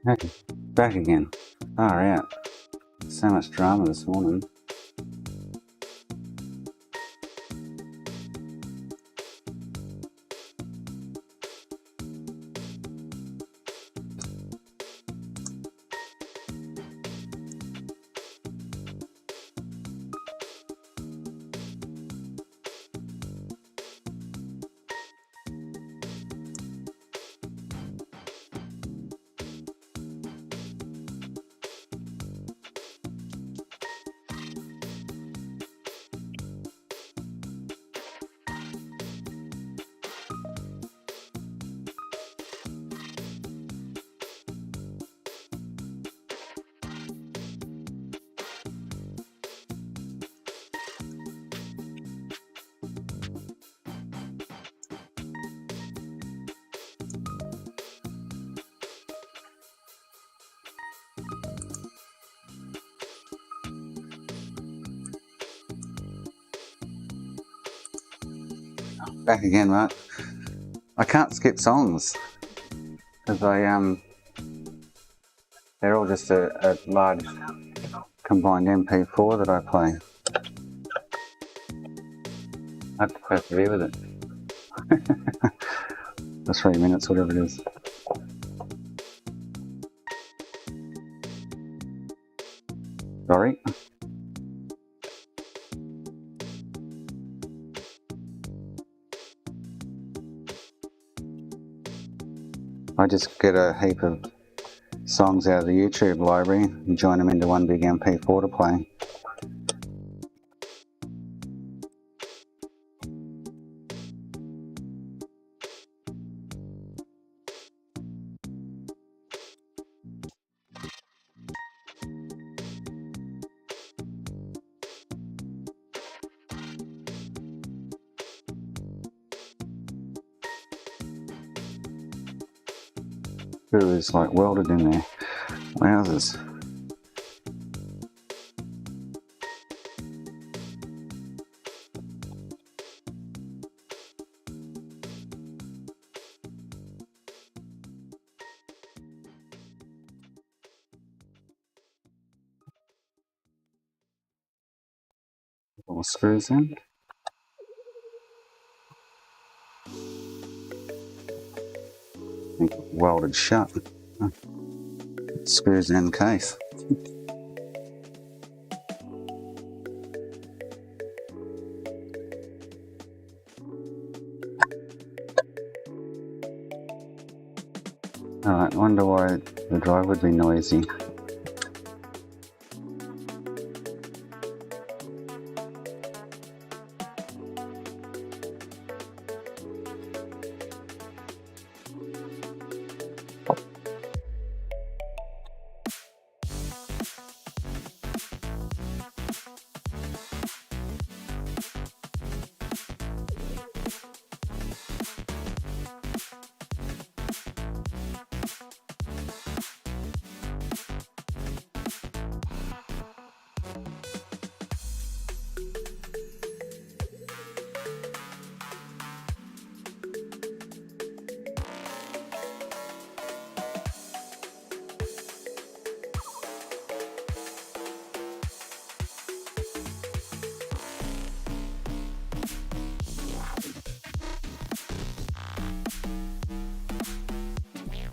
Hey, back again. Far out. So much drama this morning. Back again, Mark. I can't skip songs because they're all just a large combined MP4 that I play. I have to persevere with it. The 3 minutes, whatever it is. Sorry. I just get a heap of songs out of the YouTube library and join them into one big MP4 to play. It is like welded in there. Wowzers. All screws in. Welded shut. Screws in case. Alright, wonder why the drive would be noisy.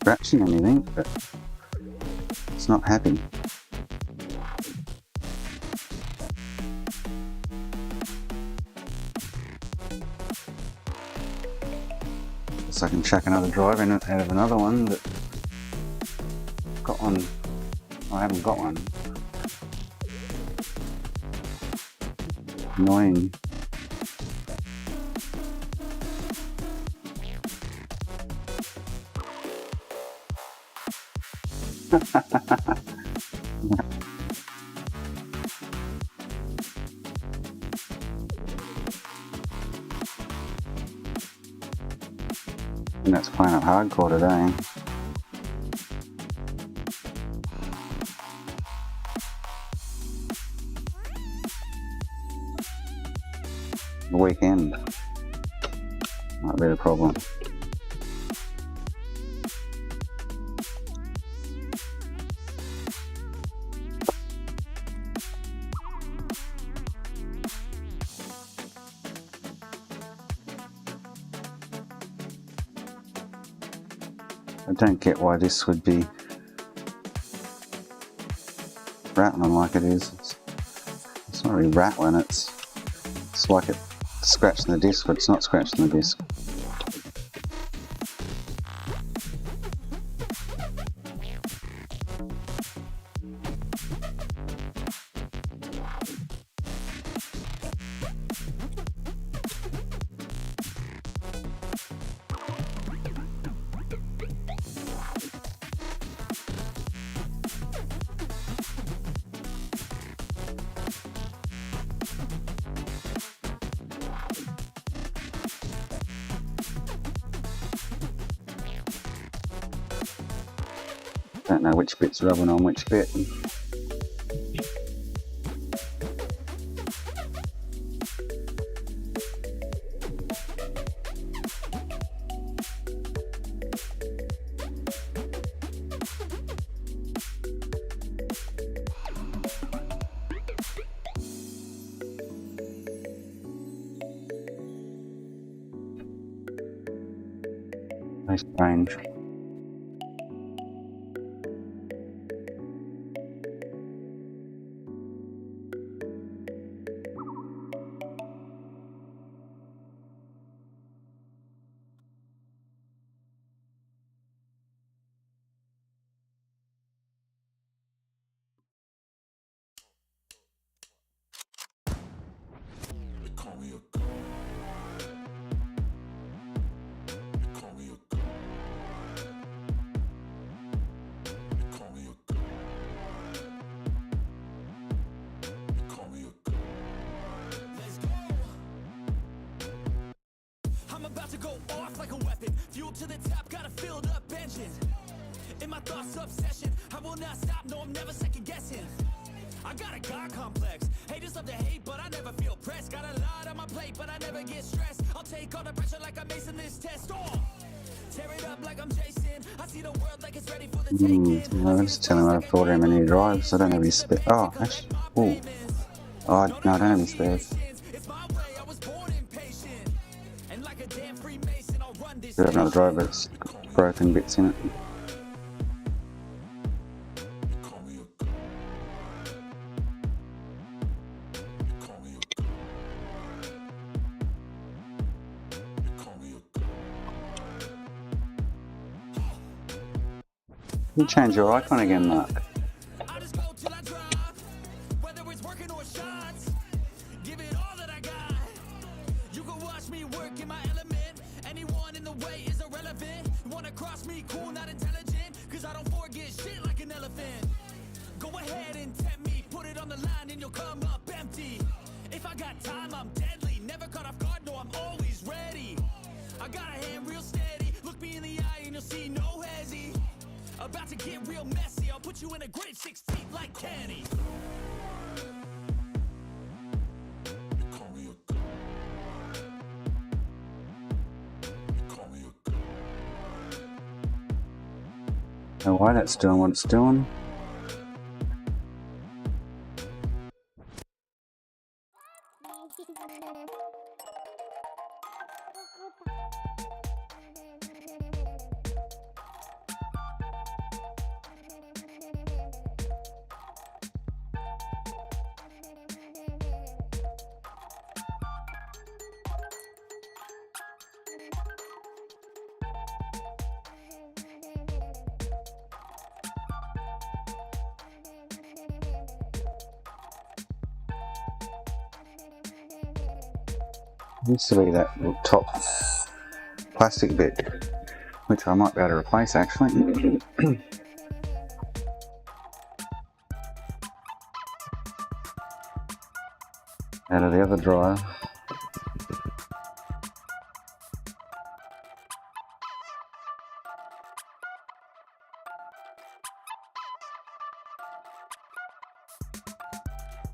Scratching anything, but it's not happy. So I can chuck another drive in out of another one, but got one. I haven't got one. Annoying. And that's playing it hardcore today. The weekend might be the problem. I don't get why this would be rattling like it is. It's not really rattling, it's like it's scratching the disc, but it's not scratching the disc. Don't know which bit's rubbing on which bit. Very strange. About to go off like a weapon, fuel to the top, got a filled up engine. In my thoughts, obsession, I will not stop, no, I'm never second guessing. I got a God complex, haters love to hate, but I never feel pressed. Got a lot on my plate, but I never get stressed. I'll take all the pressure like I'm acing this test. Oh, tear it up like I'm Jason. I see the world like it's ready for the taking. No, I'm just telling him I've bought him a new drive, so I don't have any spare. Oh, actually, oh, no, I don't have any spares. I have another drive, but it's broken bits in it. You change your icon again, Mark. About to get real messy, I'll put you in a grave 6 feet like Kenny. Know why that's doing what it's doing. Used to be that top plastic bit, which I might be able to replace actually. Out of the other drive.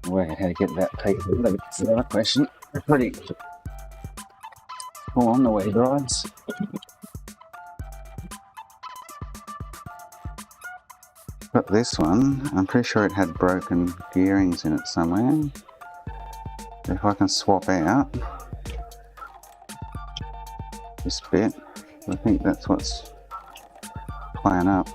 Work out how to get that tape. That's another question. Pretty full on the way drives. But this one, I'm pretty sure it had broken gearings in it somewhere. If I can swap out this bit, I think that's what's playing up.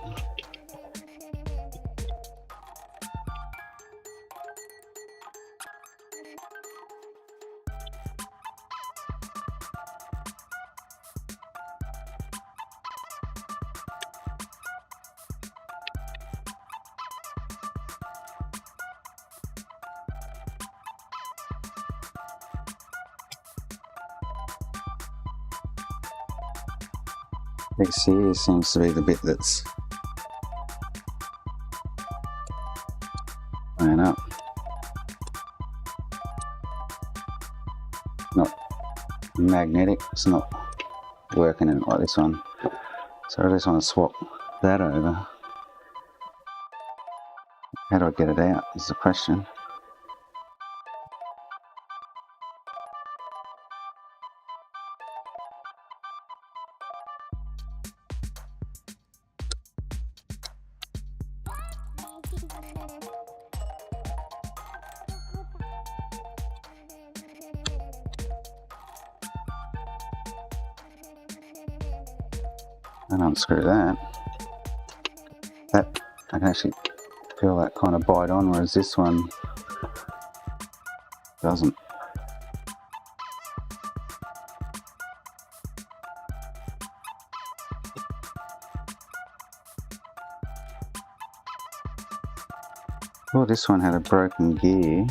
This here seems to be the bit that's playing up. Not magnetic, it's not working in it like this one. So I just want to swap that over. How do I get it out is the question. And unscrew that. That I can actually feel that kind of bite on, whereas this one doesn't. Well, this one had a broken gear.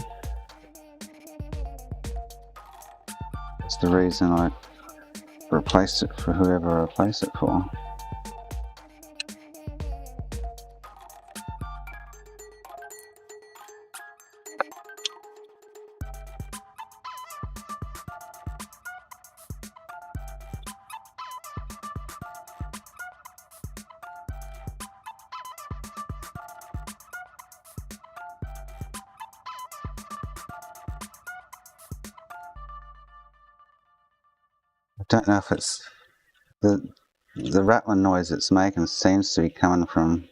That's the reason I replaced it for whoever I replaced it for. I don't know if it's the rattling noise it's making seems to be coming from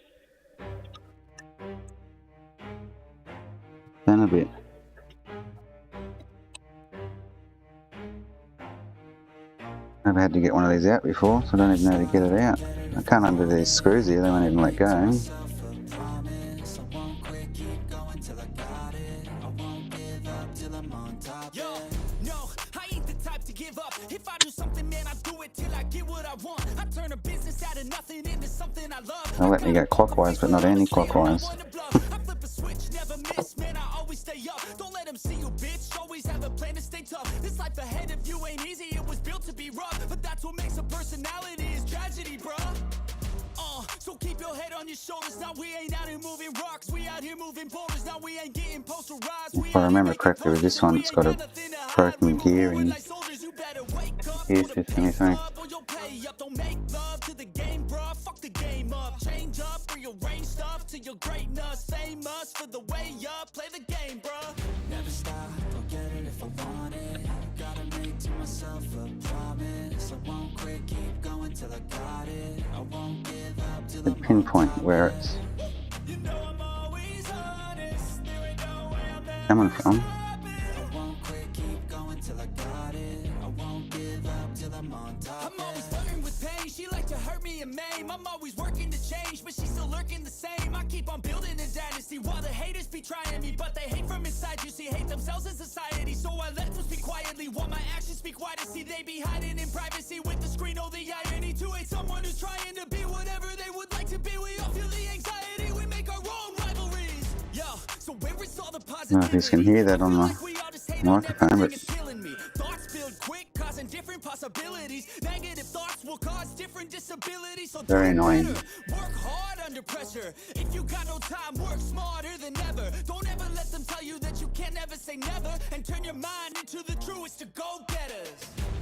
then a bit. Never had to get one of these out before, so I don't even know how to get it out. I can't undo these screws here, they won't even let go. If I do something, man, I do it till I get what I want. I turn a business out of nothing into something I love. They'll let me go clockwise, but not anti-clockwise. I flip a switch, never miss, man, I always stay up. Don't let them see you, bitch, always have a plan to stay tough. This life ahead of you ain't easy, it was built to be rough. But that's what makes a personality, is tragedy, bruh. So keep your head on your shoulders. Now we ain't out here moving rocks, we out here moving boulders. Now we ain't getting posterized. If I remember correctly with this one, it's got a broken gear in gear system, I think. Don't make love to the game, bruh. Fuck the game up. Change up, rearrange stuff to your greatness. Famous for the way up. Play the game, bruh. Never stop, I'll get it if I want it. Gotta make to myself a promise. I won't quit, keep going till I got it. I won't give up till The pinpoint where it's coming from. I'm always flirting with pain. She like to hurt me and maim. I'm always working to change, but she's still lurking the same. I keep on building a dynasty while the haters be trying me, but they hate from inside. You see, hate themselves in society, so I let them speak quietly while my actions speak wider. See, they be hiding in privacy with the screen. Oh, the irony to hate someone who's trying to be whatever they would like to be. We all feel the anxiety. We make our own rivalries. Yo, so where is all the positivity? I don't know if you can hear that on the microphone, but thoughts build quick, causing different possibilities. Negative thoughts will cause different disabilities. So very annoying. Work hard under pressure. If you got no time, work smarter than ever. Don't ever let them tell you that you can't never say never. And turn your mind into the truest to go-getters.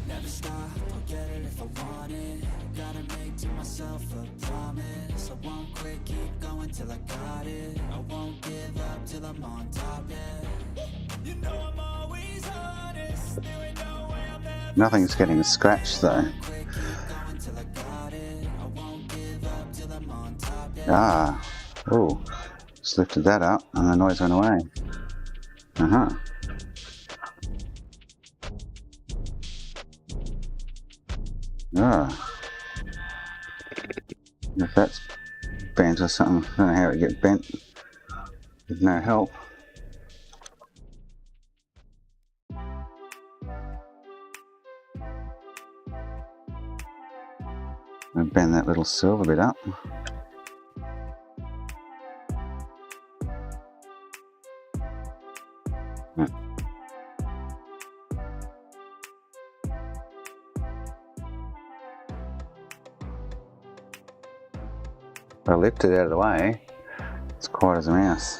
Never stop, I'll get it if I want it. Gotta make to myself a promise. I won't quit, keep going till I got it. I won't give up till I'm on top, yeah. You know I'm always honest. There ain't no way I'm never. Nothing's getting scratched though. Ah, oh, just lifted that up and the noise went away. Ah. If that's bent or something, I don't know how it get bent with no help. And bend that little silver bit up. If I lift it out of the way, it's quiet as a mouse.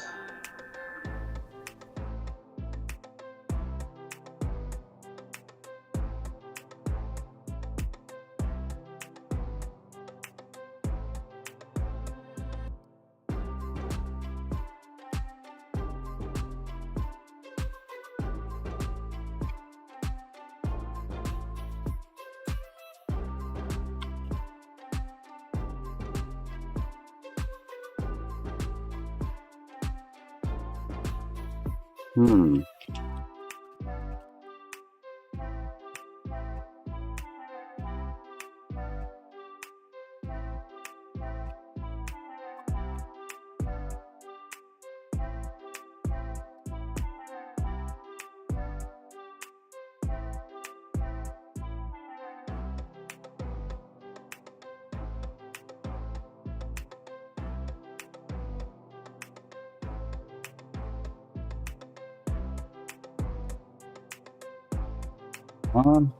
On.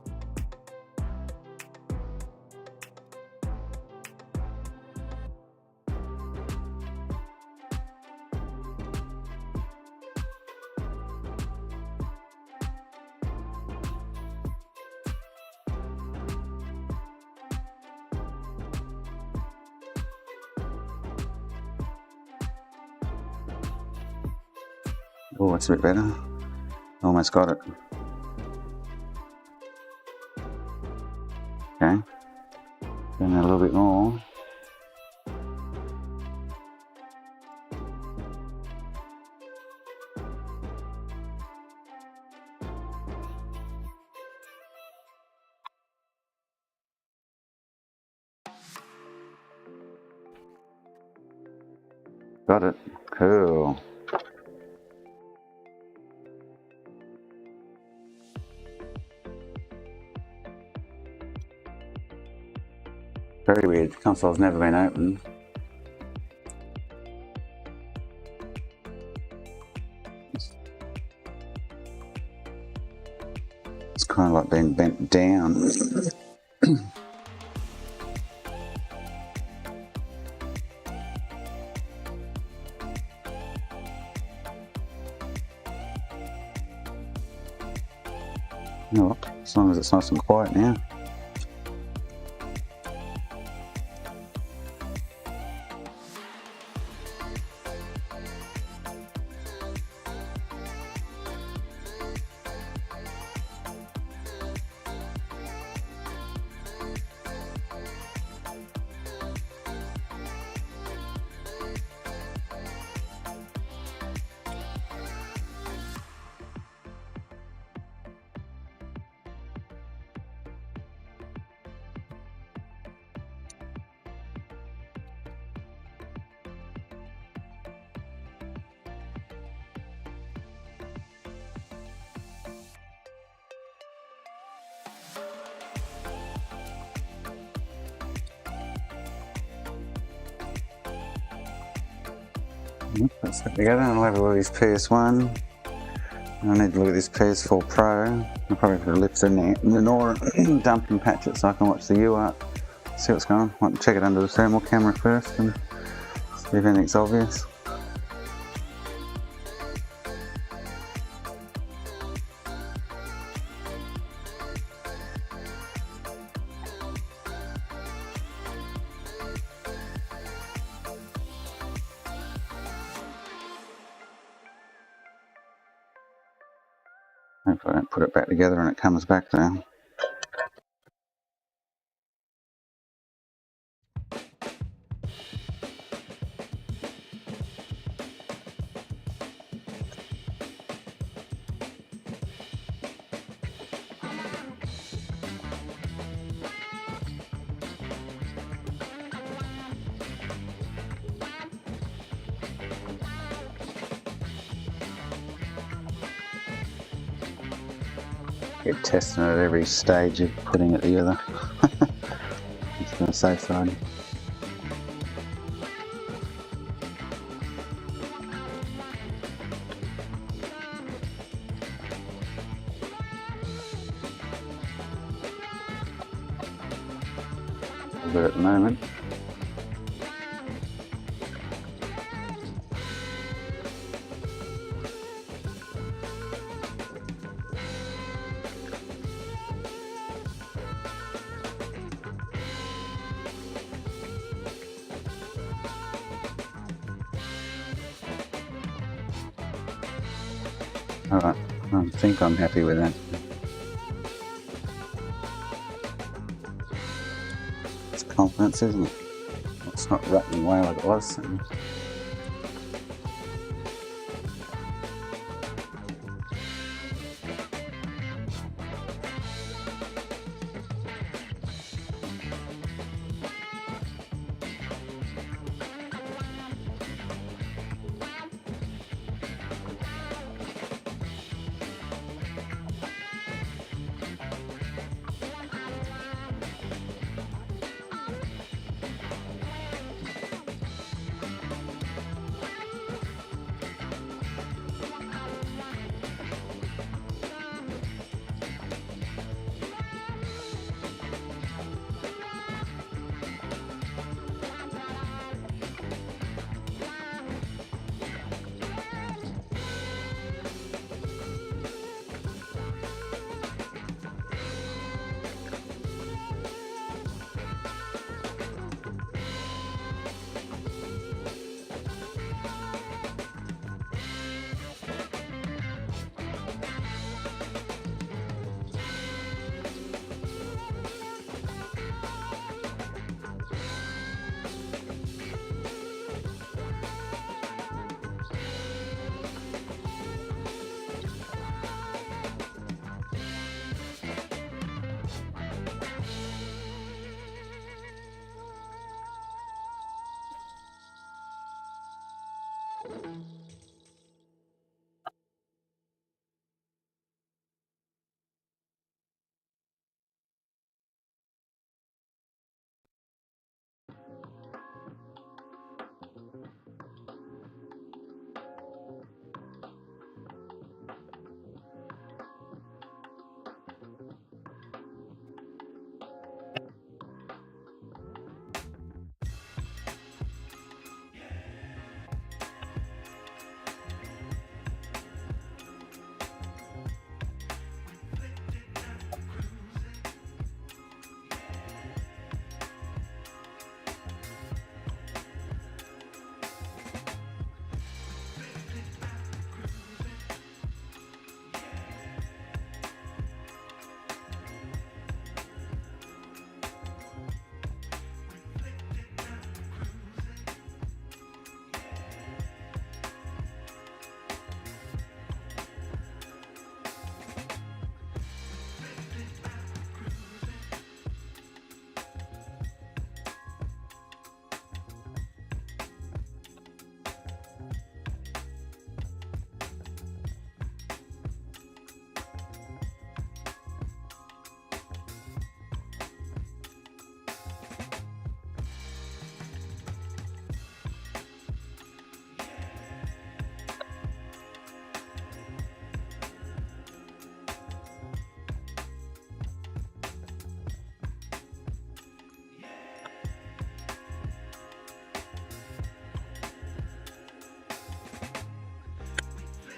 Oh, that's a bit better. Almost got it. Okay. Then a little bit more. Got it. Cool. Very weird. The console's never been opened. It's kind of like being bent down. Oh, as long as it's nice and quiet now. Let's put it together and I'll have a look at this PS1. I need to look at this PS4 Pro. I'll probably put a lift in there, Nora dump and patch it so I can watch the UART, see what's going on. I want to check it under the thermal camera first and see if anything's obvious. Hopefully I don't put it back together and it comes back down. Get testing it at every stage of putting it together. It's on the safe side. Good at the moment. Alright, I think I'm happy with that. It's confidence, isn't it? It's not rattling away like it was.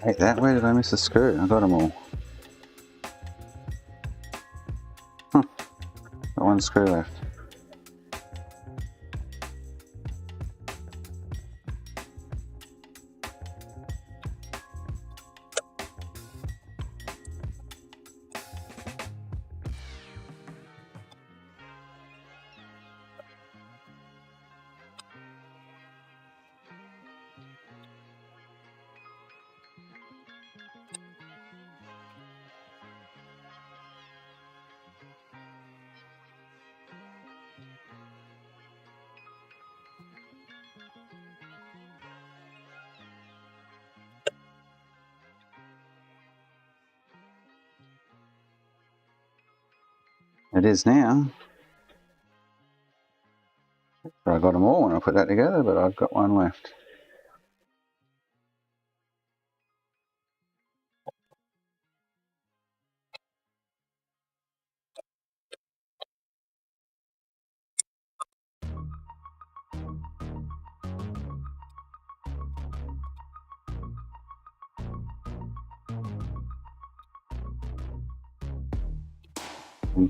Hate that. Where did I miss a screw? I got them all. Huh. Got one screw left. It is now. I got them all when I put that together, but I've got one left.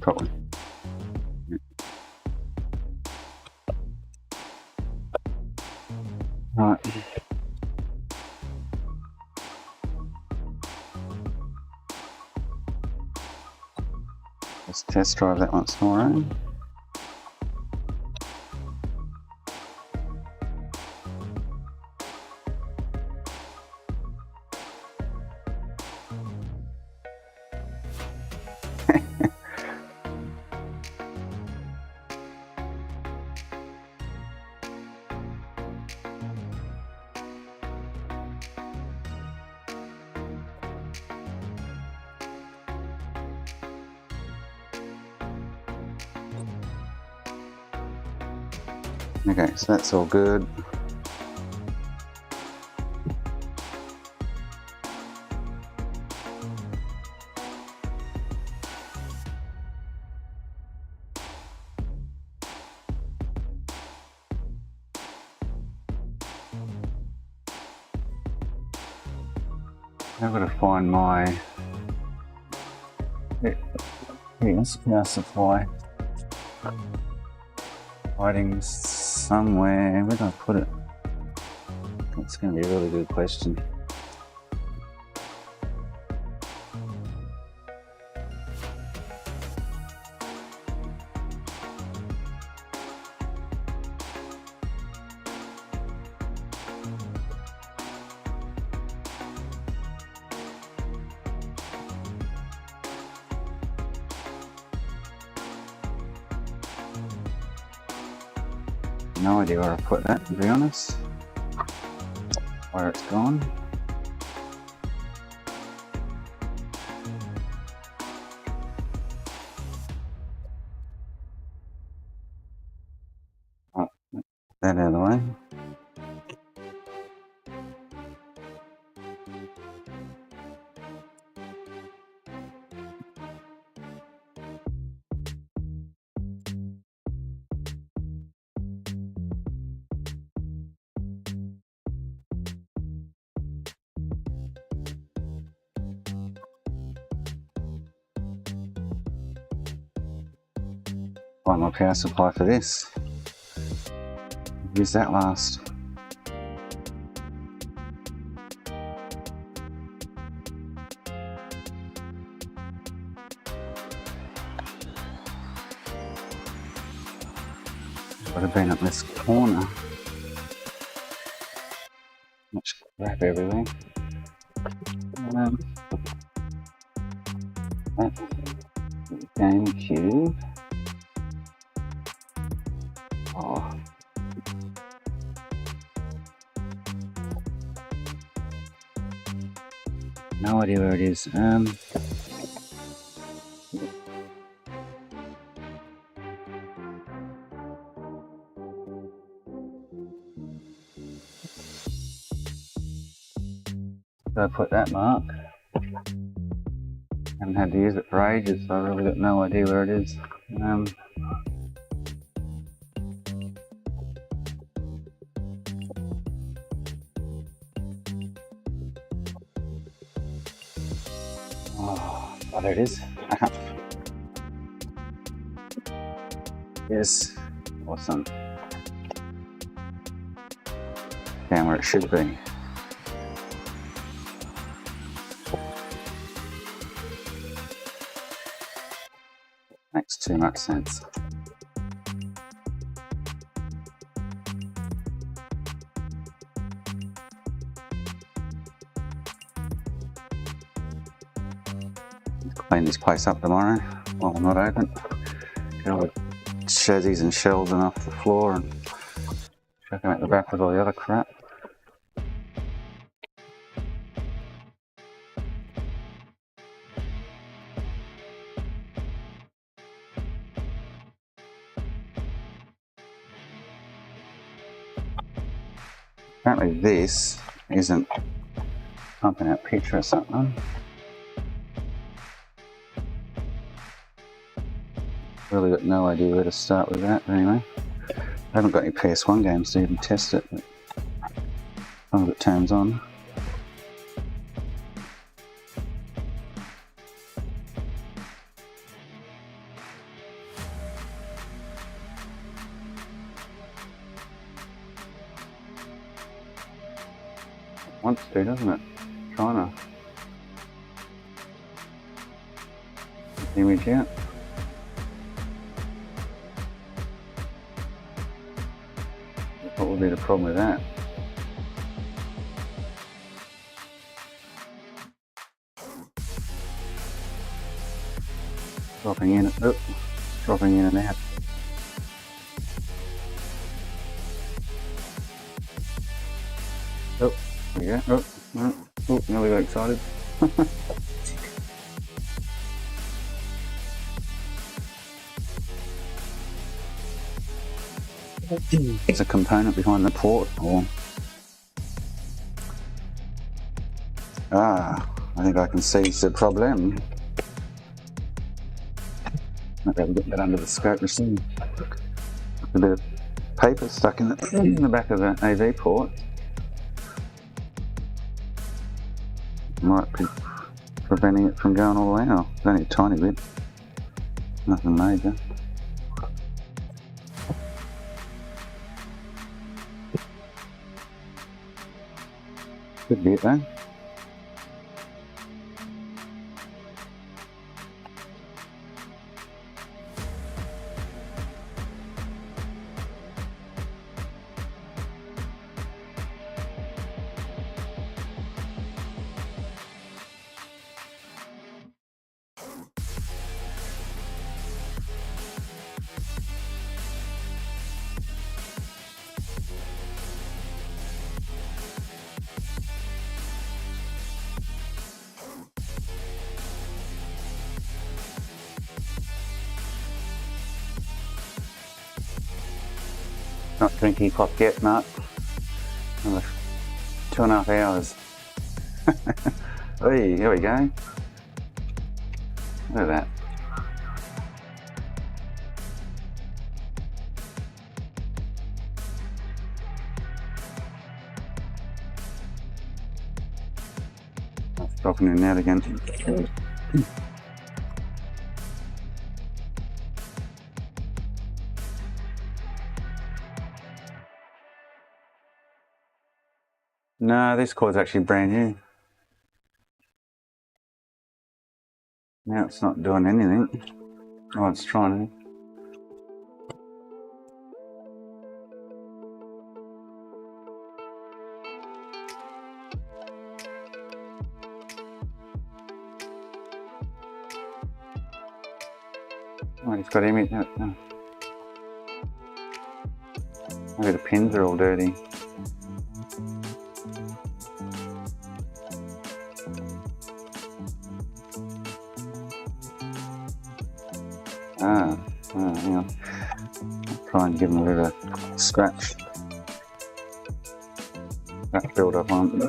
Probably. Right. Let's test drive that once more. Eh? Okay, so that's all good. I've got to find my here's power supply. Hiding somewhere. Where did I put it? That's going to be a really good question. No idea where I put that, to be honest. Where it's gone. Oh, that out of the way. Find my power supply for this. Use that last. Would have been up this corner. Much crap everywhere. That's GameCube. Oh. No idea where it is. So I put that mark. Haven't had to use it for ages, so I really got no idea where it is. Oh, there it is. Yes, awesome. Down where it should be. Makes too much sense. Clean this place up tomorrow while I'm not open. Get all the chassis and shelves and off the floor and chuck them at the back with all the other crap. Apparently this isn't pumping out picture or something. Really got no idea where to start with that, but anyway. I haven't got any PS1 games to even test it, but some of it turns on. Wants to, doesn't it? Trying to image out. What would be the problem with that? Dropping in, dropping in and out. Oh, there we go. Oh, nearly got excited. It's a component behind the port, or I think I can see the problem. Might be able to get that under the scope machine. A bit of paper stuck in the back of the AV port. Might be preventing it from going all the way. Oh, it's only a tiny bit. Nothing major. Good bit though. Not drinking pop yet, Mark. Another 2.5 hours. Hey, here we go. Look at that. That's dropping in and out again. No, this cord's actually brand new. Now it's not doing anything. Oh, it's trying to. Oh, it's got image. Oh. Maybe the pins are all dirty. Hang on. I'll try and give them a bit of a scratch. Scratch build up on.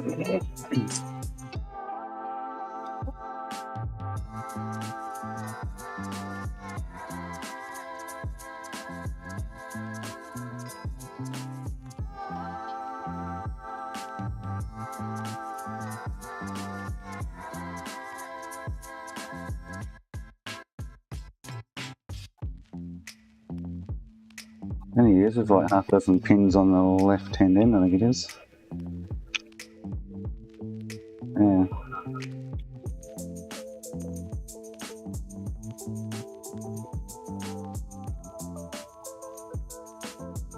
Only uses like half a dozen pins on the left hand end, I think it is. Yeah.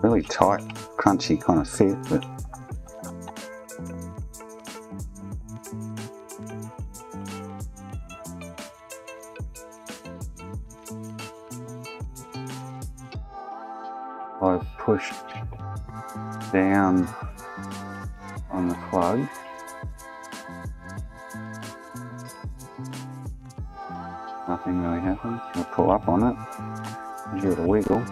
Really tight, crunchy kind of fit, but I've pushed down on the plug. Nothing really happens. I'll pull up on it, give it a wiggle.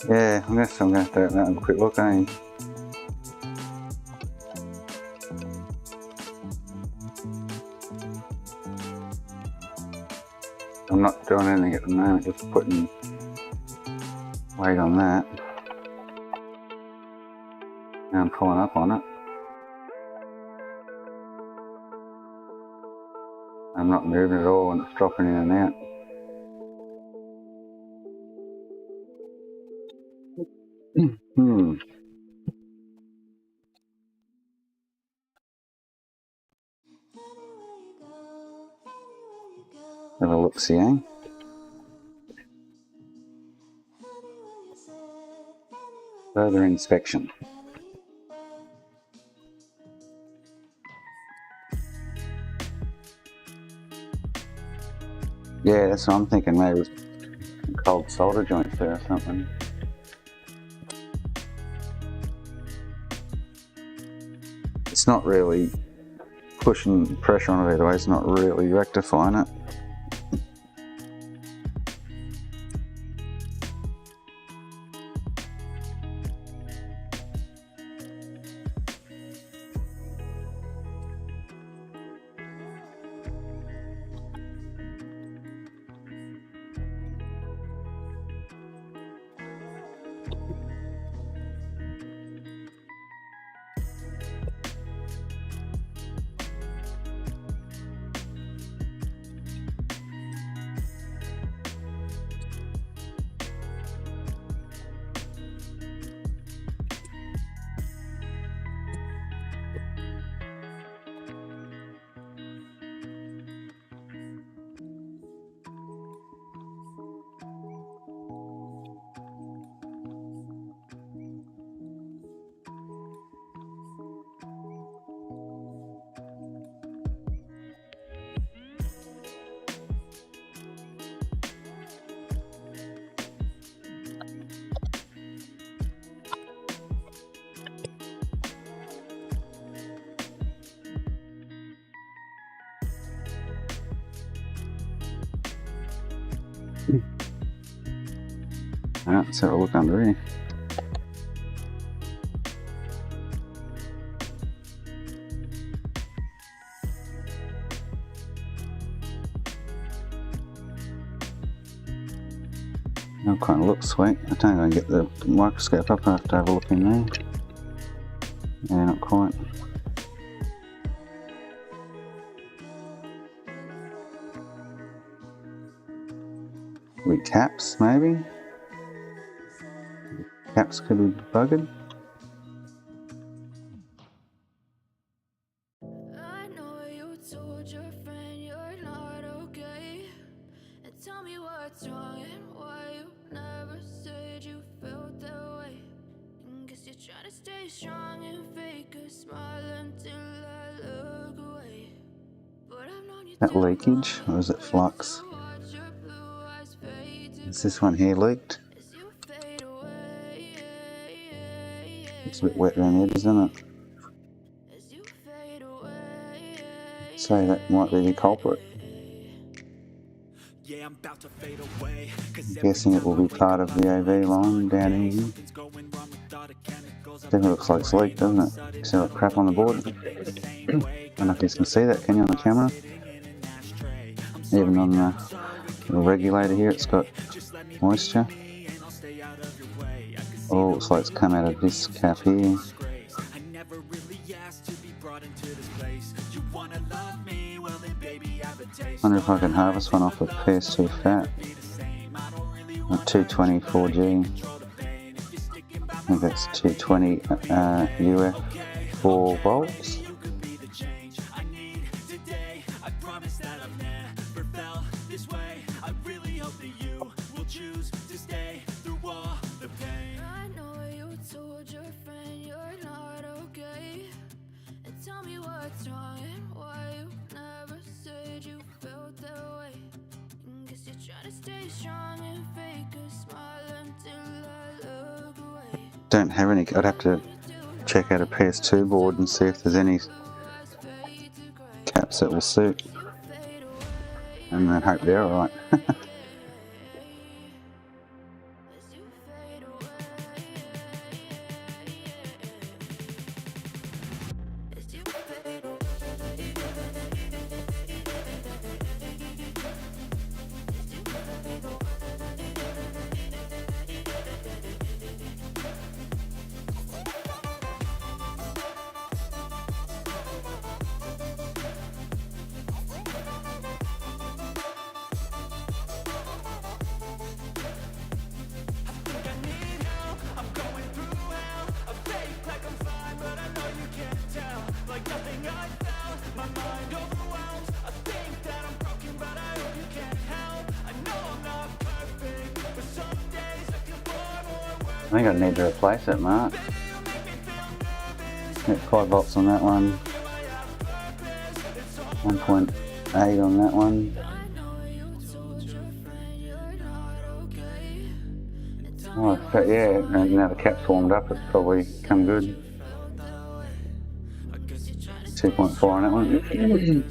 Yeah, I guess I'm going to have to have a quick look, eh? I'm not doing anything at the moment, just putting weight on that. Now I'm pulling up on it. I'm not moving at all and it's dropping in and out. Have a look-see, eh? Further inspection. Yeah, that's what I'm thinking, maybe cold solder joints there or something. It's not really pushing pressure on it either way, it's not really rectifying it. Alright, let's have a look under here. That kind of looks sweet. I don't think I can get the microscope up, I have to have a look in there. Yeah, not quite. With caps, maybe? Caps could be buggered. I know you told your friend you're not okay. And tell me what's wrong and why you never said you felt that way. And guess you're trying to stay strong and fake a smile until I look away. But I've known you That leakage, or is it flux? Is this one here leaked? It's a bit wet around the edges, isn't it? So that might be the culprit. I'm guessing it will be part of the AV line down in here. Definitely looks like it's leaked, doesn't it? You see that crap on the board? I don't know if you can see that, can you, on the camera? Even on the regulator here, it's got moisture. Oh, looks like it's come out of this cap here. Wonder if I can harvest one off with PS2 fat. A 224G. I think that's 220 UF 4 volts. Tell me what's wrong and why you never said you felt that way. Guess you're trying to stay strong and fake a smile until I look away. Don't have any. I'd have to check out a PS2 board and see if there's any caps that will suit. And then hope they're alright. I think I need to replace it, Mark. Get 5 volts on that one. 1.8 on that one. Oh, but yeah, and now the cap's warmed up, it's probably come good. 2.4 on that one.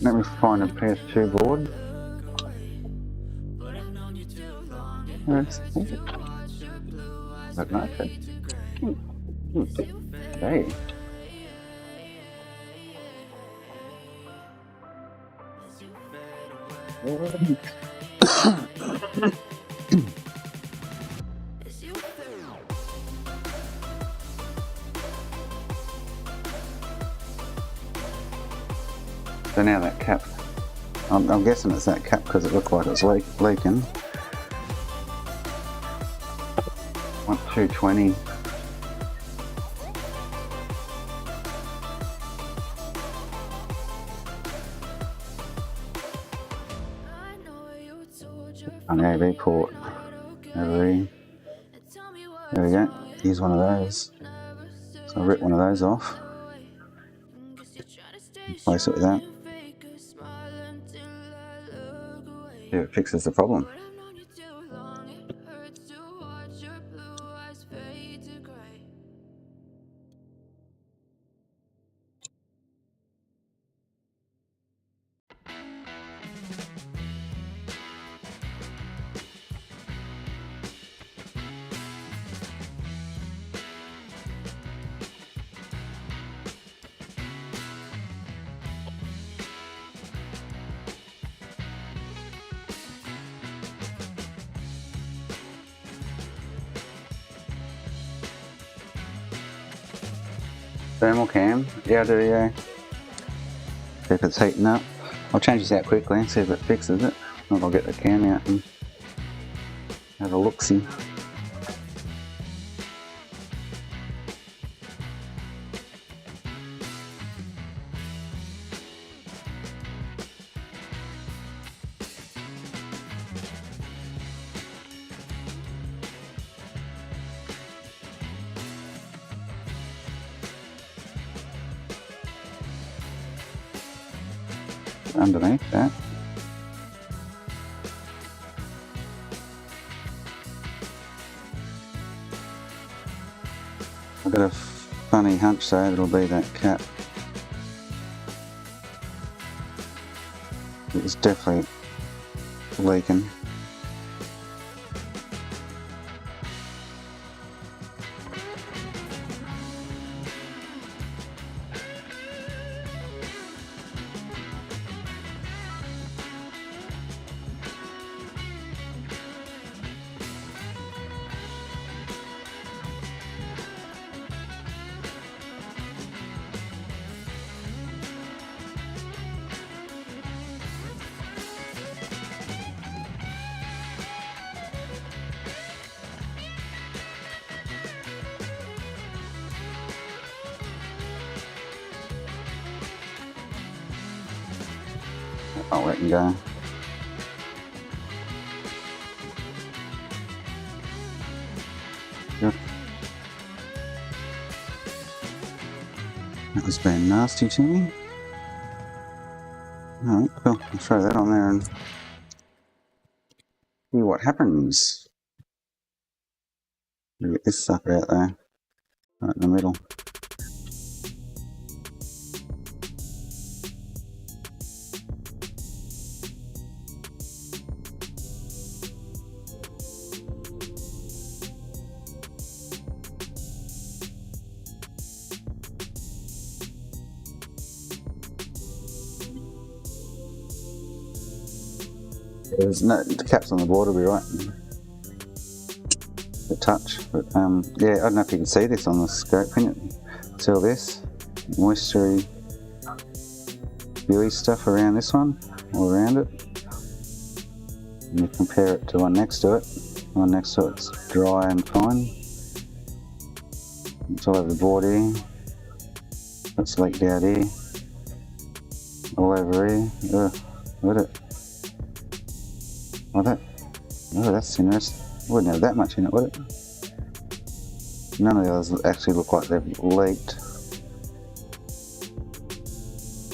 Let me find a PS2 board. Look like it. Hey. So now that cap, I'm guessing it's that cap because it looked like it's leaking. 220. On the AV port. AV. There we go. Use one of those. So I'll rip one of those off. Replace it with that. See if it fixes the problem. Thermal cam, yeah I do, yeah. See if it's heating up. I'll change this out quickly and see if it fixes it. Or I'll get the cam out and have a look-see. Underneath that. I've got a funny hunch though, it'll be that cap. It's definitely leaking. I'll let him go. Yep. That was being nasty to me. Alright, cool. I'll throw that on there and see what happens. Get this sucker out there, right in the middle. There's no, the caps on the board will be right. The touch, but yeah, I don't know if you can see this on the scope. Can you see all this moisture dewy stuff around this one, all around it? And you compare it to one next to it. The one next to it's dry and fine. It's all over the board here. That's leaked out here. All over here. Ugh, look at it. Oh, that's interesting. Wouldn't have that much in it, would it? None of the others actually look like they've leaked,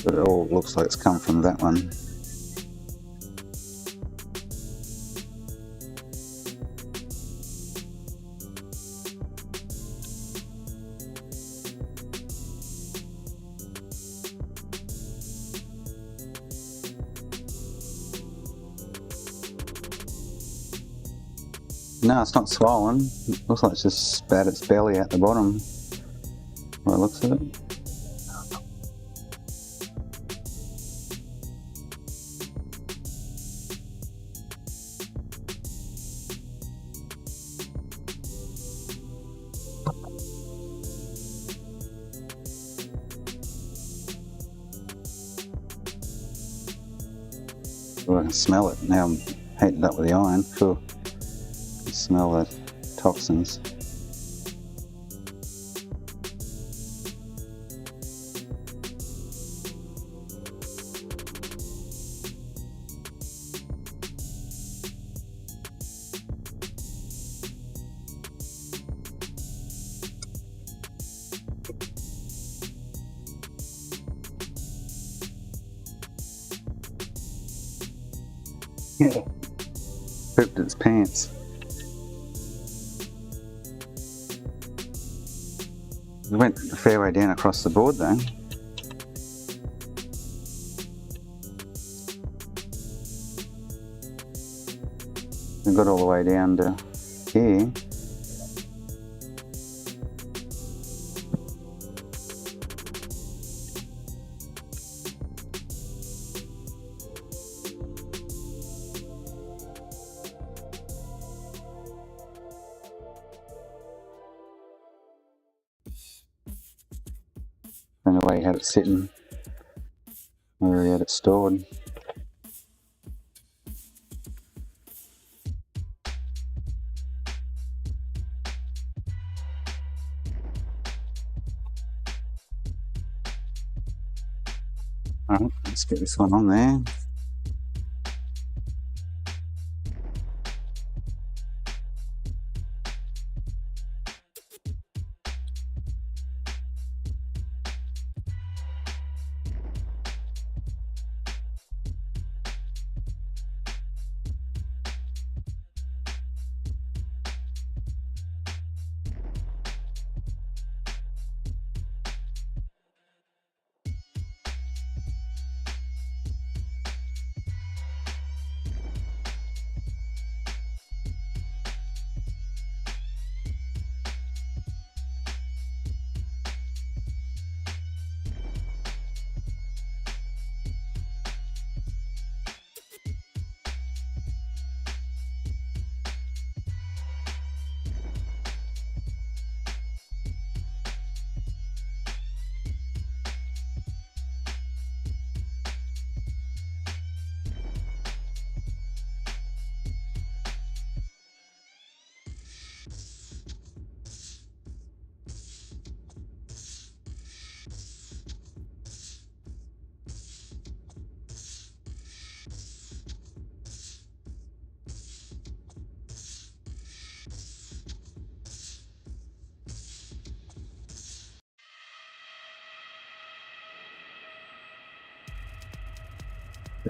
but it all looks like it's come from that one. No, it's not swollen. It looks like it's just spat its belly out the bottom, by the looks of it. Oh, I can smell it now. I'm heating it up with the iron. Cool. I can smell the toxins. Yeah. Pooped its pants. It went a fair way down across the board though. It got all the way down to here. And the way he had it sitting, where he had it stored. Alright, let's get this one on there.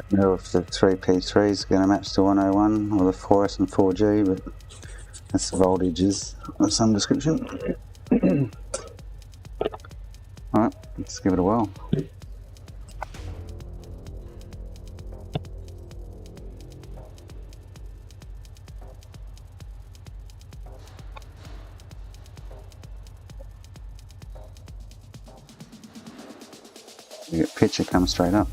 Don't know if the 3P3 is going to match the 101 or the 4S and 4G, but that's the voltages of some description. Alright, let's give it a whirl. You get picture come straight up.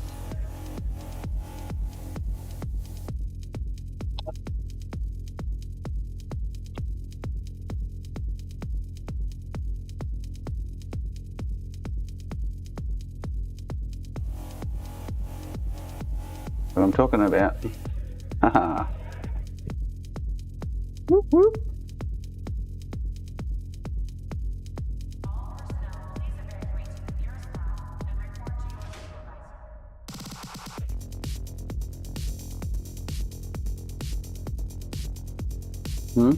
What I'm talking about. Haha. Whoop whoop. Hmm?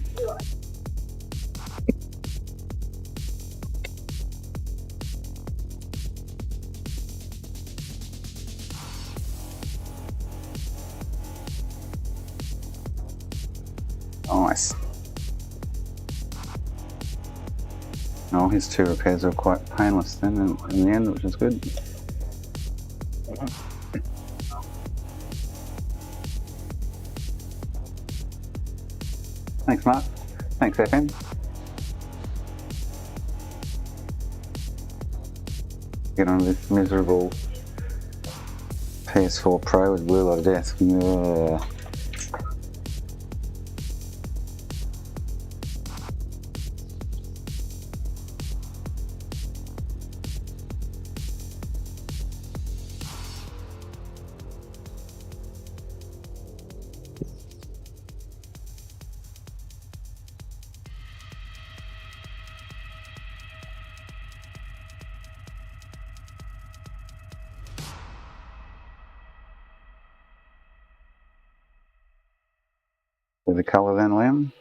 Nice. Oh, his 2 repairs were quite painless then in the end, which is good. Thanks, Mark. Thanks, FM. Get on this miserable PS4 Pro with blue light of death. Yeah. With the colour then, Liam,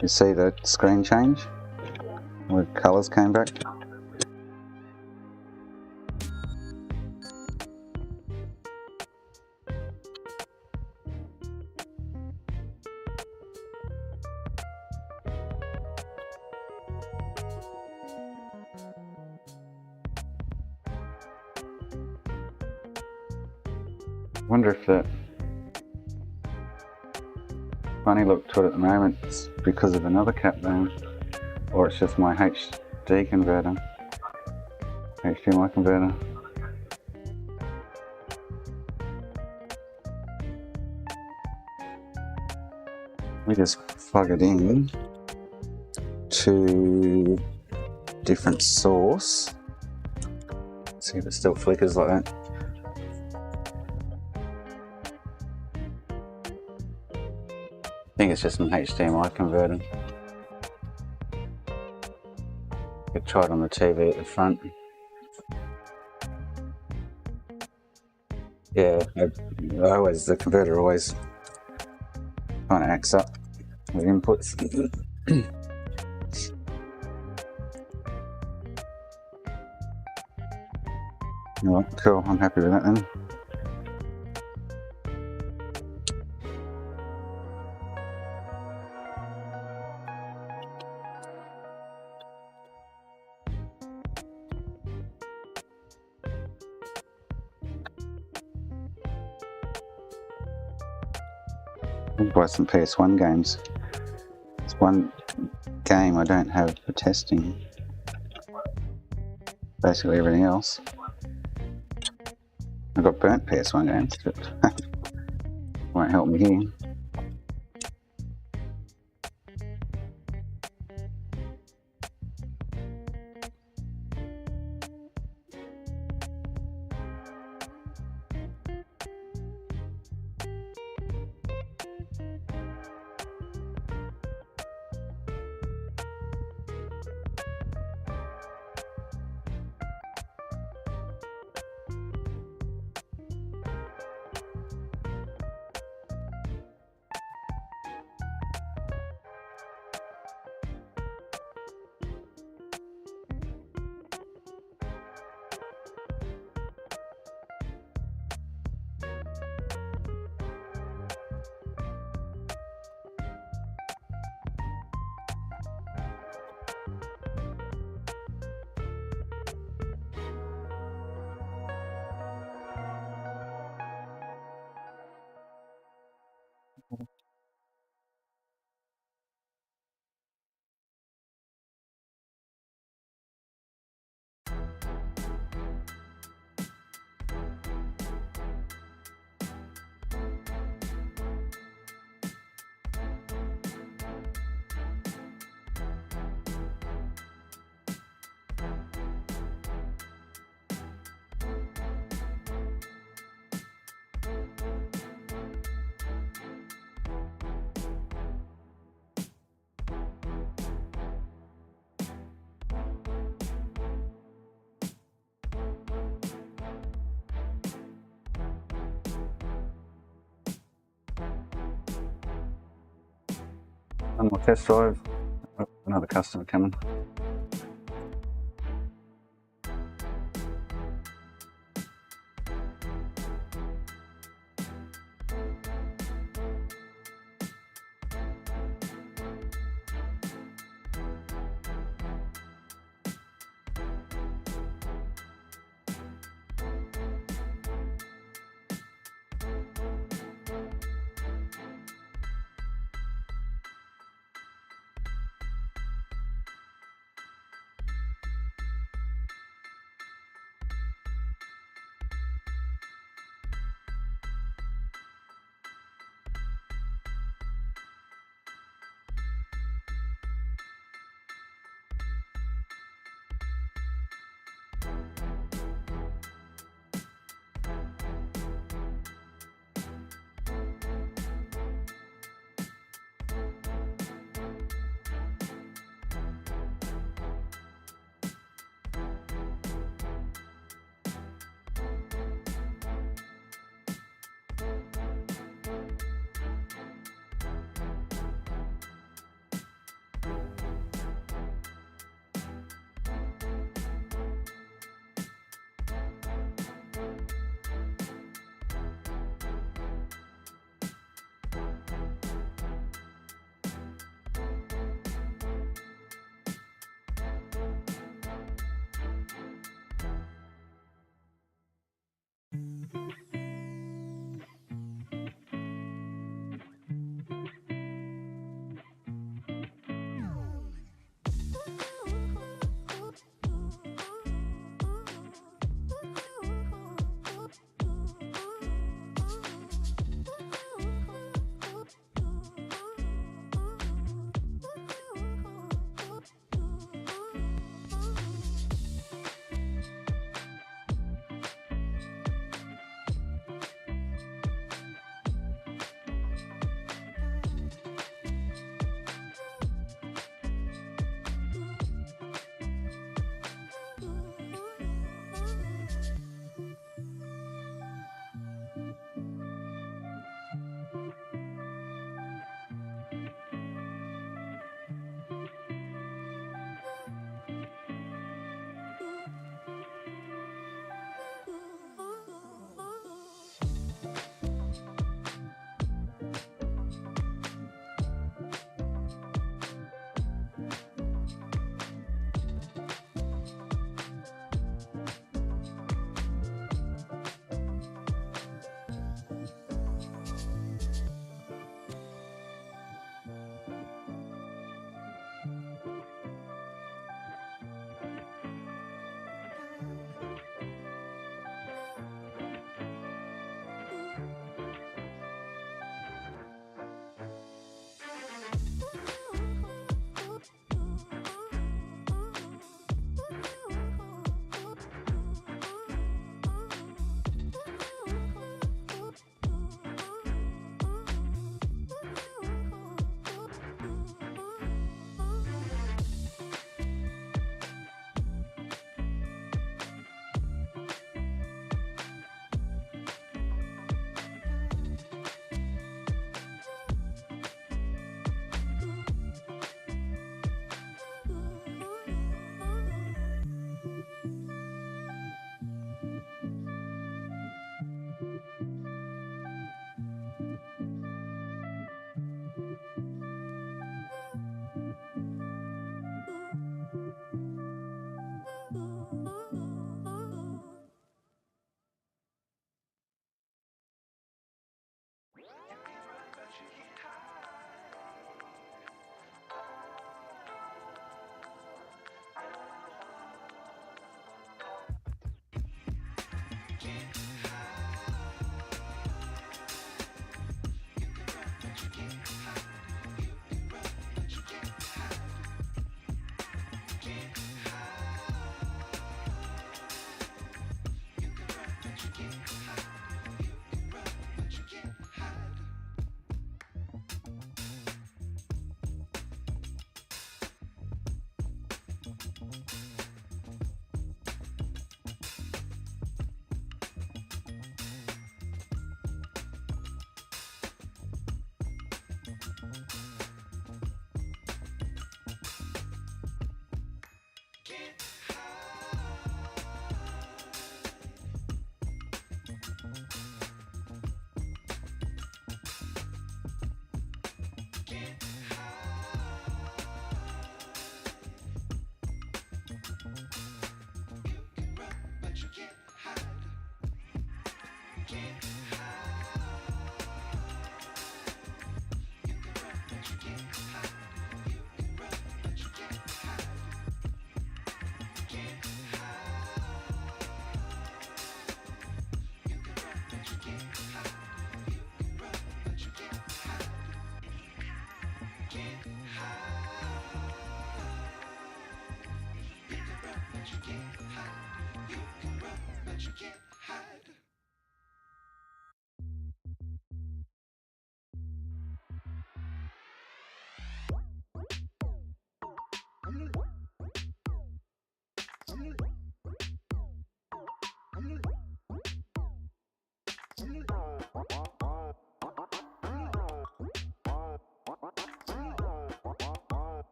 you see the screen change where colours came back. I wonder if that funny look to it at the moment is because of another cap down, or it's just my HDMI converter. We just plug it in to different source. See if it still flickers like that. I think it's just an HDMI converter. You try it on the TV at the front. Yeah, the converter always kind of acts up with inputs. Alright, cool, I'm happy with that then. I'll buy some PS1 games. It's one game I don't have for testing. Basically everything else. I got burnt PS1 games, but won't help me here. One more test drive. Oh, another customer coming.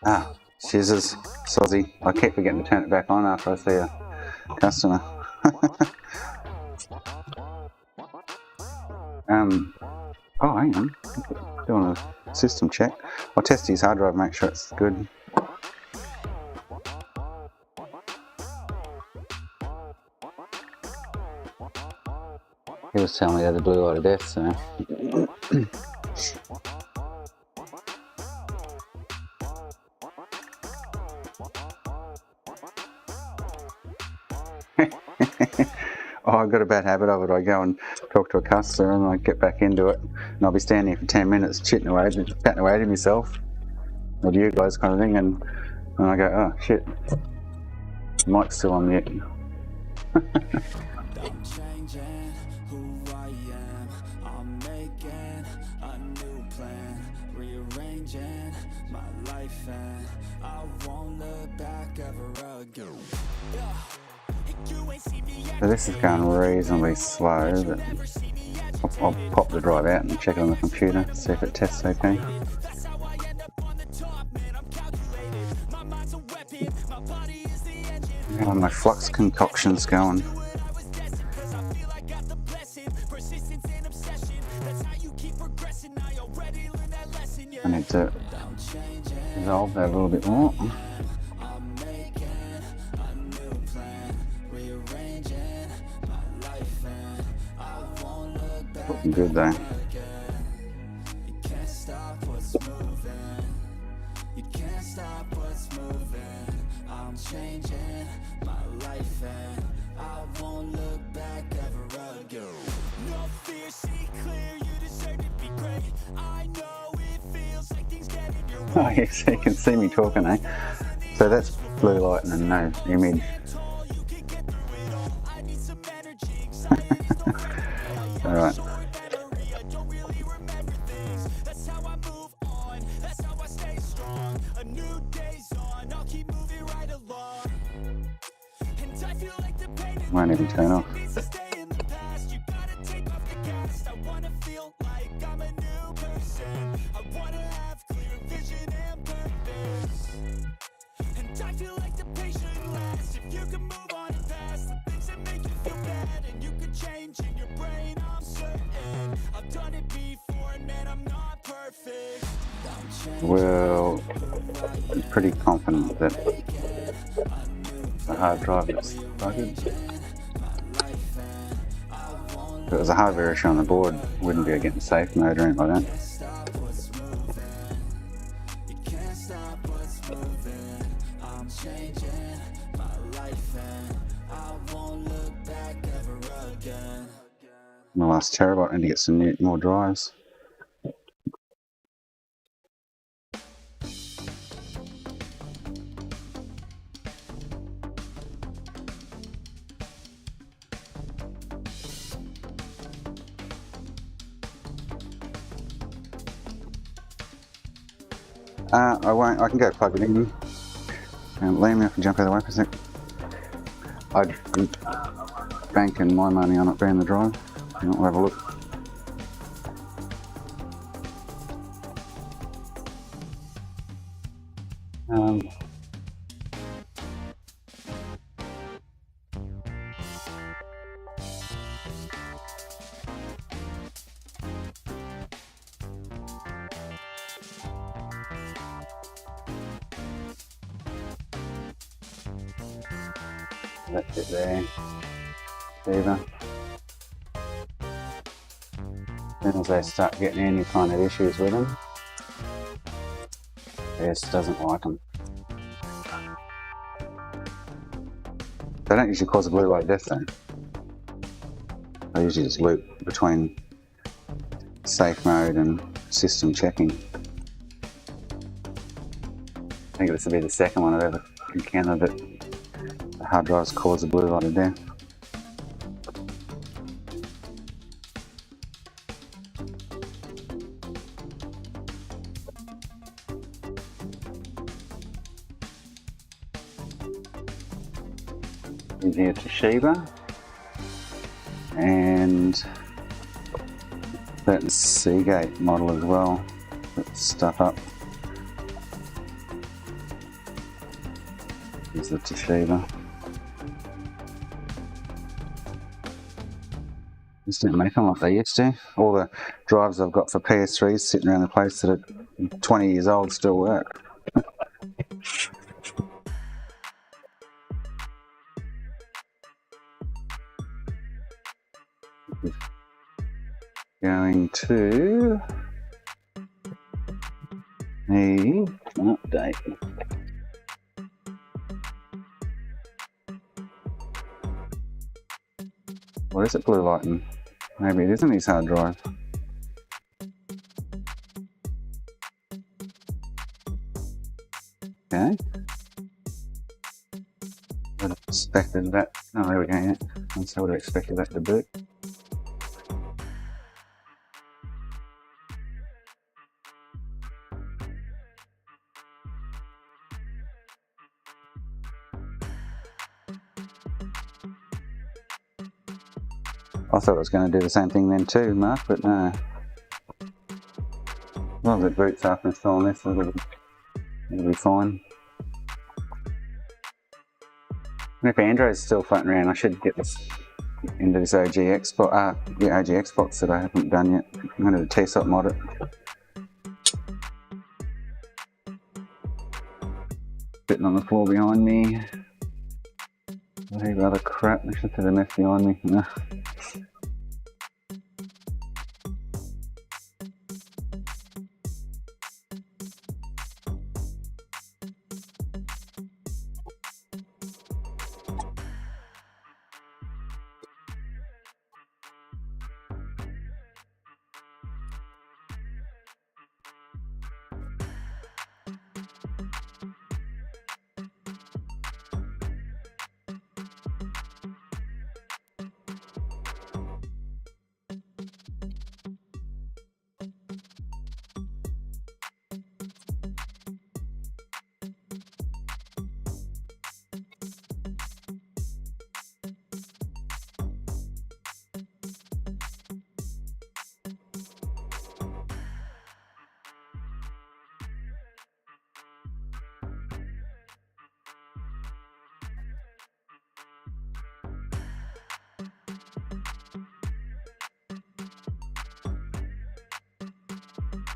Ah, shizzers, sozzy. I keep forgetting to turn it back on after I see a customer. Oh, hang on. Doing a system check. I'll test his hard drive, make sure it's good. He was telling me he had a blue light of death, so. Oh, I've got a bad habit of it. I go and talk to a customer and I get back into it, and I'll be standing here for 10 minutes chitting away, chatting away to myself, or to you guys, kind of thing, and I go, oh shit, the mic's still on mute. I'm changing who I am. I'm making a new plan, rearranging my life, and I won't look back ever again. So this is going reasonably slow, but I'll pop the drive out and check it on the computer, see if it tests okay. Oh, my flux concoction's going. I need to resolve that a little bit more. Looking good though. I'm changing my life and I won't look back ever again. No fear, see clear, you deserve to be great. I know it feels like things get in your way. Oh yes, you can see me talking, eh? So that's blue light and no image. Alright. Won't even turn off. Well, I'm pretty confident that the hard drive is bugged. If it was a hardware issue on the board, it wouldn't be getting safe mode or anything like that. My last terabyte, I need to get some more drives. I won't, I can go plug it in. And Liam, you can jump out of the way for a sec. I'm banking my money on it being the drive. We'll have a look. That's it there. Either. As soon as they start getting any kind of issues with them, PS doesn't like them. They don't usually cause a blue light death though. I usually just loop between safe mode and system checking. I think this will be the second one I've ever encountered that the hard drives cause a blue light of death. In here Toshiba and that Seagate model as well. Put stuff up. Here's the Toshiba. Just didn't make them like they used to. All the drives I've got for PS3s sitting around the place that are 20 years old still work. Going to need an update. What is it blue lighting? Maybe it isn't his hard drive. Okay. Would have expected that. Oh, there we go. Yeah. I would have expected that to boot. I thought it was going to do the same thing then too, Mark, but no. As long as it boots after installing this, it'll be fine. And if Android's still floating around, I should get this into this OG Xbox, OG Xbox that I haven't done yet. I'm going to T-SOP mod it. Sitting on the floor behind me. Whatever other crap, I should put a mess behind me. No.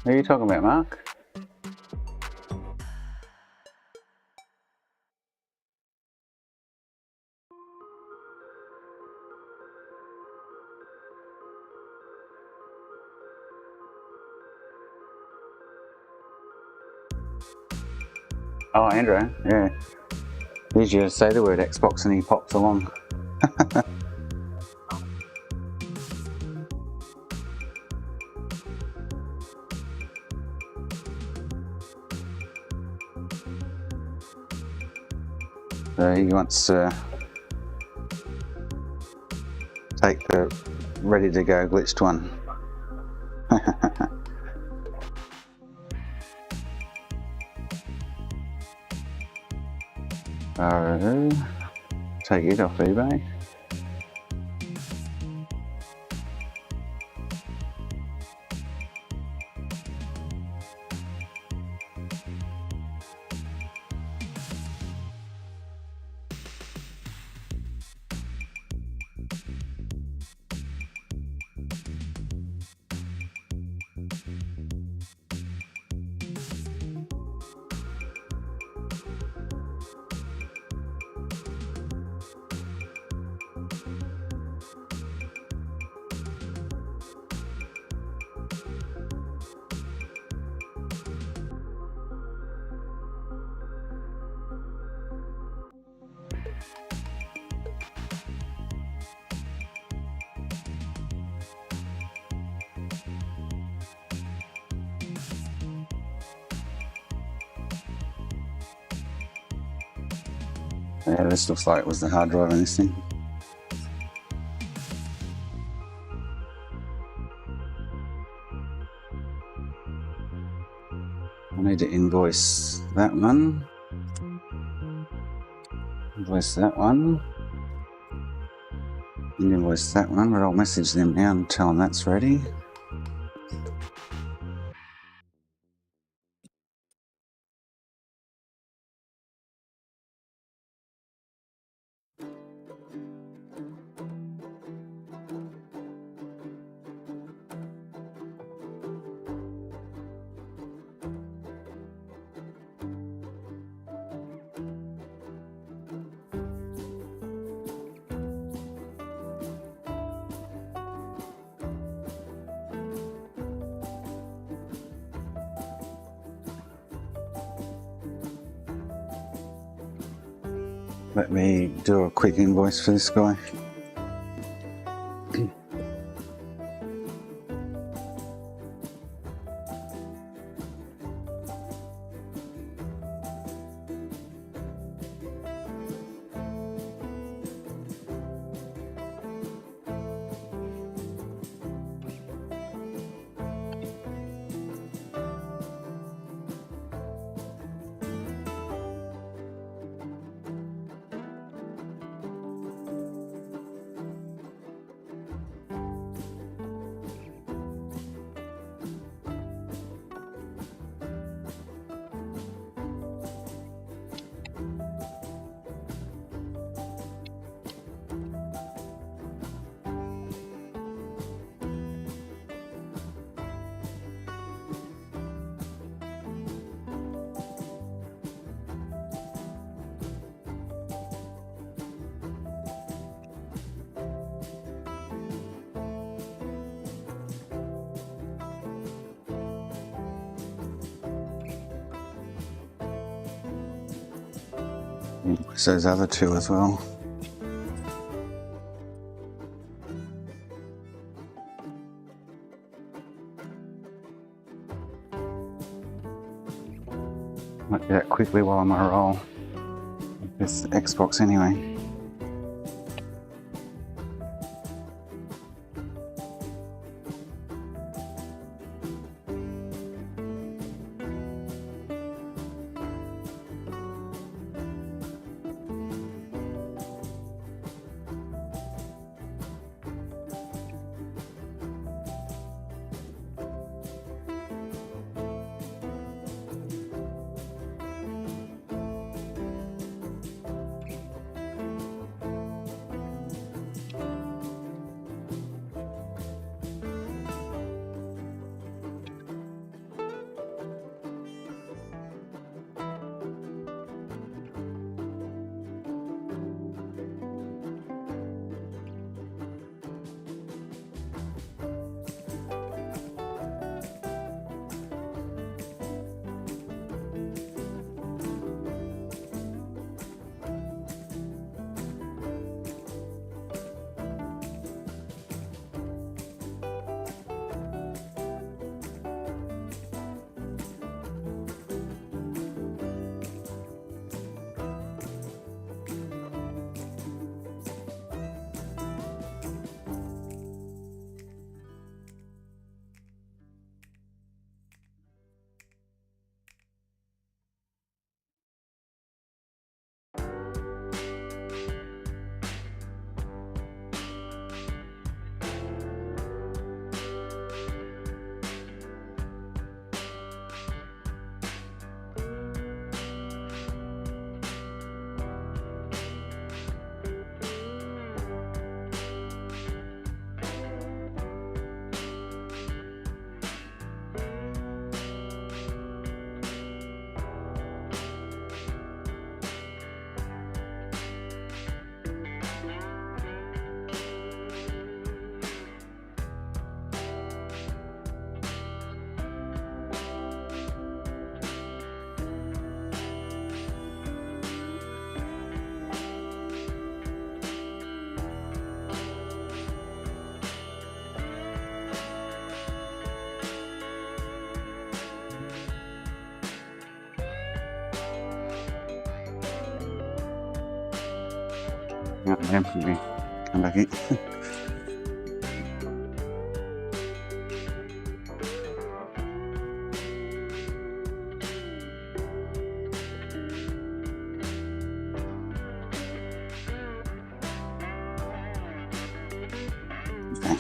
Who are you talking about, Mark? Oh, Andrew, yeah. He's you to say the word Xbox and he pops along. So he wants to take the ready to go glitched one. So, take it off eBay. Yeah, this looks like it was the hard drive in this thing. I need to invoice that one. Invoice that one. And invoice that one, but I'll message them now and tell them that's ready. Let me do a quick invoice for this guy. Invoice those other two as well. Might do that quickly while I'm on a roll with this Xbox anyway. Yeah, definitely. Come back in. Okay.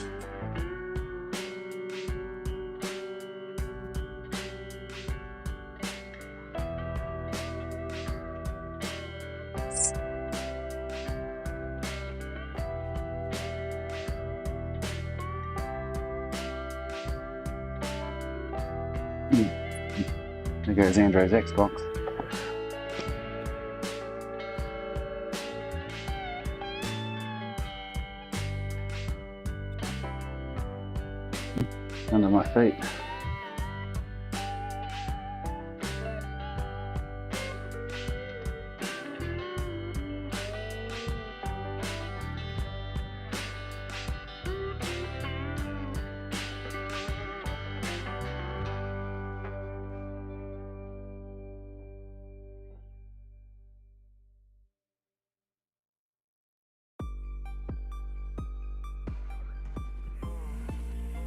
There goes Andrew's Xbox. Under my feet.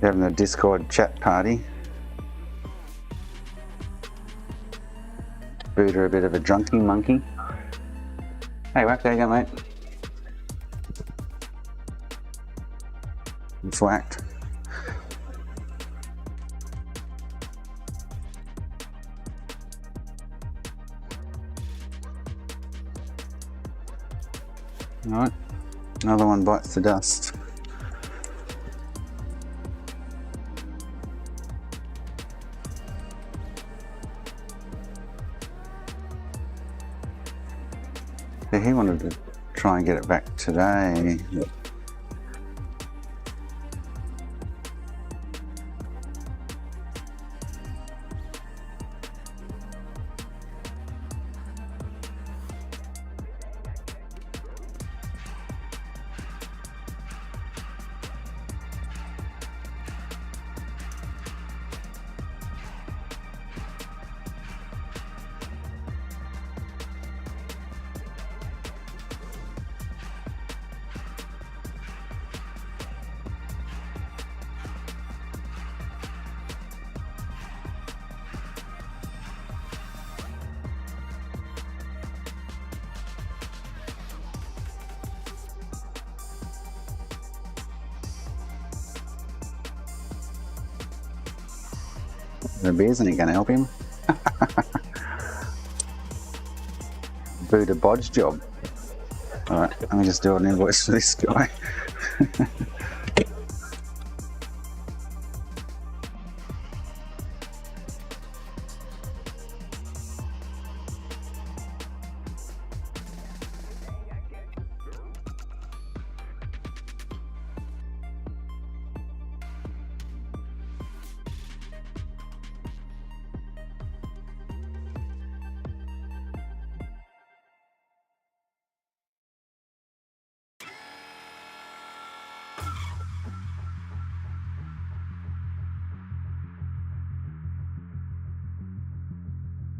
Having a Discord chat party. Buddha a bit of a drunky monkey. Hey, Whack, there you go, mate. It's whacked. Alright, another one bites the dust. Yeah, he wanted to try and get it back today. The beers ain't gonna help him. Buddha bodge job. Alright, let me just do an invoice for this guy.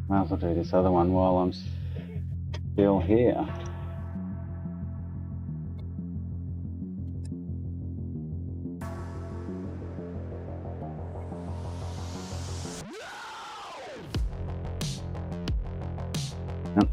Might as well do this other one while I'm still here. Yep.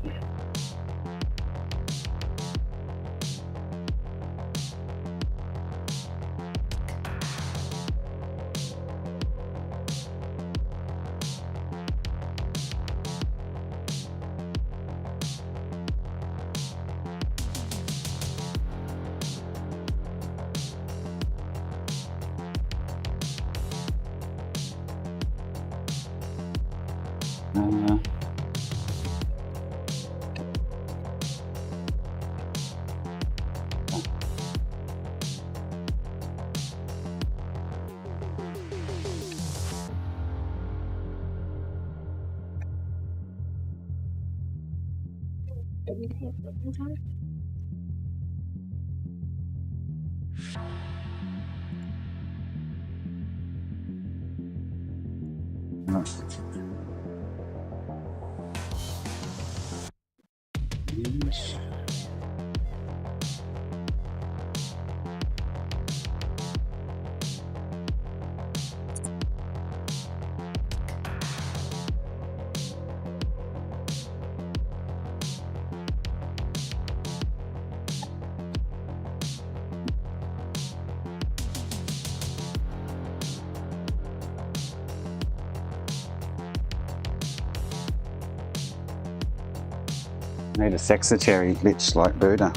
Need a sexatary bitch like Buddha.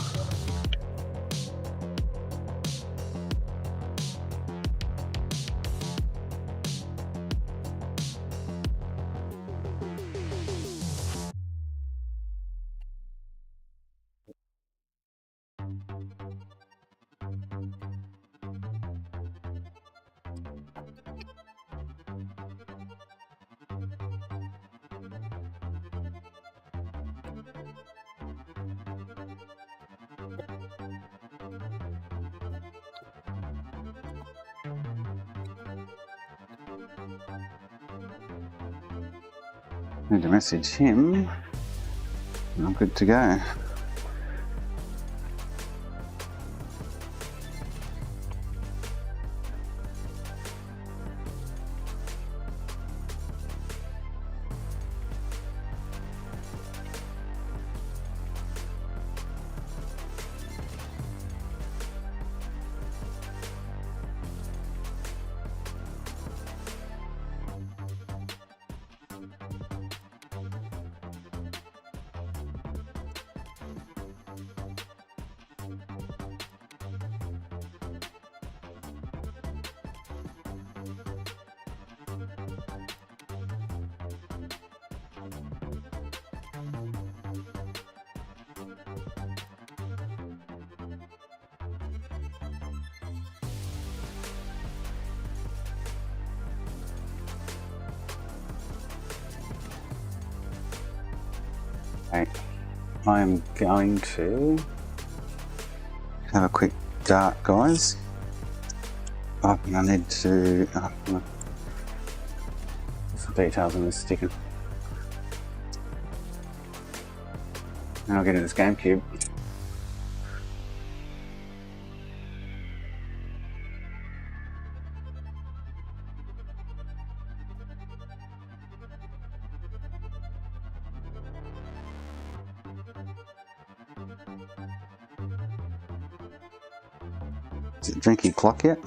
Need to message him. I'm good to go. Okay, I am going to have a quick dart, guys. I think I need to some details on this sticker. And I'll get into this GameCube. Is it drinky clock yet?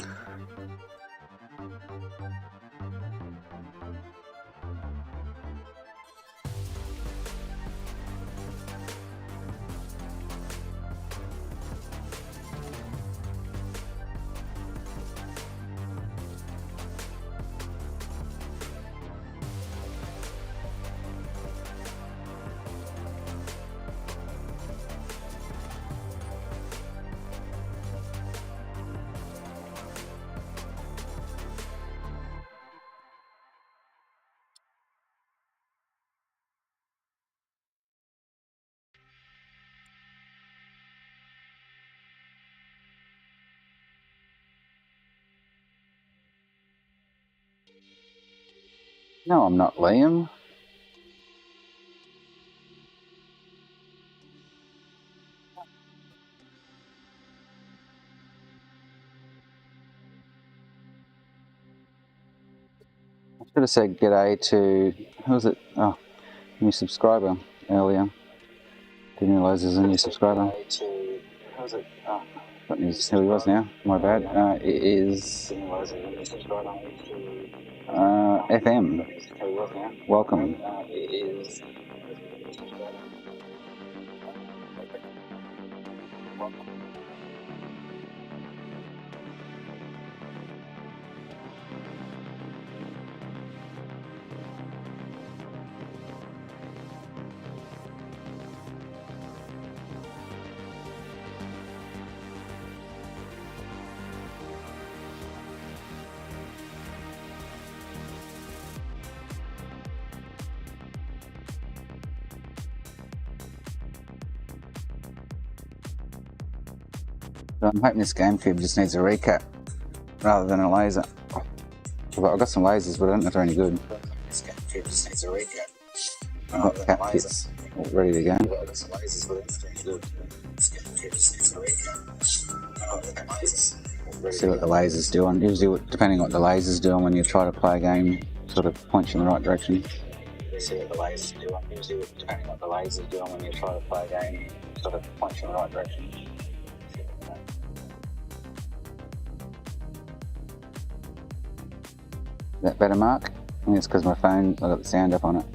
No, I'm not, Liam. I should have said g'day to, who was it? Oh, new subscriber earlier. Didn't realise there's a new subscriber. Got news who he was now, my bad. It is FM. Welcome. So I'm hoping this GameCube just needs a recap rather than a laser. I've got some lasers, but I don't know if they're any good. This GameCube just needs a recap. I've got cap kits all ready to go. I've got some lasers, but I don't know if they're any good. This GameCube just needs a recap. See what the lasers do, and usually depending on what the lasers do when you try to play a game, sort of points you in the right direction. See what the lasers do, and usually depending on what the lasers do when you try to play a game, sort of points you in the right direction. Is that better, Mark? I think it's because my phone, I got the sound up on it.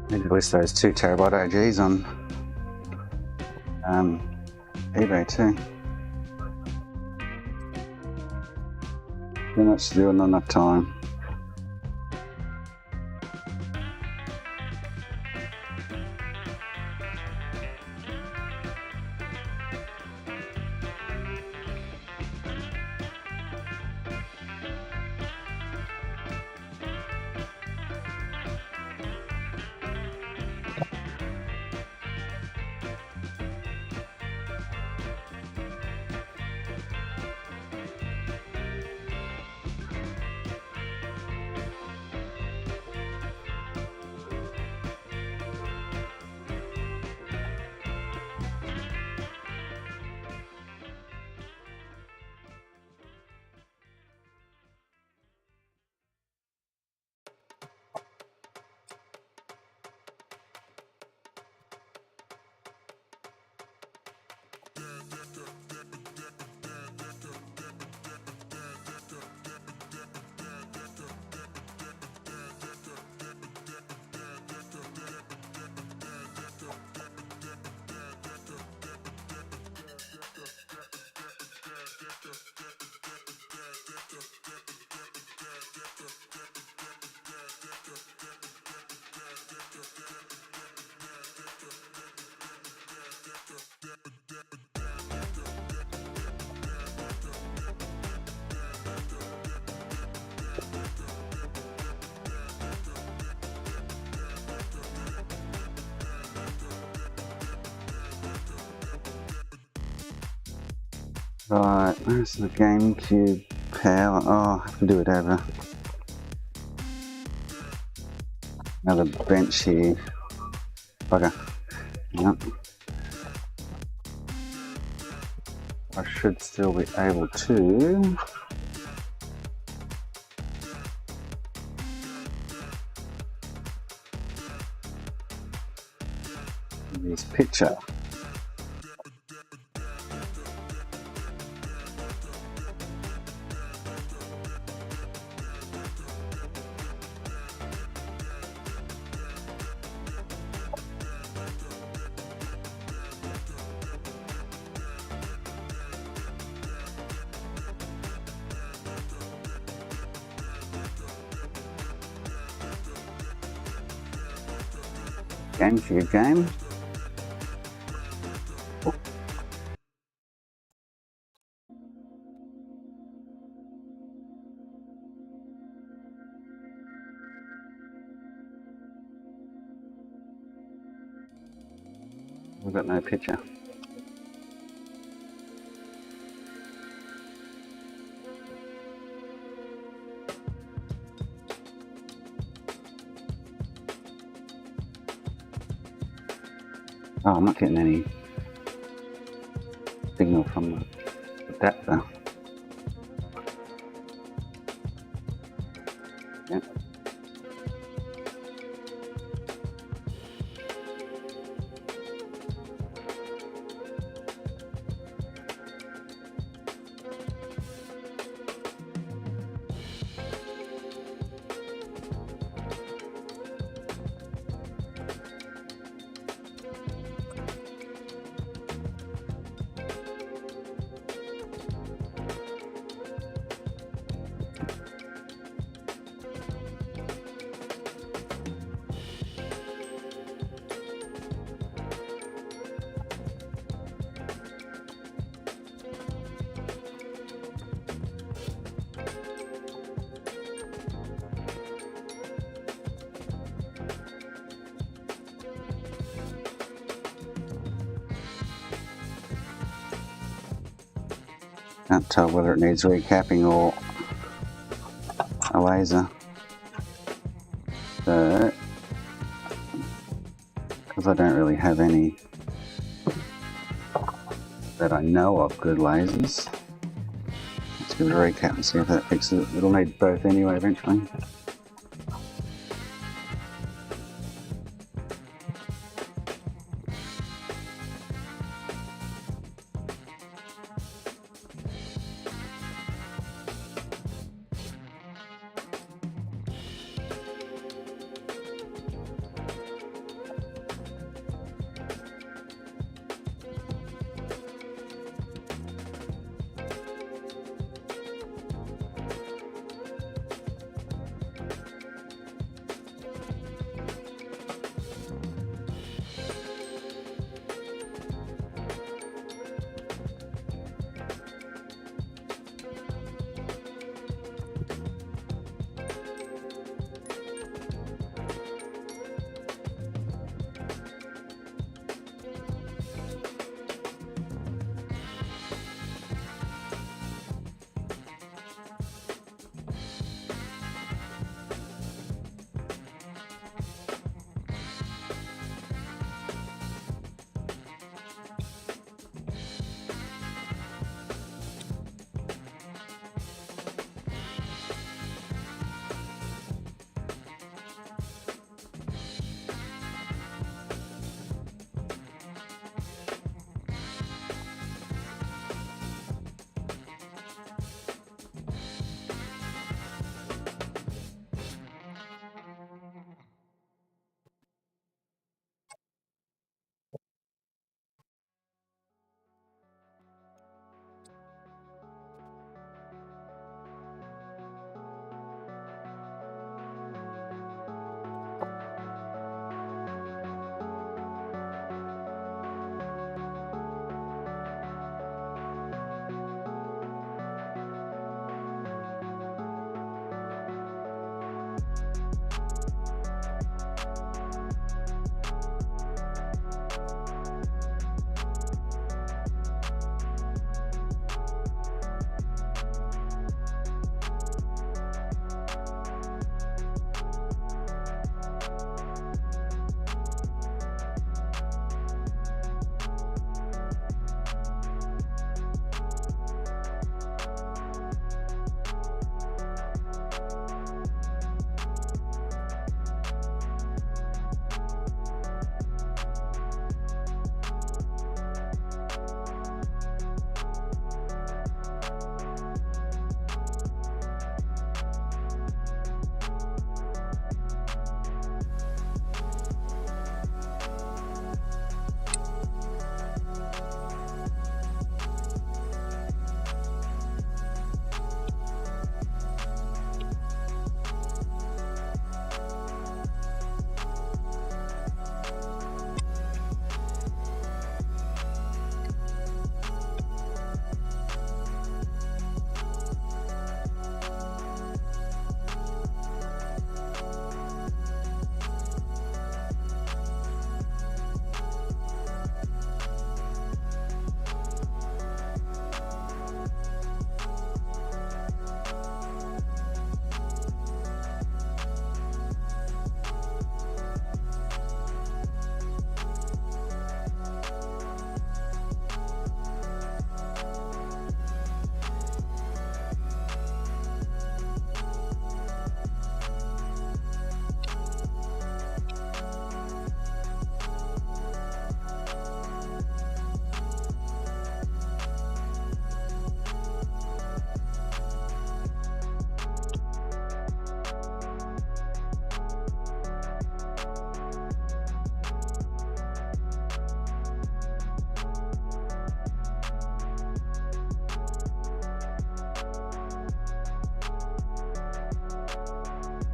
Need to list those 2TB OGs on eBay too. Too much to do and not enough time. Right, there's the GameCube power. Oh, I have to do it over. Another bench here. Bugger. Yep. I should still be able to. Use picture. GameCube game. We've got no picture. Oh, I'm not getting any signal from the adapter. Yep. Can't tell whether it needs recapping or a laser. So, because I don't really have any that I know of good lasers, let's give it a recap and see if that fixes it. It'll need both anyway eventually.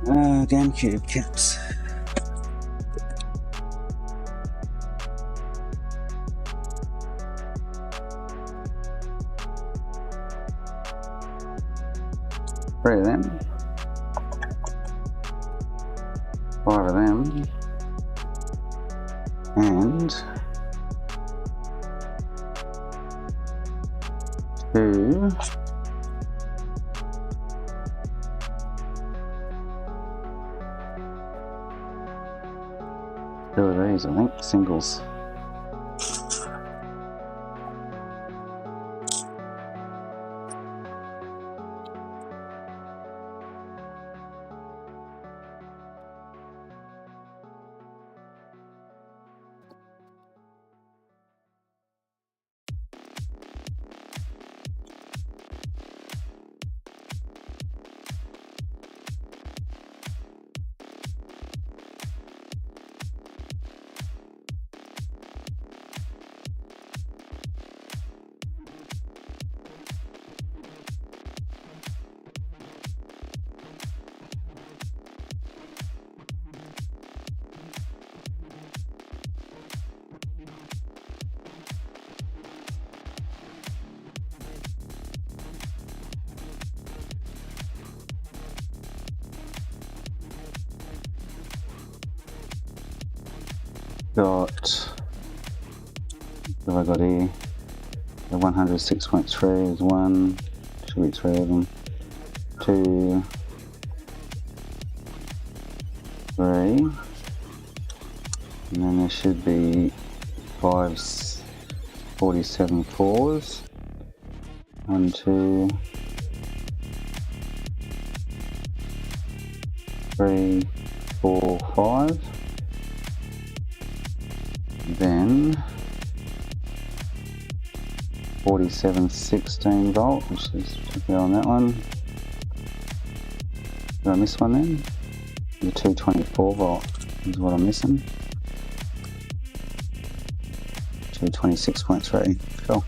GameCube kits. Three of them. 5 of them. And 2 of these, I think, singles. Got, what have I got here? The 106.3 is 1, should be 3 of them, 2, 3, and then there should be 5 47 4s, 1, 2, 3, 4, 5. Then 47 16 volt, which is go on that one. Did I miss one then? The 224 volt is what I'm missing. 226.3. Cool.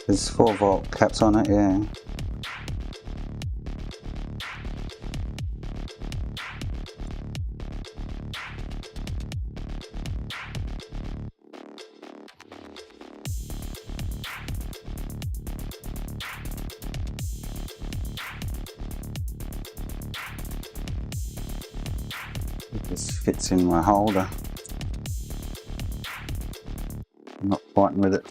There's 4 volt caps on it, yeah. This fits in my holder. I'm not fighting with it.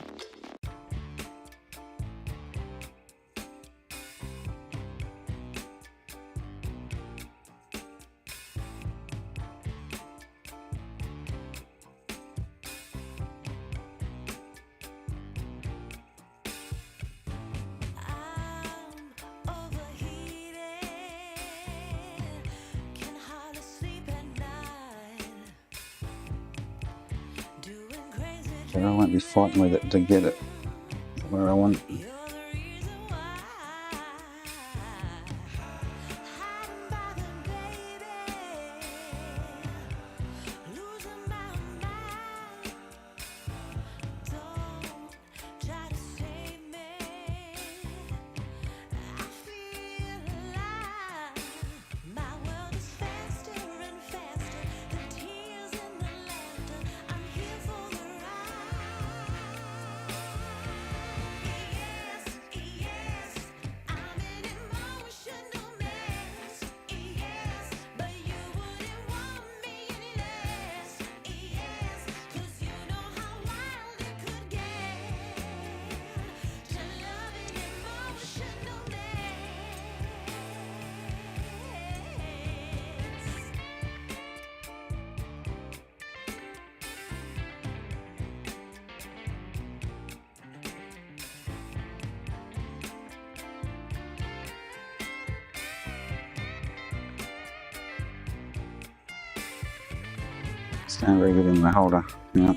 So I won't be fighting with it to get it where I want. Stand very good in the holder. Yeah.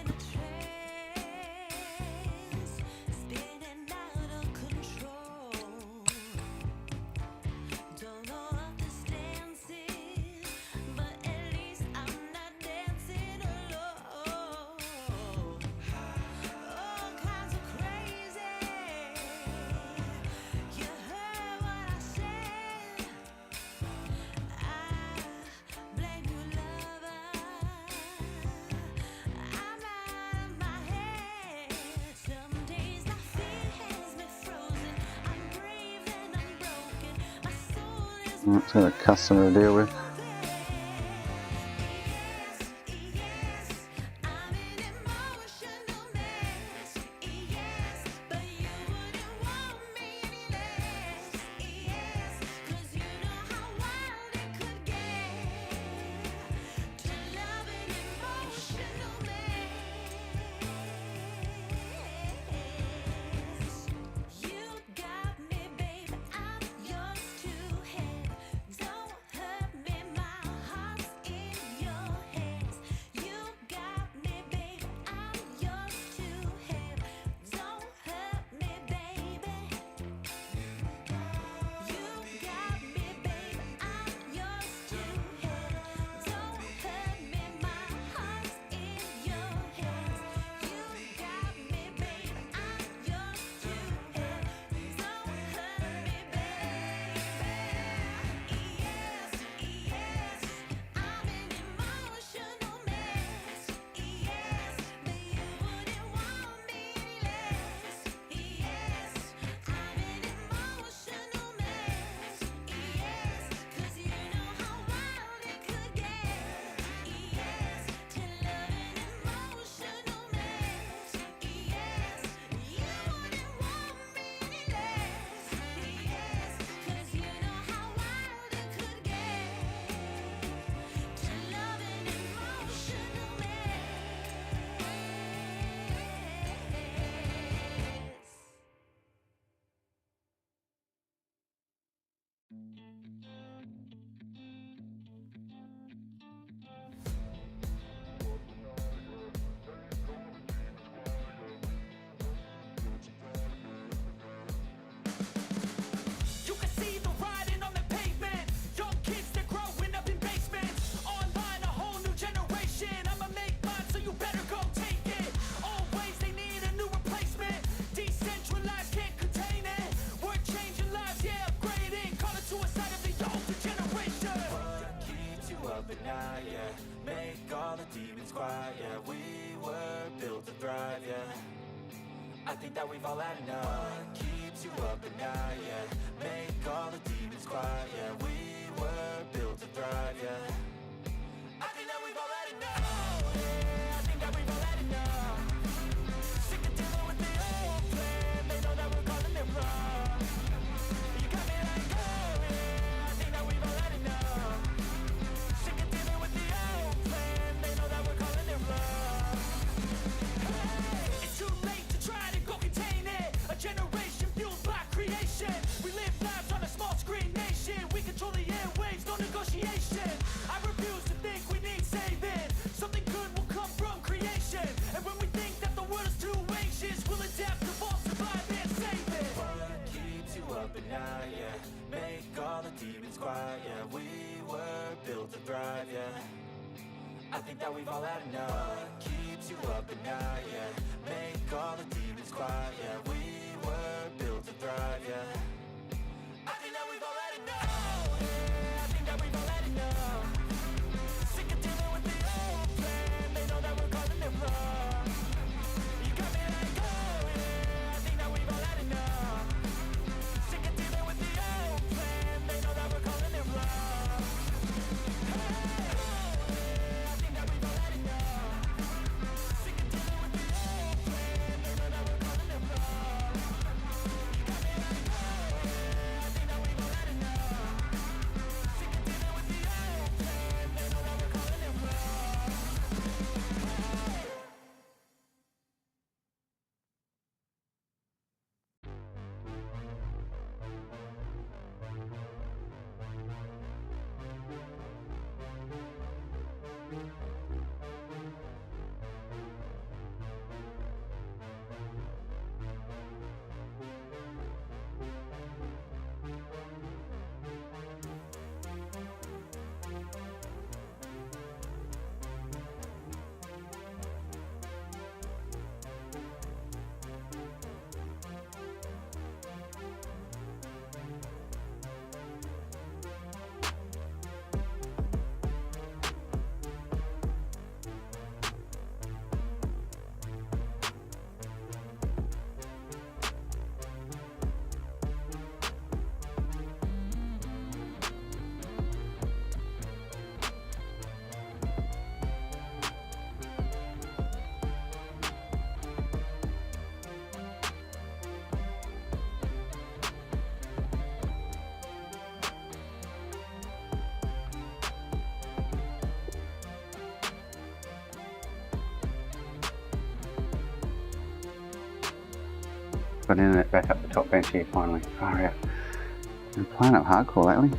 That's got a customer to deal with. You can see the writing on the pavement. Young kids, they're growing up in basements. Online, a whole new generation. I'ma make mine, so you better go take it. Always, they need a new replacement. Decentralized, can't contain it. We're changing lives, yeah, upgrading. Call it suicide of the older generation. What keeps you up at night, yeah? Make all the demons quiet, yeah. We were built to thrive, yeah. I think that we've all had enough. What keeps you up at night, yeah? Make all the demons quiet, yeah. We were built to thrive, yeah. I think that we've all had enough. Yeah, I think that we've all had enough. Sick of dealing with the old plan. They know that we're calling it wrong. You got me like, oh yeah, I think that we've all had enough. Sick of dealing with the old plan. They know that we're calling it wrong. It's too late to try to go contain it. A generation fueled by creation. We live lives on a small screen nation. We control the airwaves, no negotiation. I refuse to think we need saving. Something good will come from creation. And when we think that the world is too anxious, we'll adapt, evolve, survive, and save it. What keeps you up at night, yeah? Make all the demons quiet, yeah. We were built to thrive, yeah. I think that we've all had enough. What keeps you up at night, yeah? Make all the demons quiet, yeah. We were built to thrive, yeah. I think that we've all had enough. Yeah, I think that we've all had enough. Sick of dealing with the old plan. They know that we're calling it wrong. You got me like, oh yeah, I think that we've all had enough. Sick of dealing with the old plan. They know that we're calling it wrong. Hey, oh yeah, I think that we've all had enough. Sick of dealing with the old plan. They know that we're calling it wrong. You got me like, oh yeah, I think that we've all had enough. got internet back up the top bench here finally. Far out. I'm playing up hardcore lately.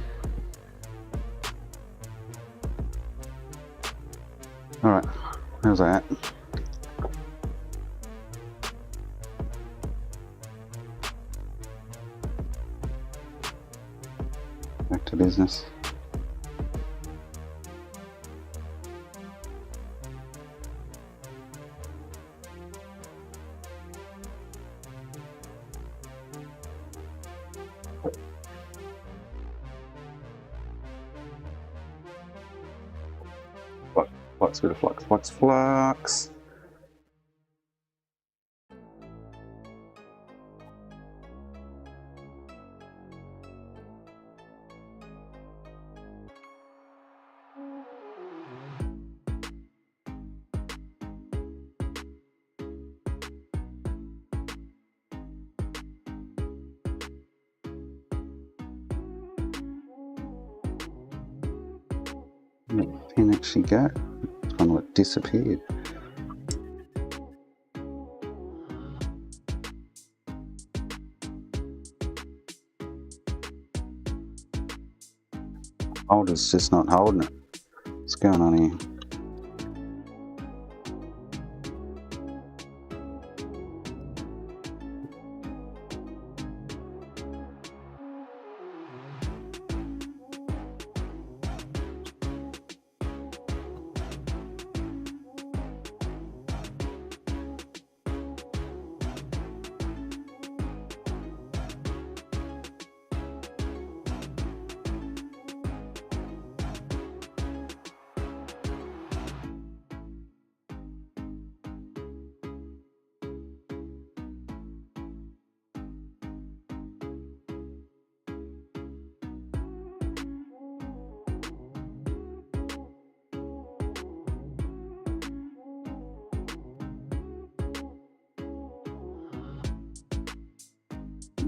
Alright, how's that? Back to business. Flux, bit of flux, flux, flux. Didn't actually go. It's kind of like disappeared. Holder's just not holding it. What's going on here?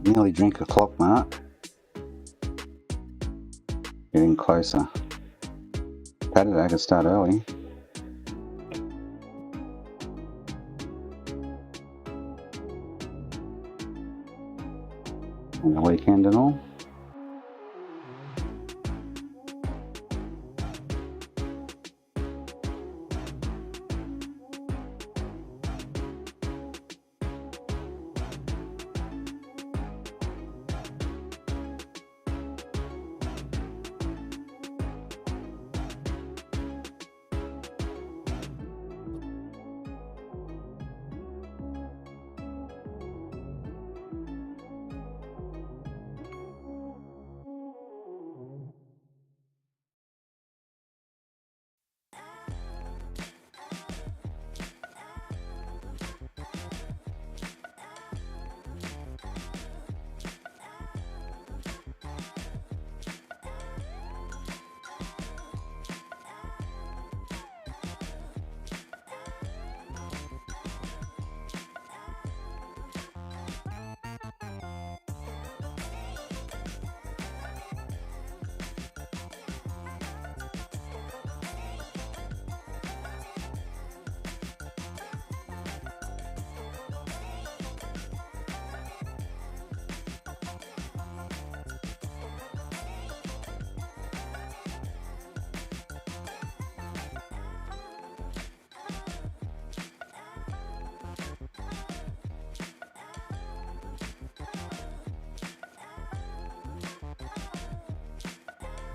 Nearly drink a clock mark. Getting closer. Saturday I could start early. On the weekend and all.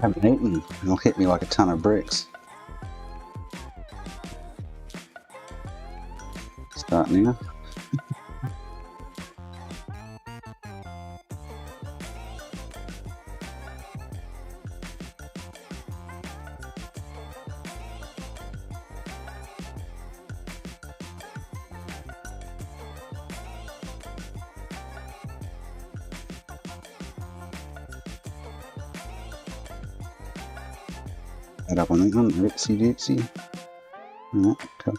Haven't eaten. It'll hit me like a ton of bricks. Starting now. Head up on that one, Ritsy Ditsy. Alright, cool.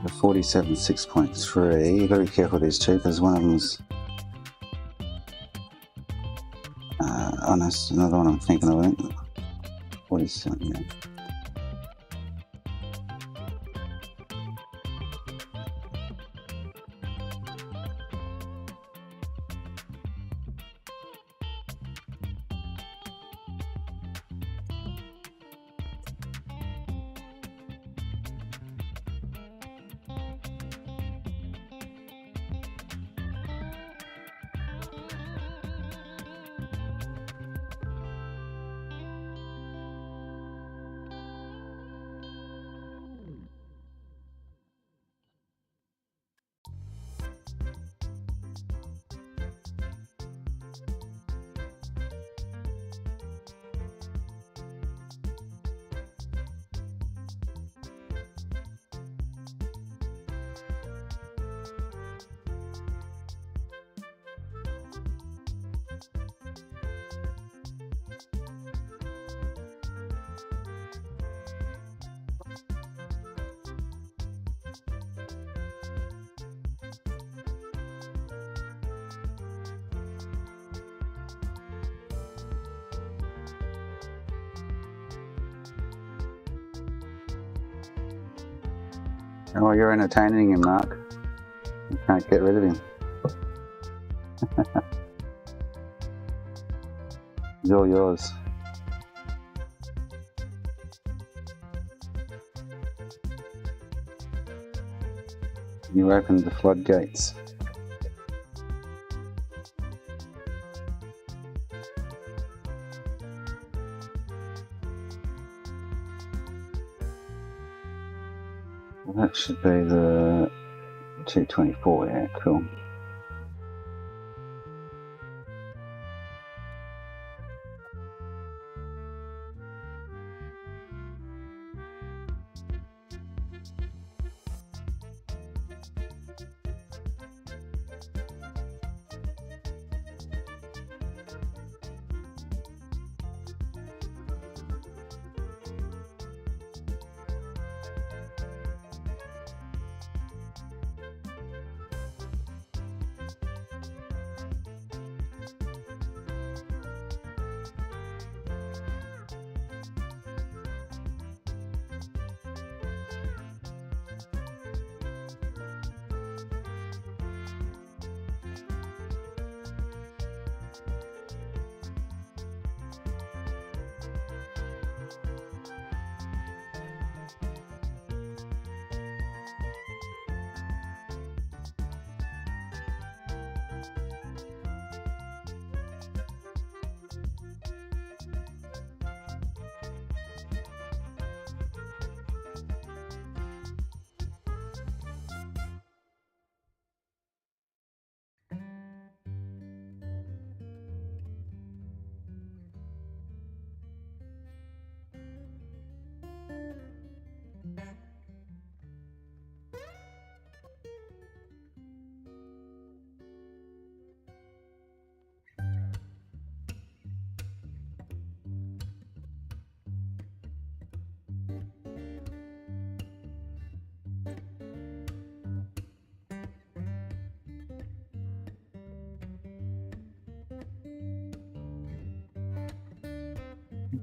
The 47 6.3. You've got to be careful with these two because one of them's honest. Another one I'm thinking of, I think. 47, yeah. Oh, you're entertaining him, Mark. You can't get rid of him. It's all yours. You opened the floodgates. Well, that should be the 224, yeah, cool.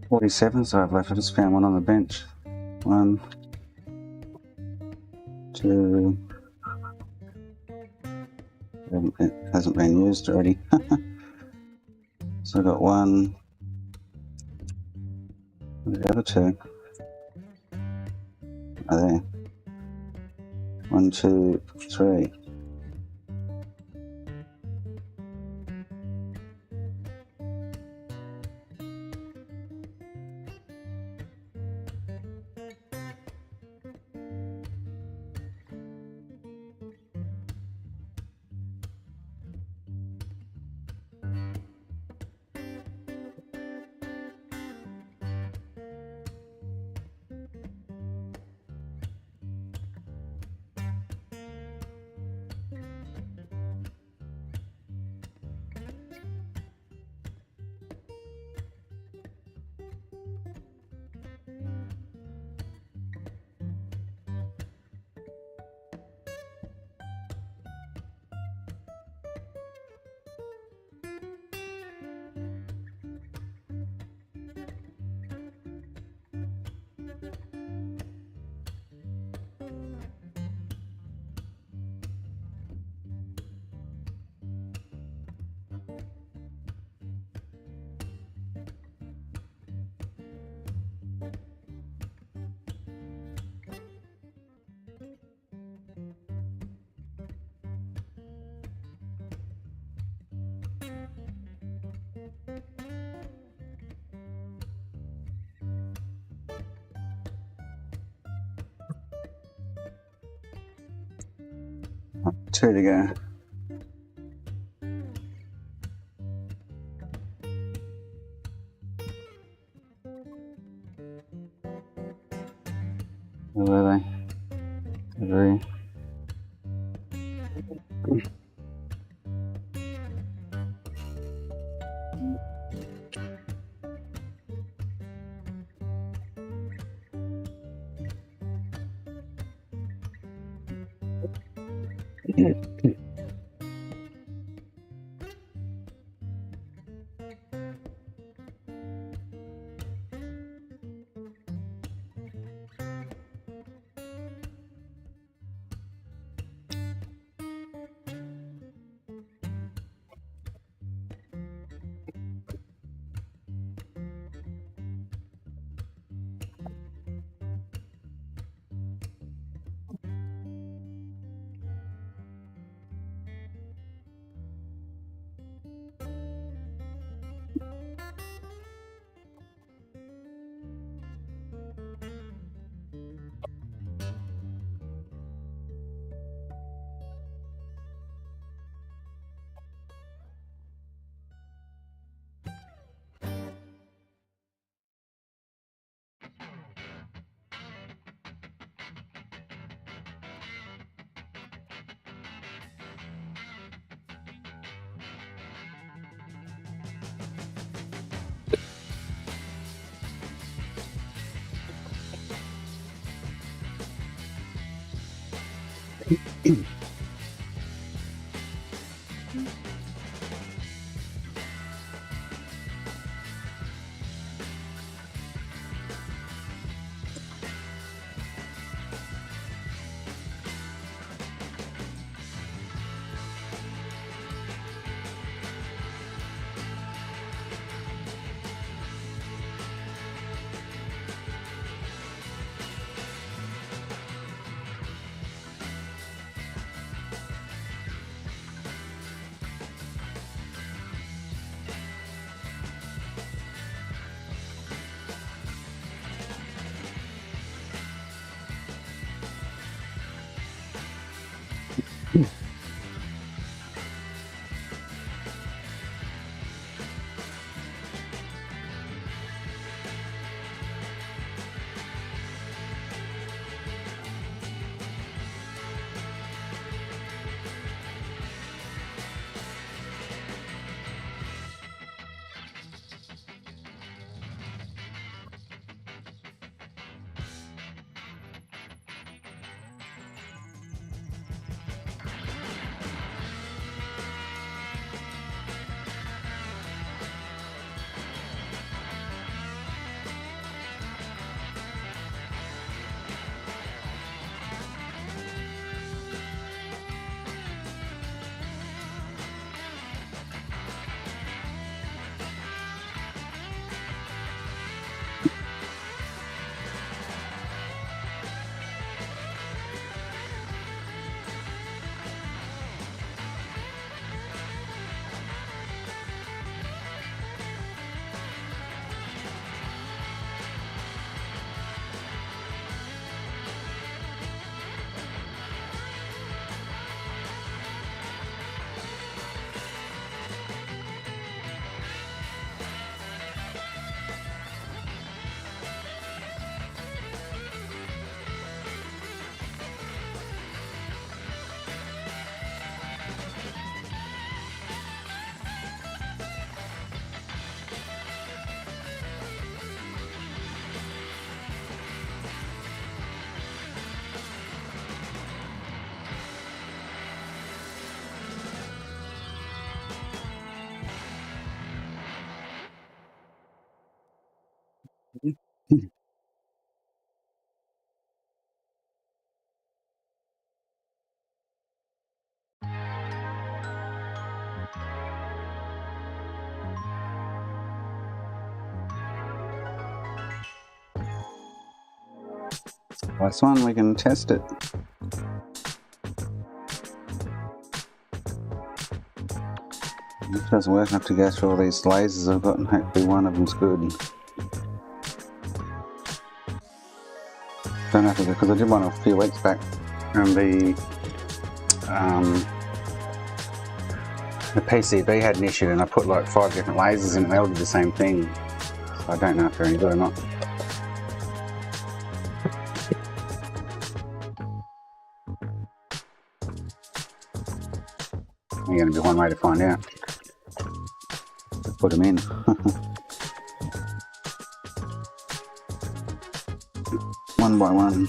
$47, so I've left. I just found one on the bench. 1, 2. It hasn't been used already. So I've got 1. The other 2 are there. 1, 2, 3. 2 to go. Where were they? 3. Last one, we can test it. If it doesn't work, I have to go through all these lasers I've got and hopefully one of them's good. Don't have to, because I did one a few weeks back and the the PCB had an issue and I put like 5 different lasers in it, they all did the same thing. So I don't know if they're any good or not. There's going to be one way to find out. Put them in. One by one.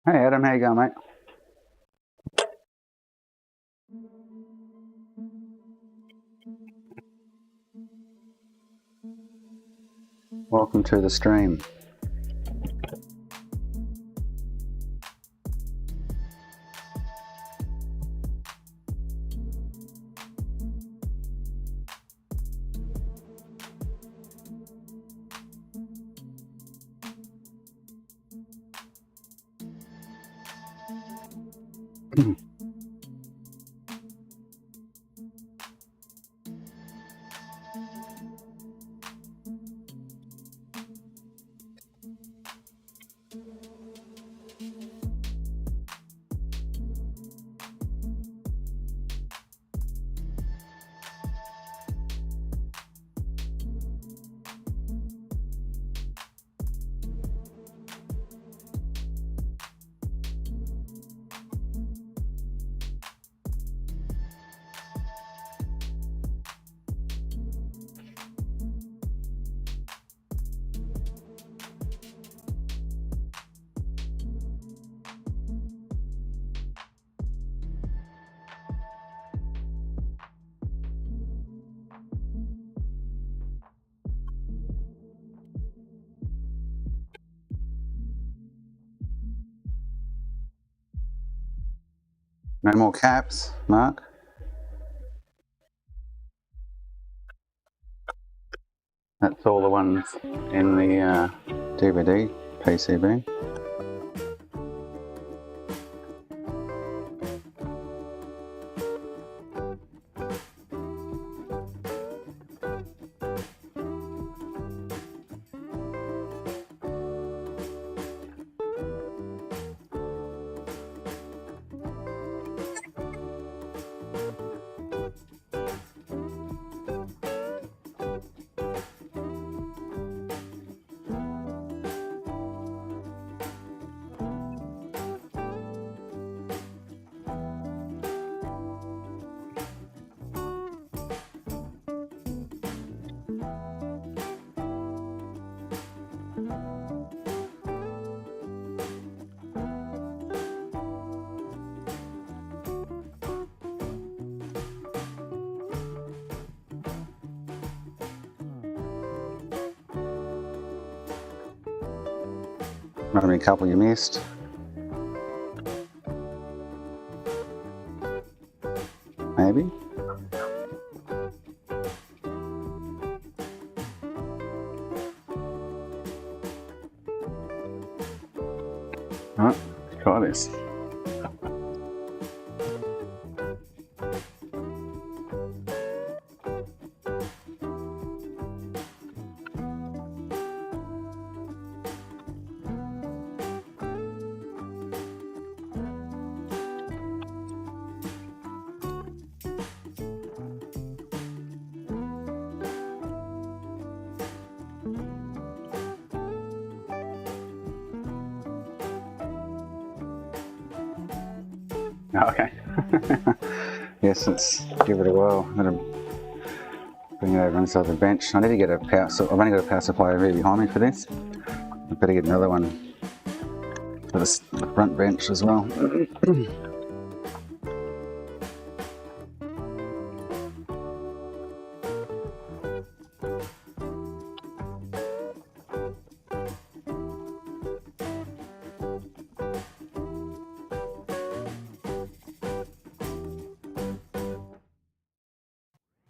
Hey Adam, how you going, mate? Welcome to the stream. No more caps, Mark? That's all the ones in the DVD PCB. Might have been a couple you missed. Maybe. Alright, let's try this. Oh, okay. Yes, let's give it a whirl. I'm going to bring it over inside the bench. I need to get a power. I've only got a power supply over here behind me for this. I better get another one for the front bench as well.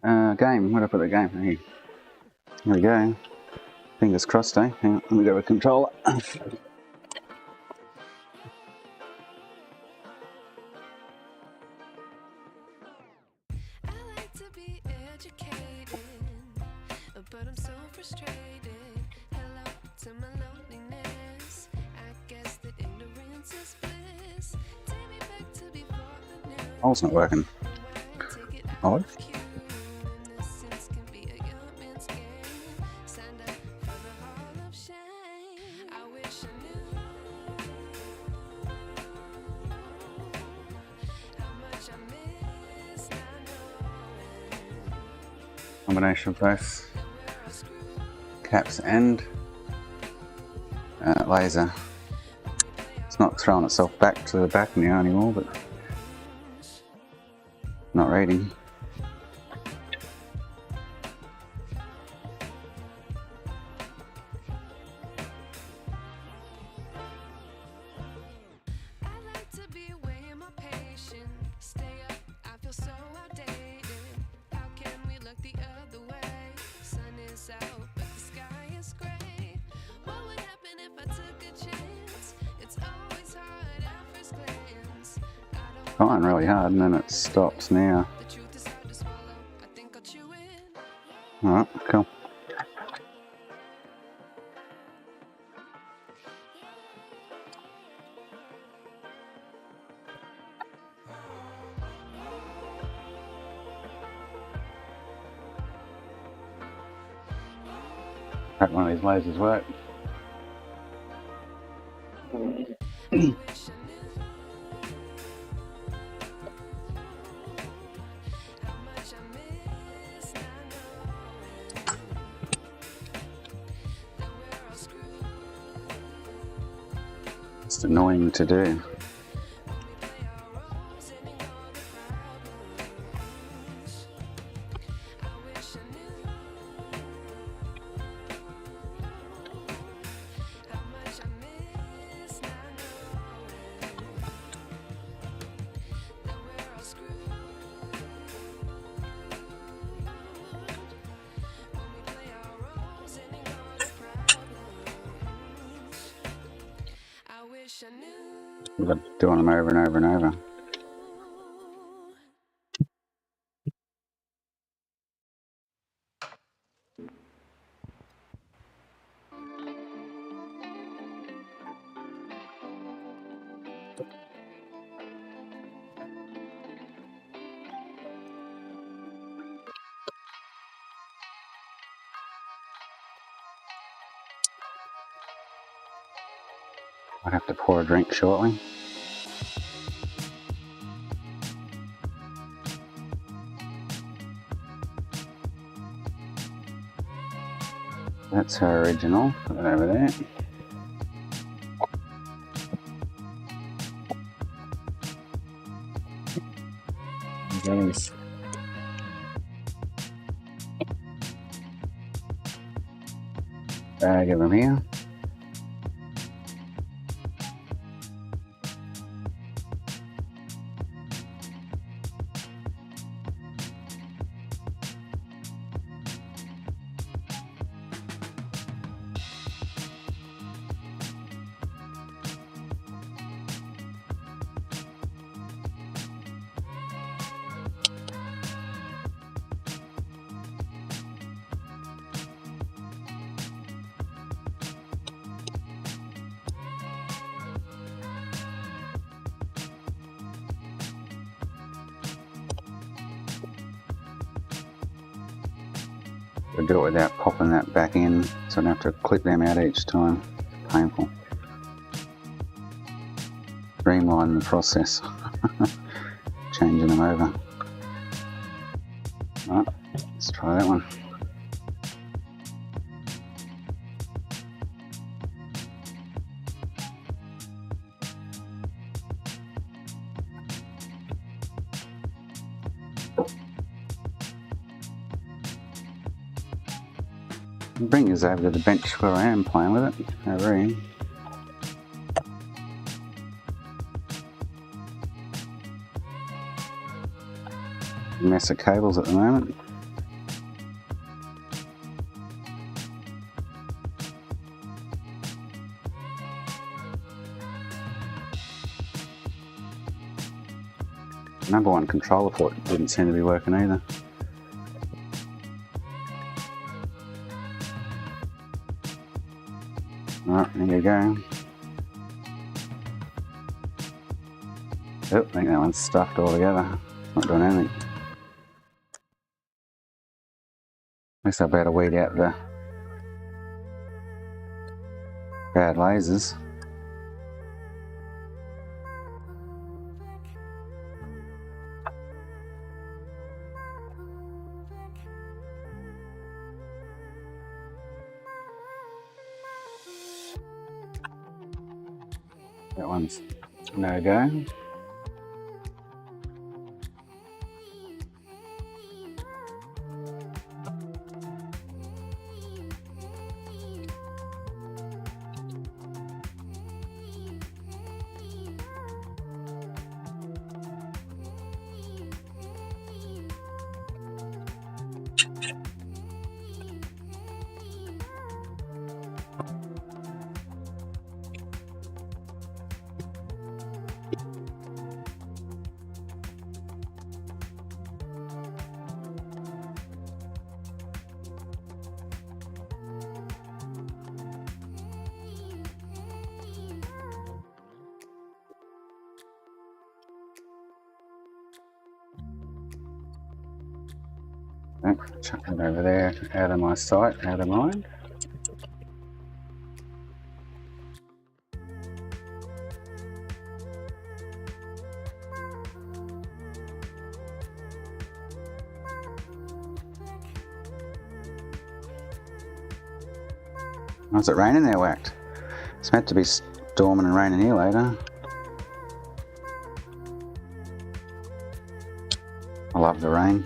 Game. Where'd I put the game? Here. Here we go. Fingers crossed, eh? Hang on, let me go with controller. But I'm so frustrated. Hello to my loneliness. I guess that ignorance is bliss. Take me back to before I knew. Oh, it's not working. Odd. Innocence can be a young man's game. Signed up for the hall of shame. I wish I knew how much I miss not knowing. Combination of both caps and laser. It's not throwing itself back to the back now anymore, but not reading. I like to be away in my patience. Stay up, I feel so outdated. How can we look the other way? Sun is out, but the sky is gray. What would happen if I took a chance? It's always hard at first glance. I don't Trying really hard and then it stops now. the truth is hard to swallow. I think I'll chew it. Alright, cool. Hope one of these lasers work. Wish I knew how much I miss not knowing that we're all screwed. It's annoying to do. When we play our roles and ignore the problems. I wish I knew how much I miss not knowing that we're all screwed. When we play our roles and ignore the problems. I wish I knew. We've got to do them over and over and over. I'd have to pour a drink shortly. That's her original. Put it over there. Those. Bag of them here. I'll do it without popping that back in, so I don't have to clip them out each time. Painful. Streamline the process. Changing them over. Right, let's try that one. Bring this over to the bench where I am playing with it, over here. Mess of cables at the moment. Number one controller port didn't seem to be working either. Alright, there you go. Oh, I think that one's stuffed all together. Not doing anything. At least I better weed out the bad lasers. That one's no go. Chuck it over there, out of my sight, out of mind. Oh, is it raining there, whacked? It's meant to be storming and raining here later. I love the rain.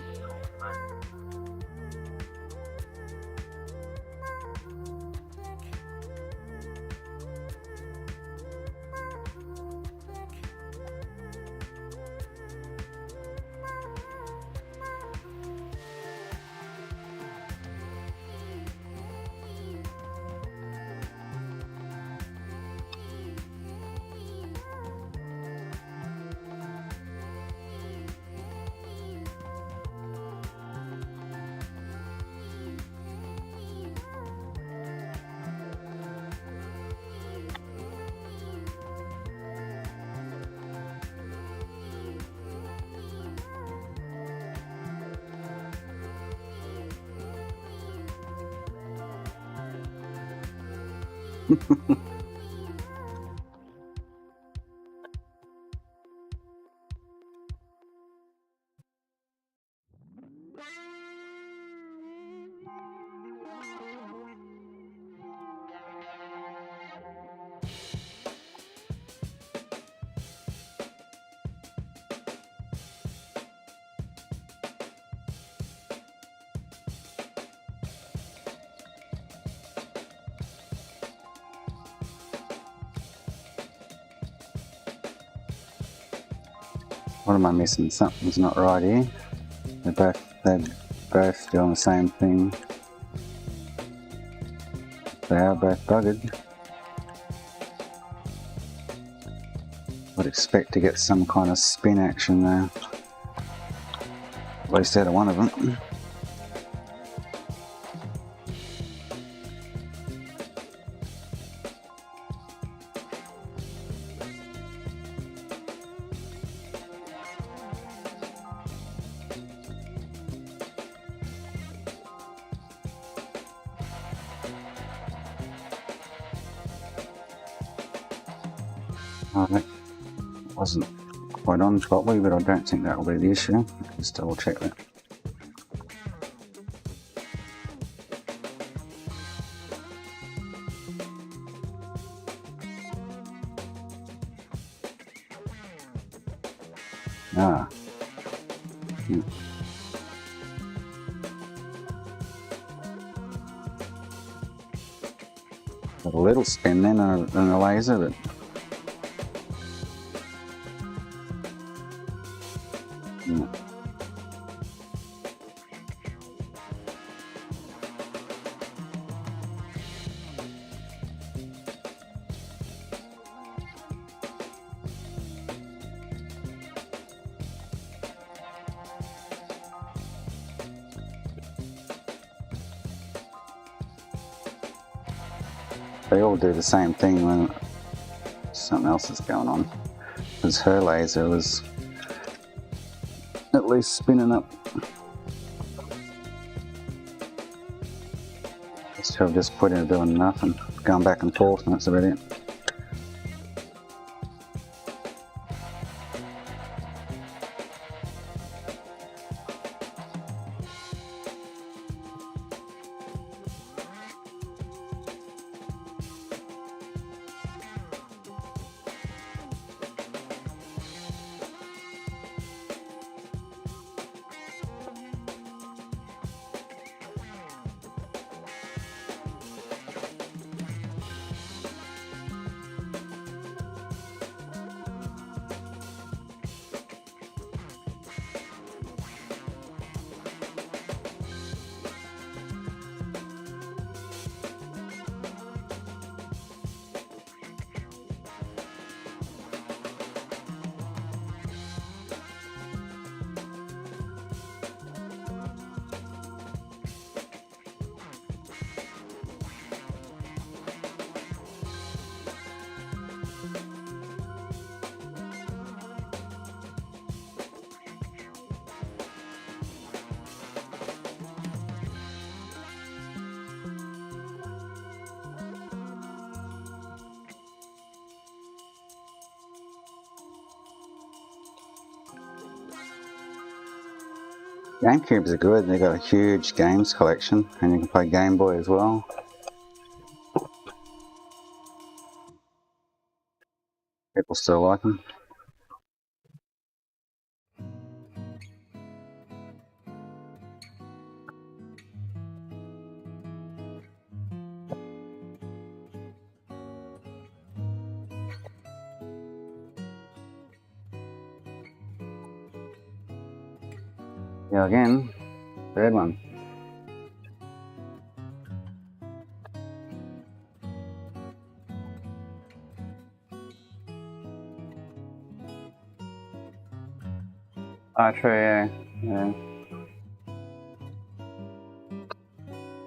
What am I missing? Something's not right here. They're both doing the same thing. They are both buggered. Would expect to get some kind of spin action there. At least out of one of them. Oh, that wasn't quite on properly, but I don't think that will be the issue. Just double check that. Ah. Got a little spin then and a laser, but They all do the same thing when something else is going on. Because her laser was at least spinning up. This two have just put in doing nothing, going back and forth, and that's about it. GameCubes are good, they've got a huge games collection, and you can play Game Boy as well. People still like them. Yeah, again, third one. Oh, true, yeah.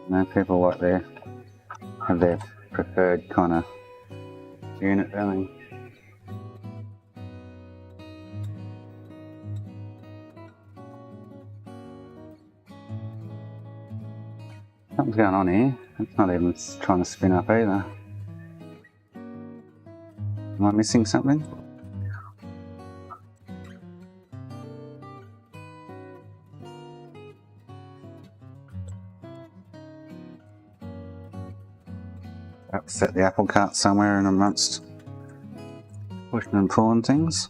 No, people like have their preferred kind of unit, don't they? Something's going on here. It's not even trying to spin up either. Am I missing something? Upset the apple cart somewhere in amongst pushing and pulling things.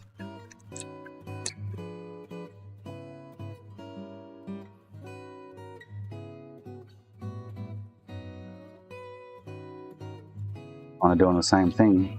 I'm doing the same thing.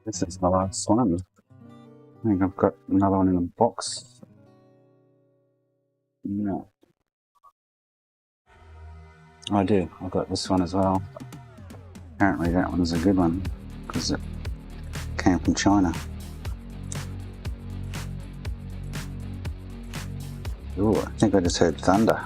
This is the last one. I think I've got another one in a box. No. I do. I've got this one as well. Apparently that one's a good one because it came from China. Ooh, I think I just heard thunder.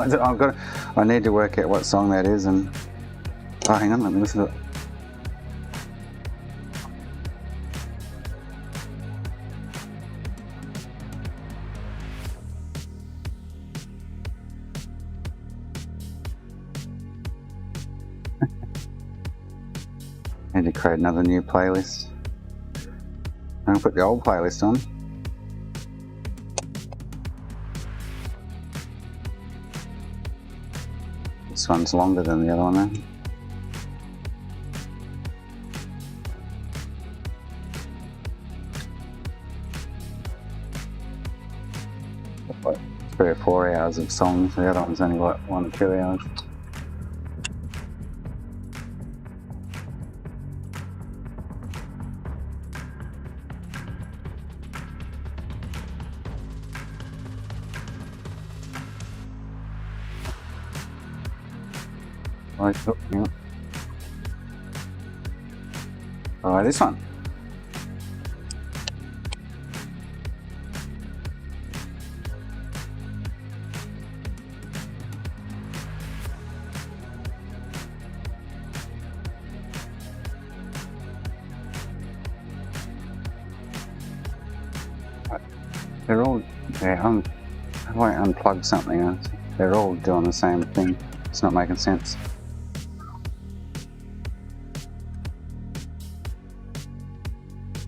I need to work out what song that is and... Oh, hang on, let me listen to it. Need to create another new playlist. I'm gonna put the old playlist on. This one's longer than the other one then. like 3 or 4 hours of songs. The other one's only like 1 or 2 hours. Right, oh, yeah. Oh, this one. They're all, yeah, how do I unplug something else? They're all doing the same thing. It's not making sense.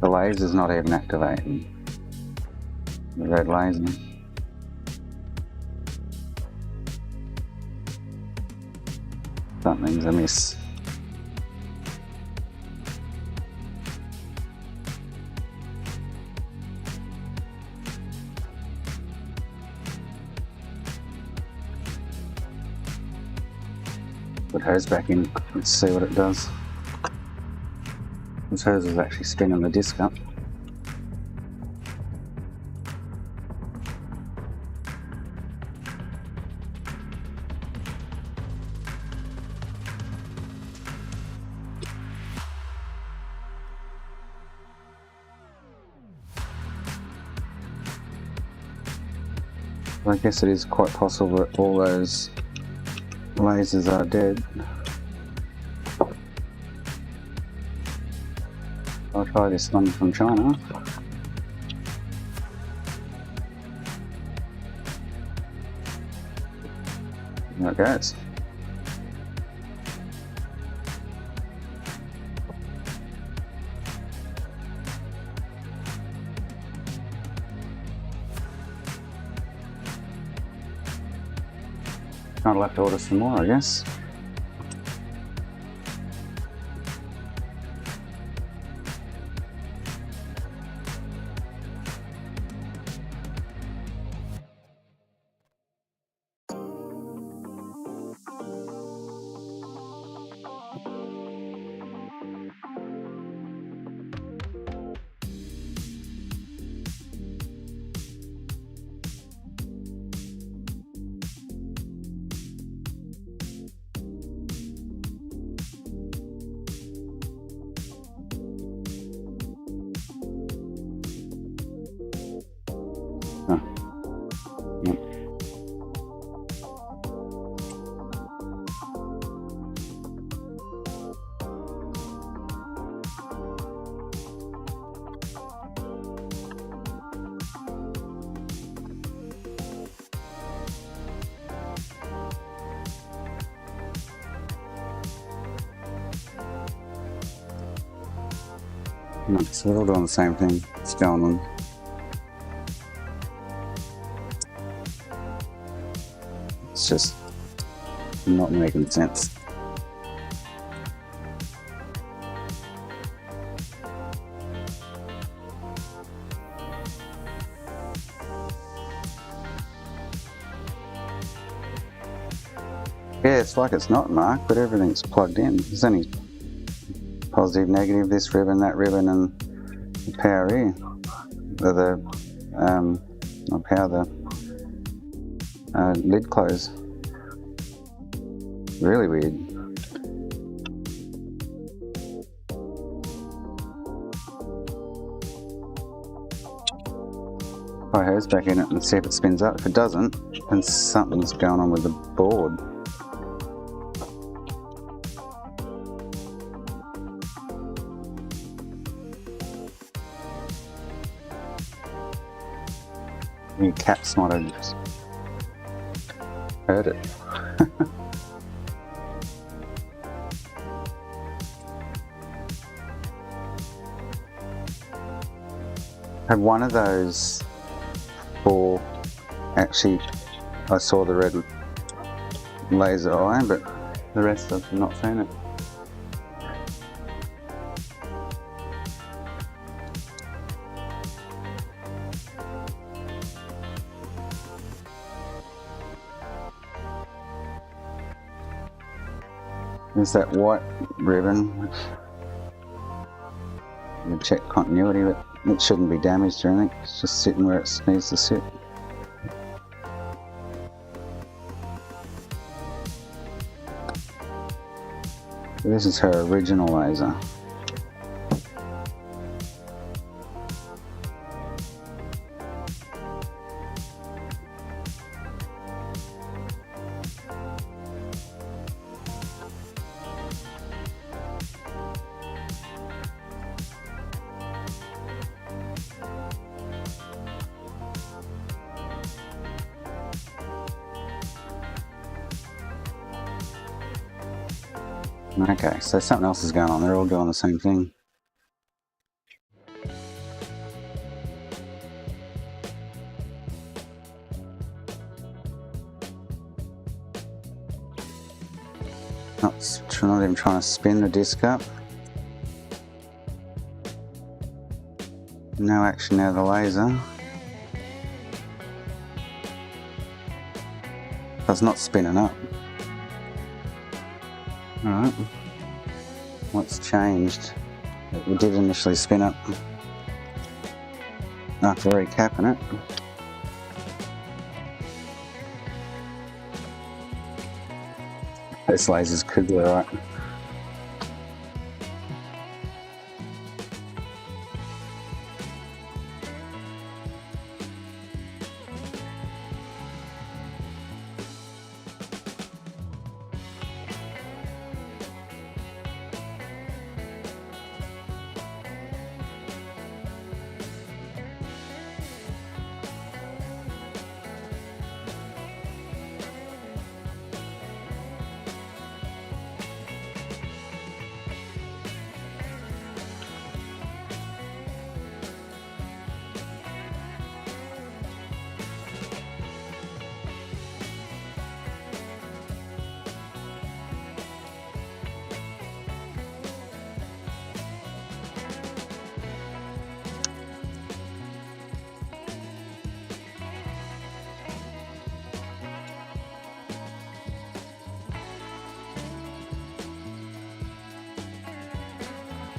The laser's not even activating. The red laser. Something's amiss. Put hers back in, let's see what it does. This hers is actually spinning the disc up. I guess it is quite possible that all those lasers are dead. I'll try this one from China. There it goes. I'll have to order some more, I guess. So we're all doing the same thing. It's going on. It's just not making sense. Yeah, it's like it's not marked, but everything's plugged in. There's only positive, negative, this ribbon, that ribbon, and the power here. Not power, the lid close. Really weird. Put hers back in it and see if it spins up. If it doesn't, then something's going on with the board. Your cats might have just heard it. Had one of those for, actually I saw the red laser eye, but the rest I've not seen it. There's that white ribbon. You check continuity, but it shouldn't be damaged or anything. It's just sitting where it needs to sit. This is her original laser. Okay, so something else is going on. They're all doing the same thing. Not even trying to spin the disc up. No action out of the laser. It's not spinning up. Alright. What's changed? It did initially spin up after recapping it. This laser's kugler, right?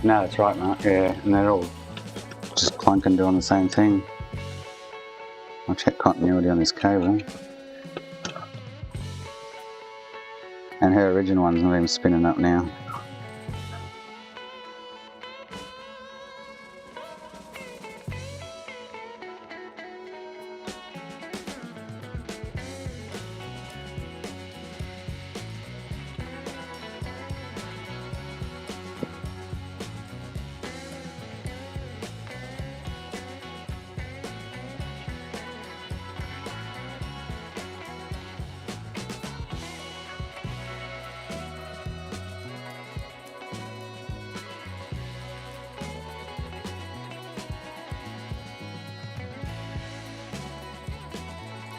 No, that's right, Mark. Yeah, and they're all just clunking doing the same thing. I'll check continuity on this cable. And her original one's not even spinning up now.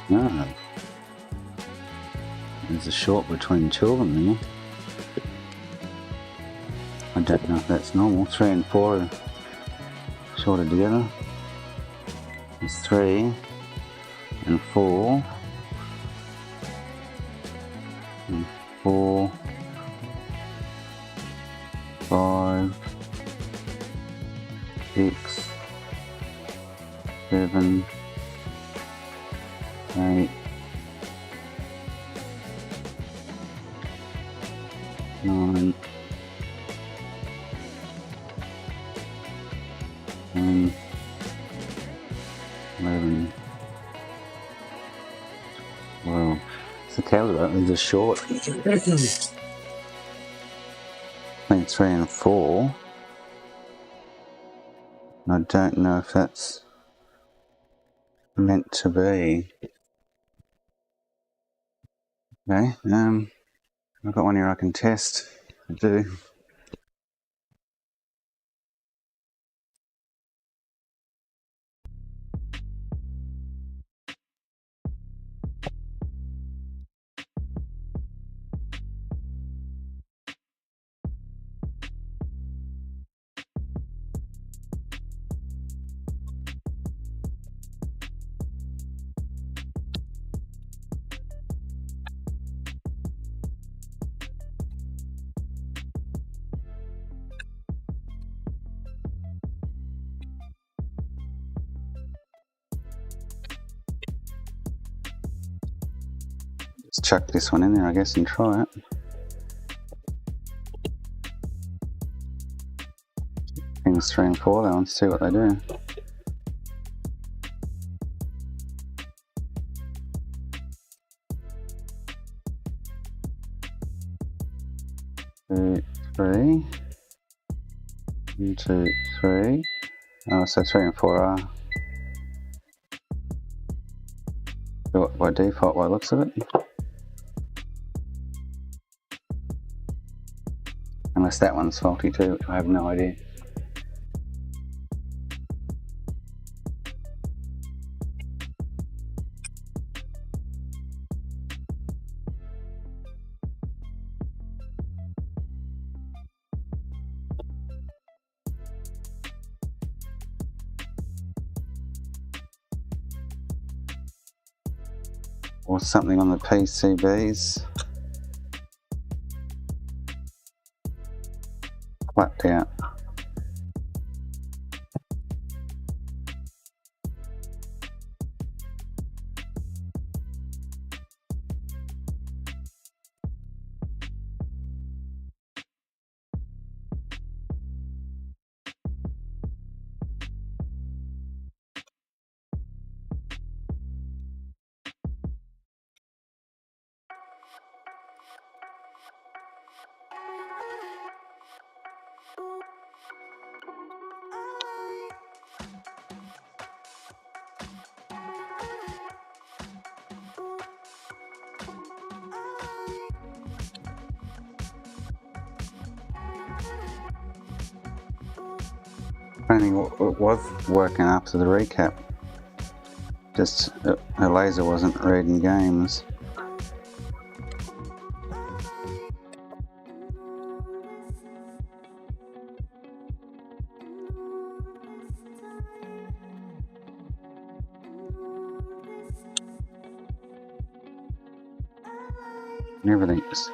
No. There's a short between two of them there. I don't know if that's normal. 3 and 4 are shorted together. There's 3 and 4 and 4, 5, 6, 7, 8, 9, 10, 11, 12. It's the cable about these are short. I think 3 and 4. I don't know if that's meant to be. Okay, I've got one here I can test. I do. Let's chuck this one in there, I guess, and try it. Things 3 and 4 though, and see what they do. Two, 3. 1, 2, 3. Oh, so 3 and 4 are by default by the looks of it. Unless that one's faulty too, which I have no idea. Or something on the PCBs. Flapped out. I think it was working after the recap. Just her laser wasn't reading games. Everything's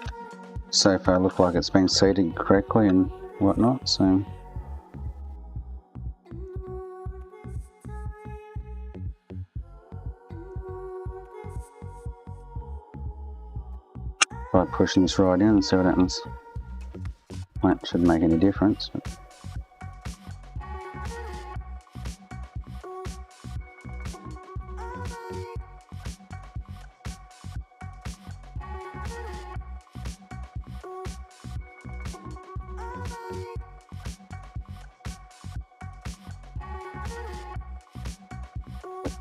so far looked like it's been seated correctly and whatnot, so. Try pushing this right in and see what happens. That shouldn't make any difference. But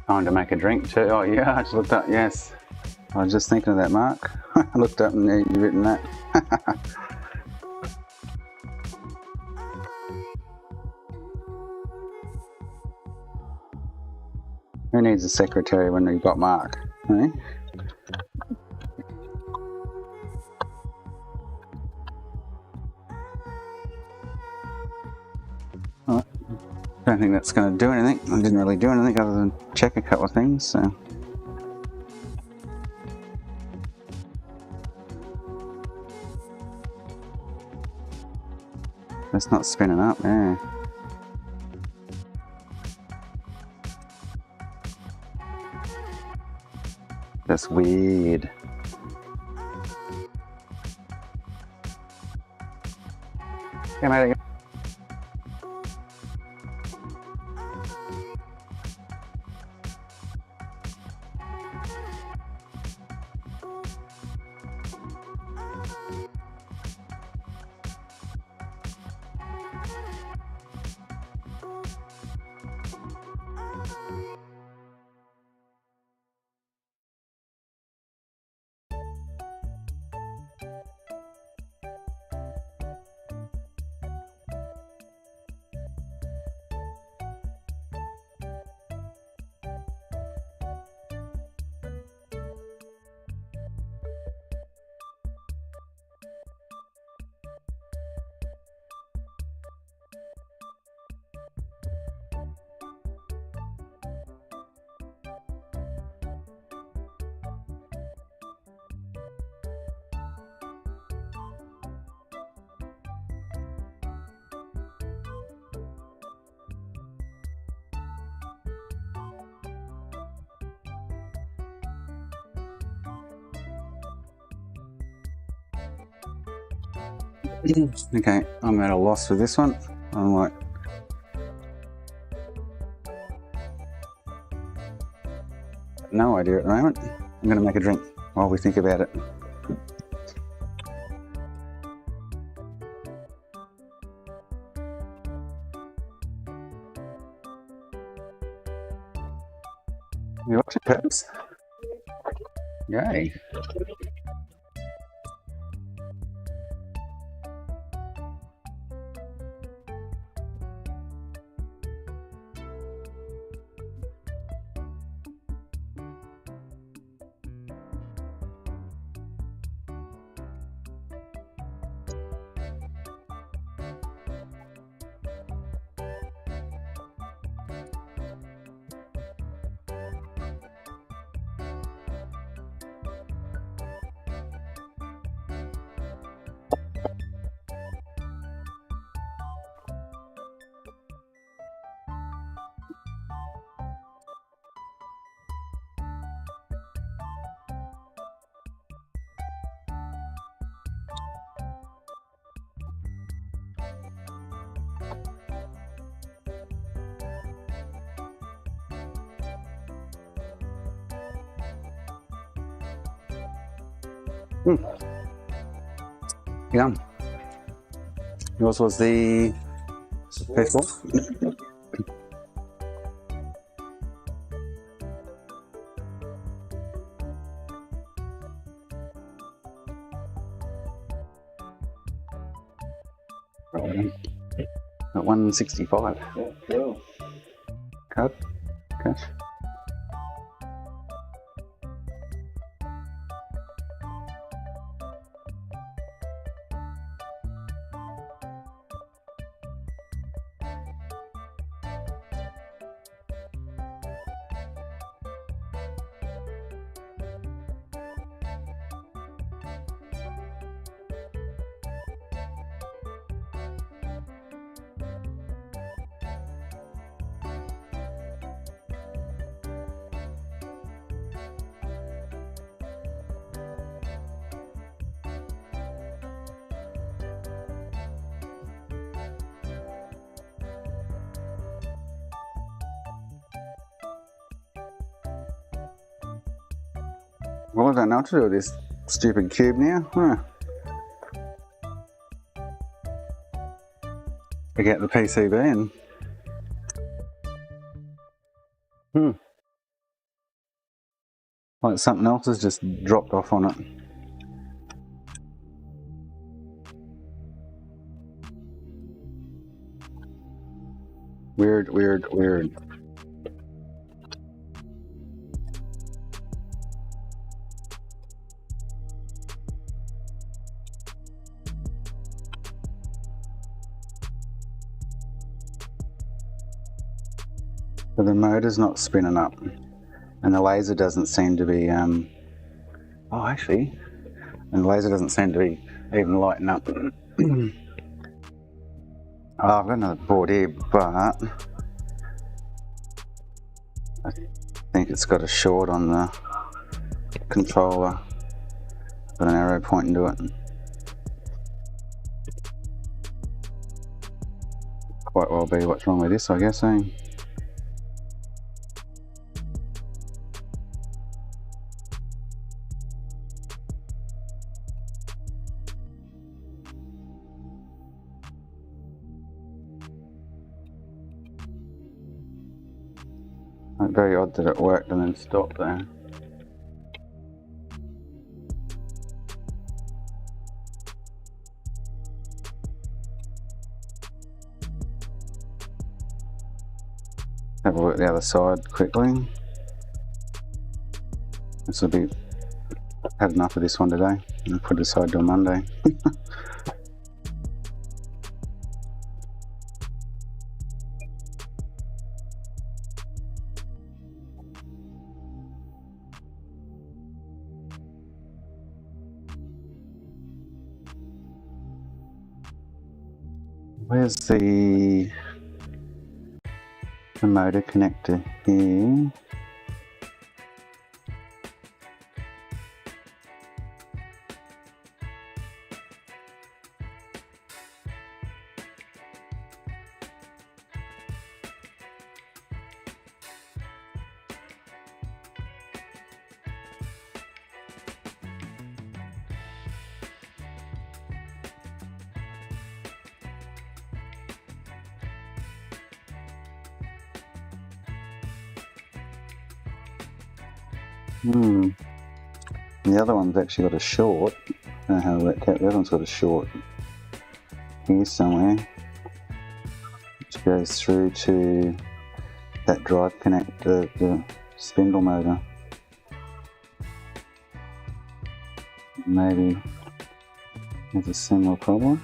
time to make a drink too. Oh yeah, I just looked up, yes. I was just thinking of that, Mark. I looked up and you've written that. Who needs a secretary when you've got Mark? Eh? Right. Don't think that's going to do anything. I didn't really do anything other than check a couple of things, so. It's not spinning up, yeah. That's weird. Come out again. Okay, I'm at a loss with this one. I'm like, no idea at the moment. I'm going to make a drink while we think about it. You watching, Peps? Yay. Yum. Yours was the PS1? At 165. Yeah. Card? Cash? Well, I don't know what to do with this stupid cube now. Huh. I get the PCB and like something else has just dropped off on it. Weird, weird, weird. But the motor's not spinning up, and the laser doesn't seem to be. Oh, actually, and the laser doesn't seem to be even lighting up. Oh, I've got another board here, but I think it's got a short on the controller. Got an arrow pointing to it. Quite well be what's wrong with this, I guess, eh? Very odd that it worked and then stopped there. Have a look at the other side quickly. This will be, had enough of this one today. I'll put it aside till Monday. Where's the motor connector here? The other one's actually got a short. I don't know how to work out. The other one's got a short here somewhere, which goes through to that drive connector, the spindle motor. Maybe there's a similar problem.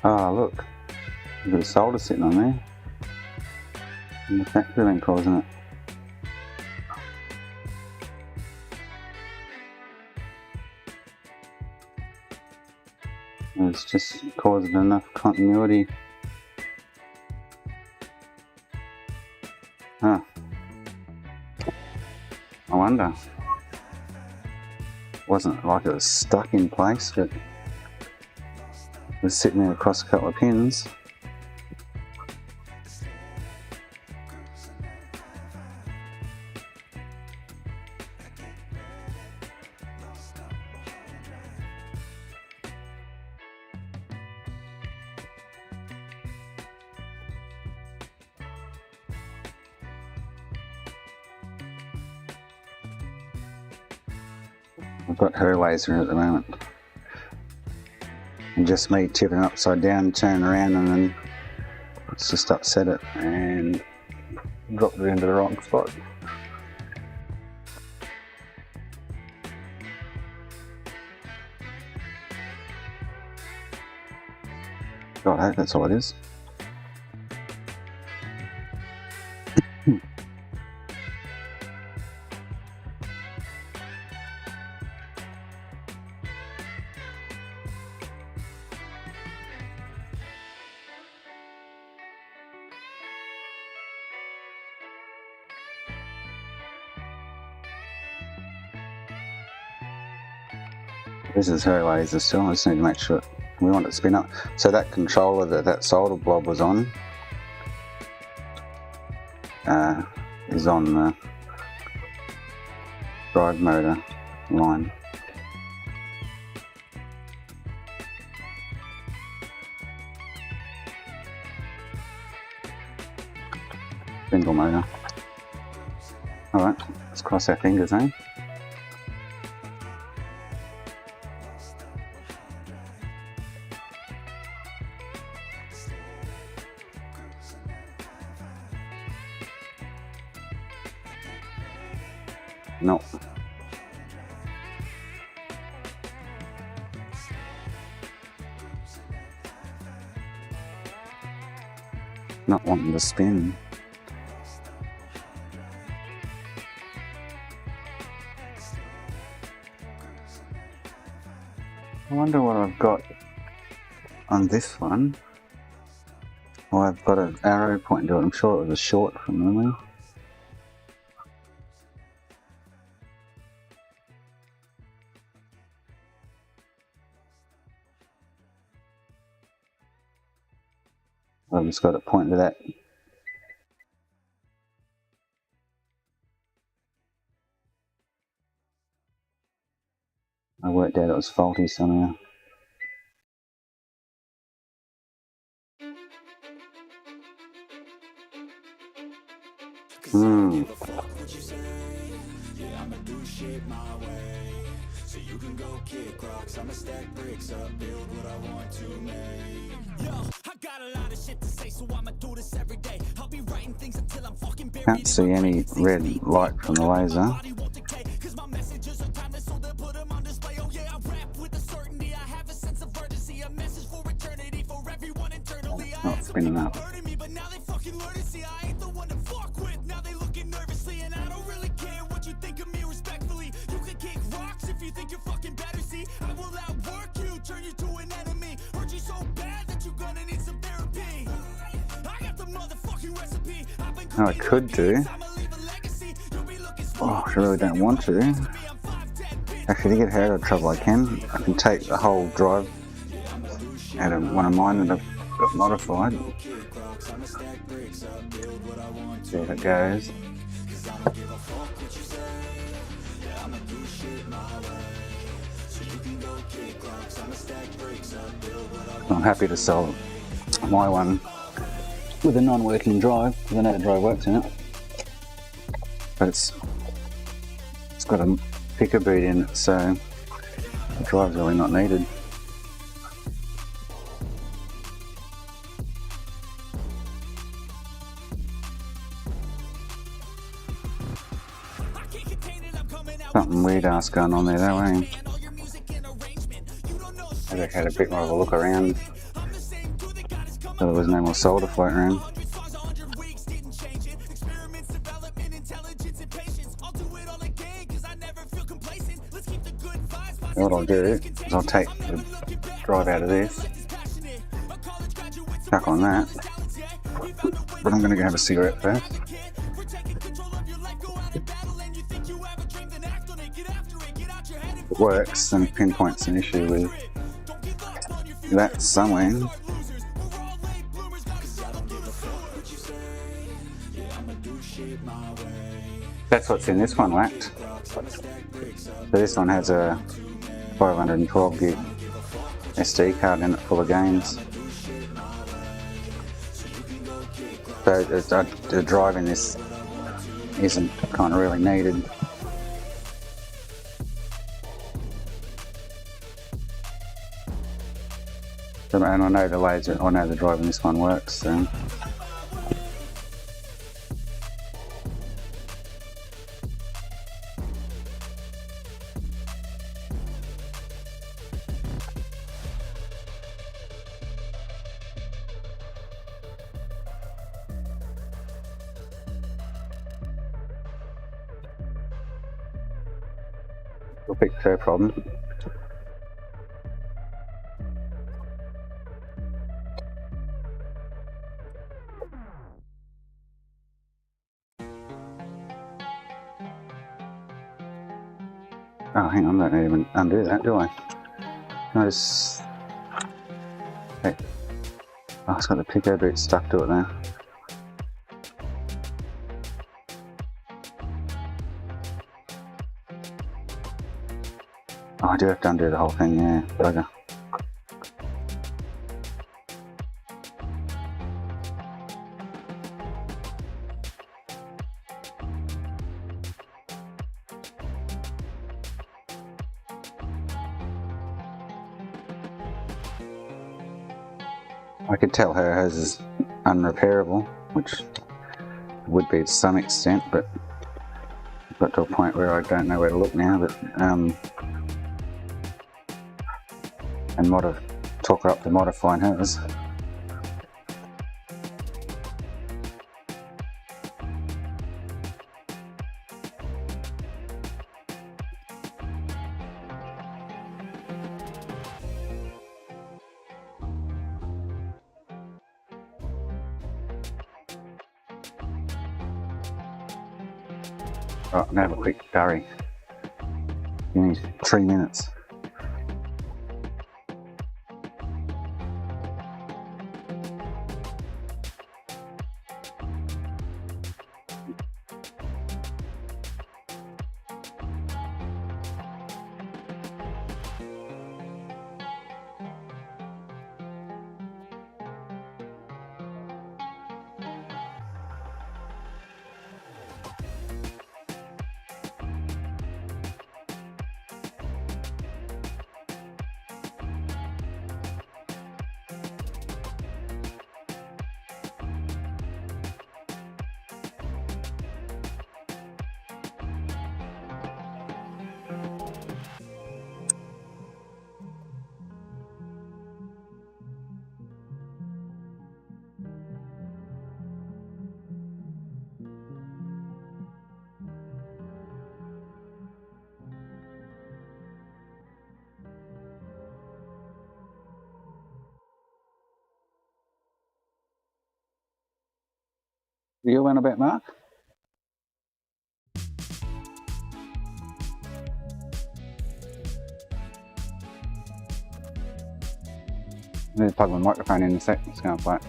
Oh look, a bit of solder sitting on there. And the factory link causing it. It's just causing enough continuity. Huh. I wonder. Wasn't like it was stuck in place, but it was sitting there across a couple of pins. I've got her laser at the moment. And just me tipping it upside down, turn around, and then it's just upset it and dropped it into the wrong spot. Righto, that's all it is. This is her laser still. I just need to make sure we want it to spin up. So that controller that solder blob was on is on the drive motor line. Spindle motor. Alright, let's cross our fingers, eh? No. Not wanting to spin. I wonder what I've got on this one. Well, I've got an arrow pointing to it. I'm sure it was a short from memory. I've just got it pointing to that. I worked out it was faulty somehow. So you can go kick rocks, I'ma stack bricks up, build what I want to make. Yo, I got a lot of shit to say, so I'ma do this every day. I'll be writing things until I'm fucking buried. Can't see any red light from the laser. Cause my messages are timeless, so they'll put them on display. Oh yeah, I rap with a certainty, I have a sense of urgency, a message for eternity, for everyone internally. Not spinning up. Me, but now they fucking learn to see I ain't the one to fuck with. Now they looking nervously, and I don't really care what you think of me respectfully. You can kick rocks if you think you're fucking better. See, I will outwork you, turn you to an enemy. Hurt you so bad that you're gonna need some therapy. I got the motherfucking recipe. Oh, I could do. Oh, I really don't want to. Actually, to get her out of trouble, I can take the whole drive had one of mine that I've got modified. See if it goes. I'm happy to sell my one with a non-working drive, because I know the drive works in it. But it's got a picker boot in it, so the drive's really not needed. Something weird ass going on there though, eh? I had a bit more of a look around, so there was no more solder floating around. What I'll do is I'll take the drive out of this, chuck on that, but I'm going to go have a cigarette first. If it works, then it pinpoints an issue with that somewhere. That's what's in this one whacked. So this one has a 512 gig SD card in it full of games. So the drive in this isn't kind of really needed. And I know the laser, I know the drive in this one works, so. We'll fix her problem. Oh, hang on, I don't even undo that, do I? Can I just... Hey. Oh, it's got the pico boot stuck to it now. Oh, I do have to undo the whole thing, yeah, bugger. I could tell hers is unrepairable, which would be to some extent, but I've got to a point where I don't know where to look now, but and talk her up to modifying hers. Right, I'm gonna have a quick curry. Give me 3 minutes. You went a bit, Mark? I need to plug my microphone in a sec. It's going quiet.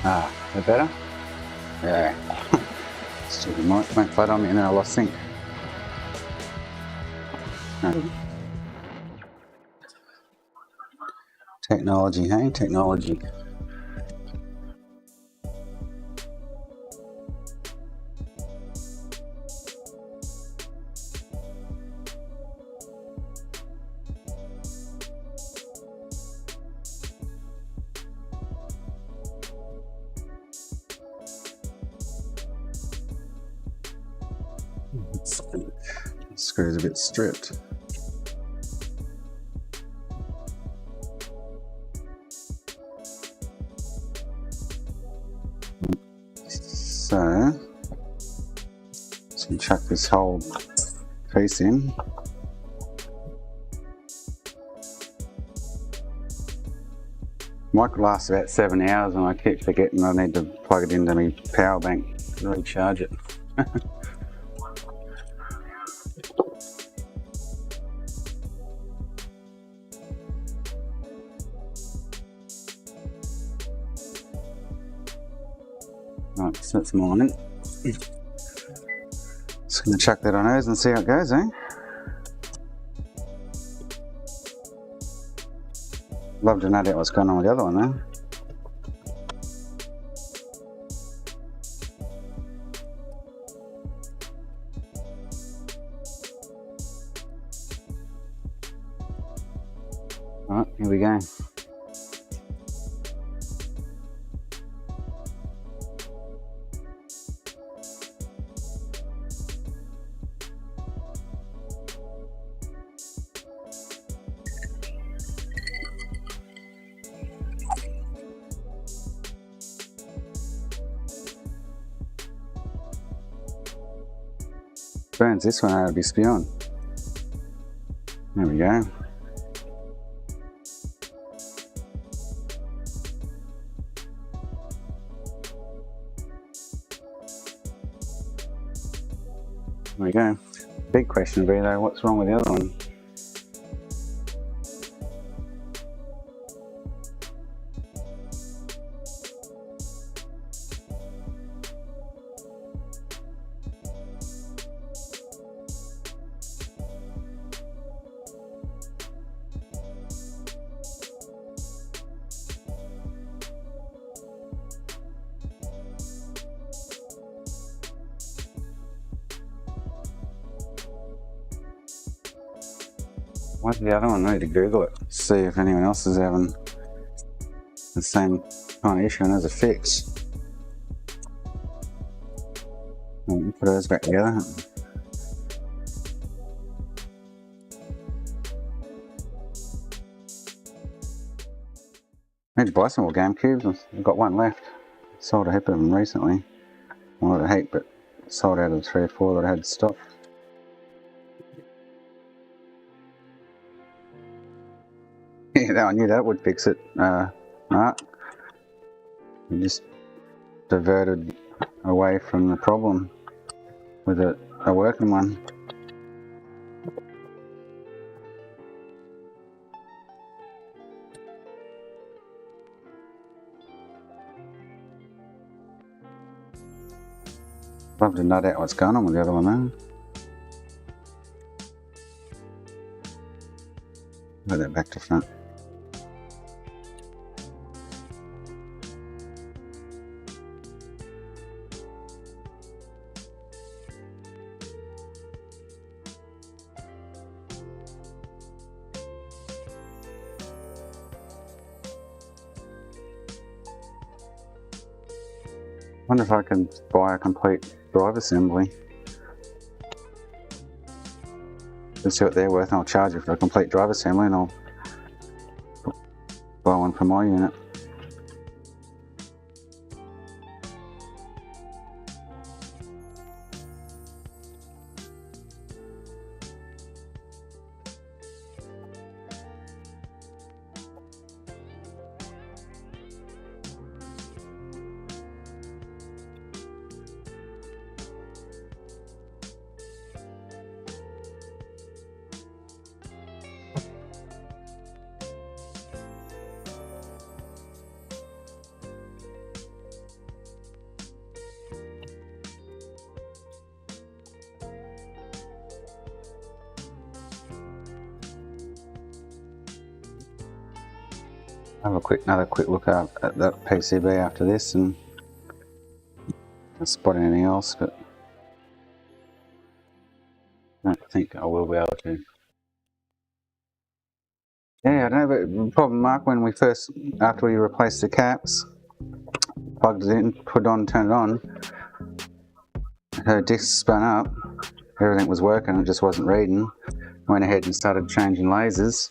Ah, is that better? Yeah. Stupid mic went flat on me and then I lost sync. No. Technology, hey? Technology. Screw's a bit stripped. So, just gonna chuck this whole piece in. Might last about 7 hours and I keep forgetting I need to plug it into my power bank to recharge it. Right, so that's morning. Just gonna chuck that on hers and see how it goes, eh? Love to know what's going on with the other one though. Alright, here we go. Burns this one out of his spewing. There we go. There we go. Big question would be though, what's wrong with the other one? Why did the other one? I need to Google it. See if anyone else is having the same kind of issue and has a fix. Put those back together. I need to buy some more GameCubes. I've got one left. Sold a heap of them recently. Well, not a heap, but sold out of the 3 or 4 that I had stock. Yeah, I knew that would fix it. Right. You just diverted away from the problem with a working one. Love to nut out what's going on with the other one though. Put that back to front. I wonder if I can buy a complete drive assembly. Let's see what they're worth and I'll charge you for a complete drive assembly and I'll buy one for my unit. Have another quick look at that PCB after this and not spot anything else, but I don't think I will be able to. Yeah, I don't know, but the problem, Mark, when after we replaced the caps, plugged it in, put it on, turned it on, her disk spun up, everything was working, it just wasn't reading. Went ahead and started changing lasers,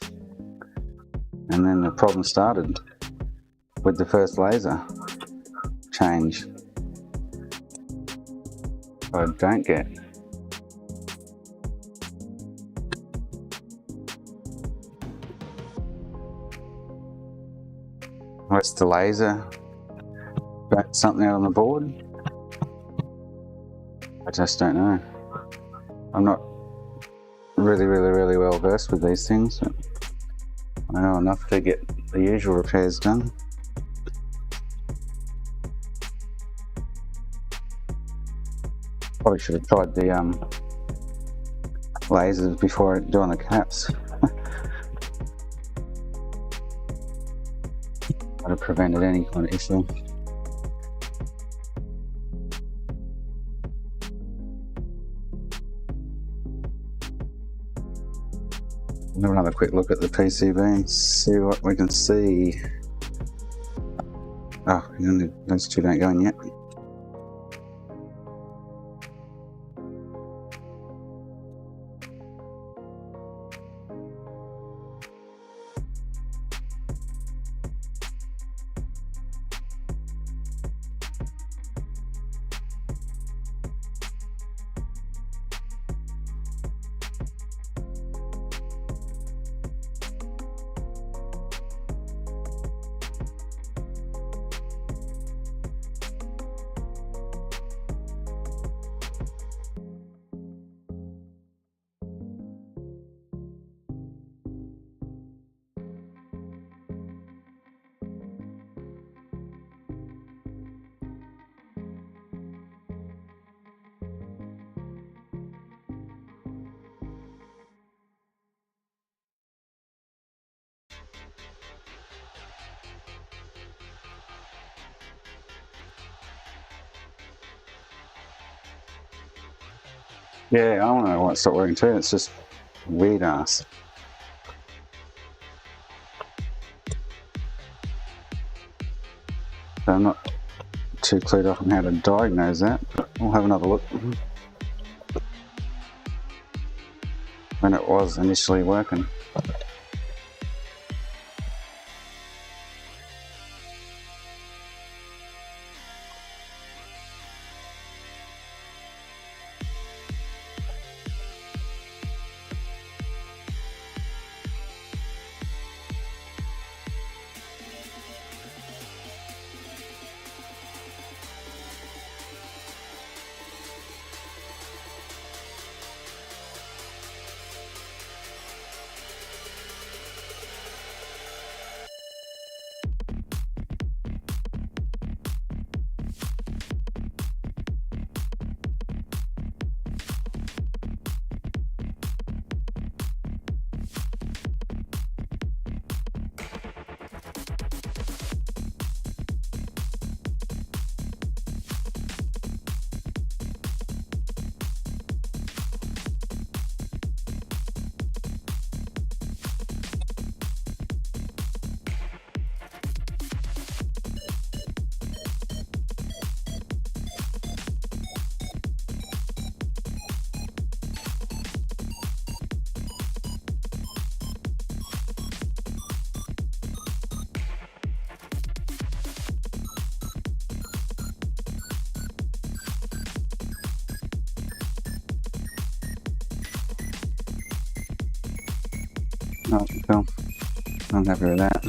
and then the problem started with the first laser change. I don't get. What's the laser? Burnt something out on the board? I just don't know. I'm not really well versed with these things, but I know enough to get the usual repairs done. Probably should have tried the lasers before doing the caps. Would have prevented any kind of issue. We'll have another quick look at the PCB and see what we can see. Oh, those two don't go in yet. Yeah, I don't know why it stopped working too. It's just weird ass. So I'm not too clued up on how to diagnose that, but we'll have another look when it was initially working. Oh, cool. I'm happy with that.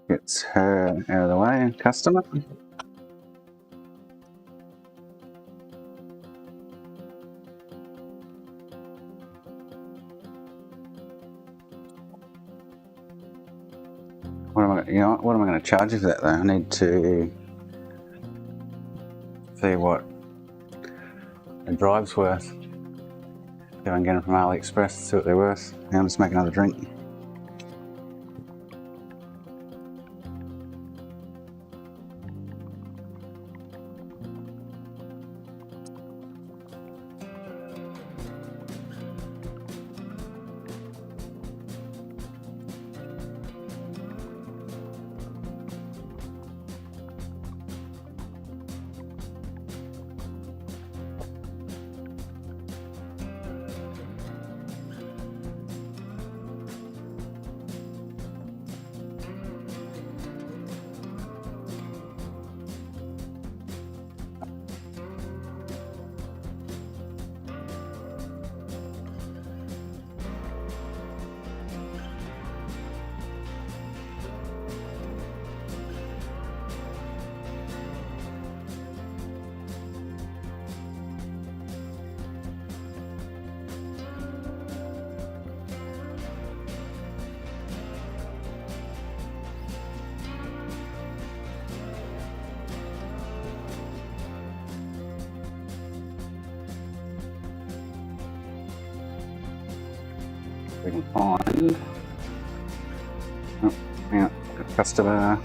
Gets her out of the way, customer. What am I going to charge you for that though? I need to see what a drive's worth. if I can get them from AliExpress, see what they're worth. Yeah, I'm just making another drink. We can find. Oh, yeah, customer.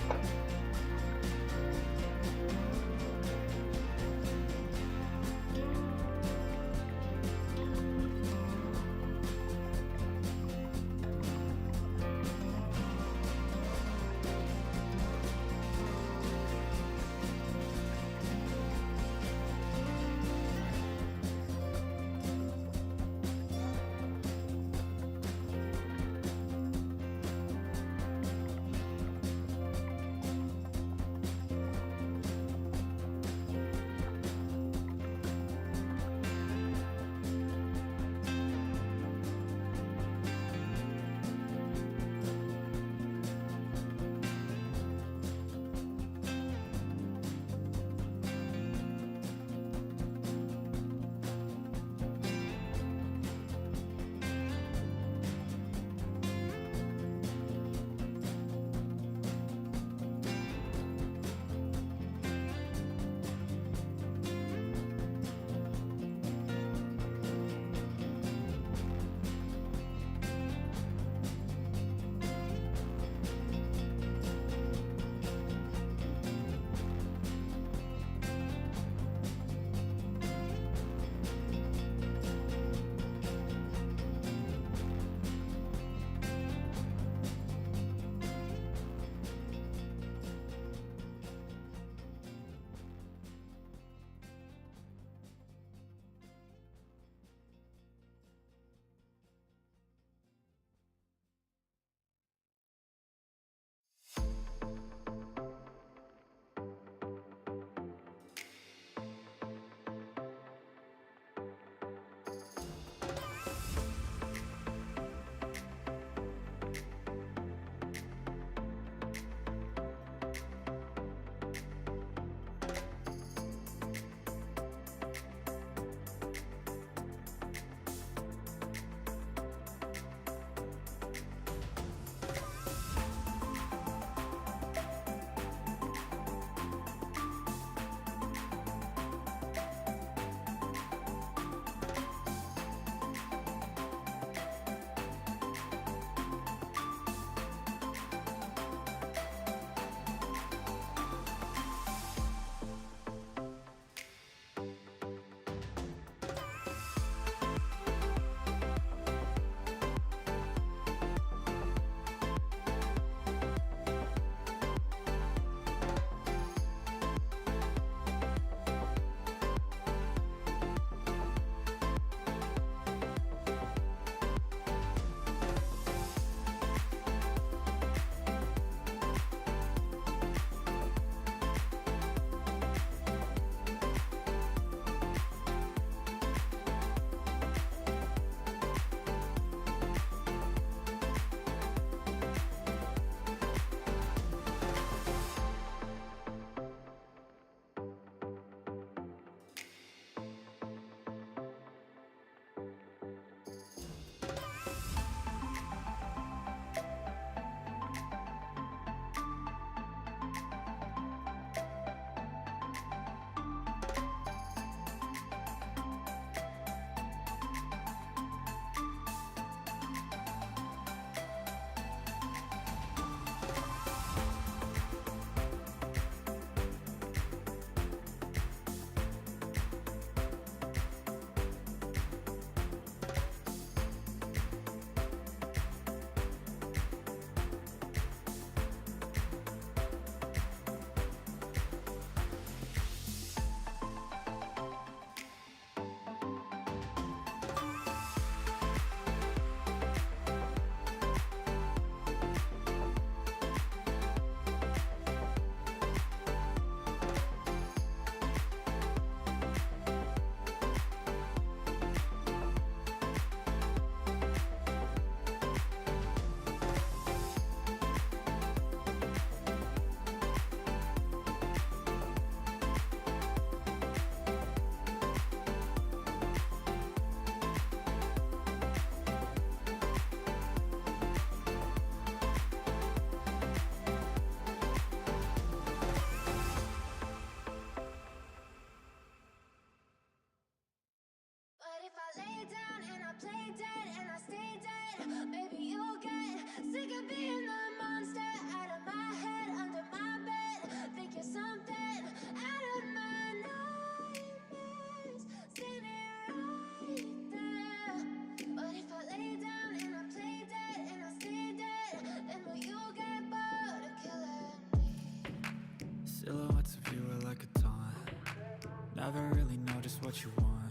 Never really know just what you want.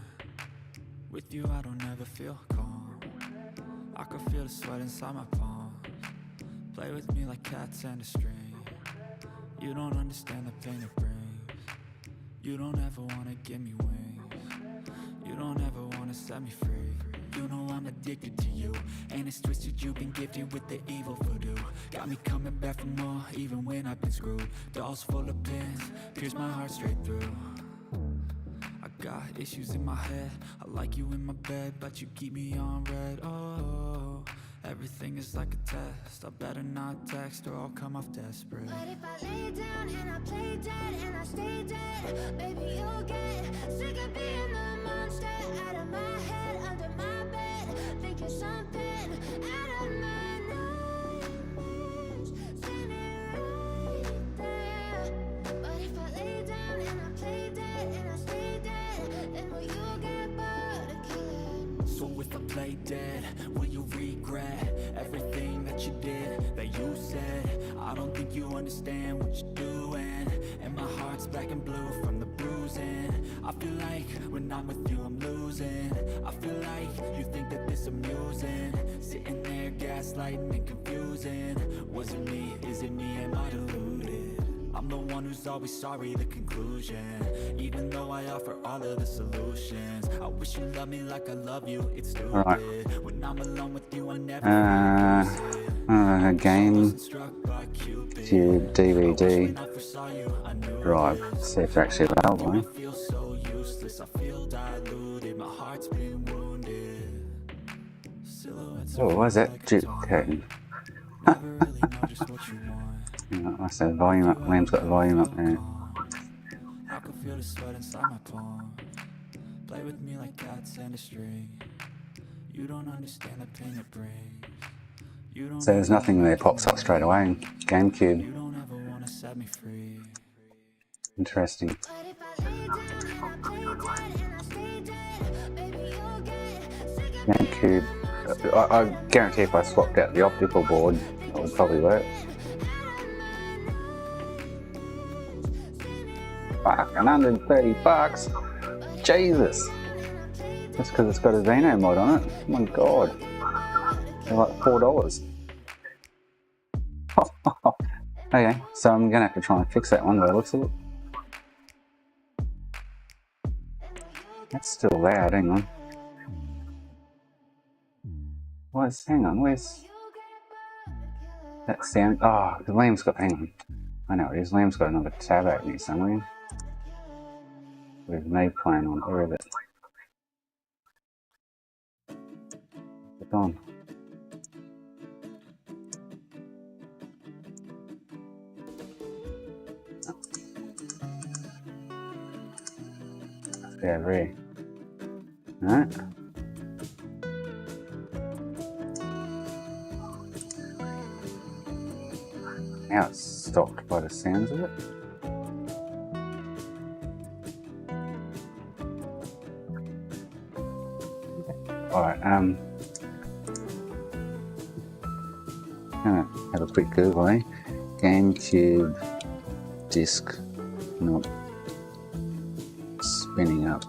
With you I don't ever feel calm. I can feel the sweat inside my palms. Play with me like cats and a string. You don't understand the pain it brings. You don't ever wanna give me wings. You don't ever wanna set me free. You know I'm addicted to you, and it's twisted. You've been gifted with the evil voodoo. Got me coming back for more, even when I've been screwed. Dolls full of pins, pierce my heart straight through. I got issues in my head. I like you in my bed, but you keep me on red. Oh, everything is like a test. I better not text or I'll come off desperate. But if I lay down and I play dead and I stay dead, baby, you'll get sick of being the monster out of my head, under my bed, thinking something out of my nightmares, standing right there. But if I lay down and I play dead and I stay dead, then will you get bored of killing? So if I play dead, will you regret everything that you did, that you said? I don't think you understand what you're doing, and my heart's black and blue from the bruising. I feel like when I'm with you I'm losing. I feel like you think that this amusing, sitting there gaslighting and confusing. Was it me? Is it me? Am I deluded? I'm the one who's always sorry, the conclusion. Even though I offer all of the solutions, I wish you loved me like I love you. It's stupid. Right. When I'm alone with you, I never feel game struck by Cupid. to DVD When I first saw you, I knew drive. See if they're actually available. I feel so useless. I feel diluted. My heart's been wounded. Silhouettes Oh, why is that duplicating? never really know just what you want. I said volume up. Liam's got the volume up there. I can feel the sweat inside my palms. Play with me like cats and a string. You don't understand the pain it brings. You don't So there's nothing there pops up straight away. GameCube. You don't ever wanna set me free. Interesting. But if I lay down and I play dead and I stay dead, baby, you'll get sick of GameCube. I guarantee if I swapped out the optical board, it would probably work. Fucking $130. Jesus. Just because it's got a Xeno mod on it. Oh my god. They're like $4. Okay, so I'm gonna have to try and fix that one by the looks of it. That's still loud, hang on. Hang on, where's that sound? Oh, Liam's got, hang on. I know it is, Liam's got another tab open here somewhere. With me playing on, where is it? It's on. Let's go over here. Alright. Now it's stopped by the sounds of it. Alright, gonna have a quick Google, eh? GameCube disc not spinning up.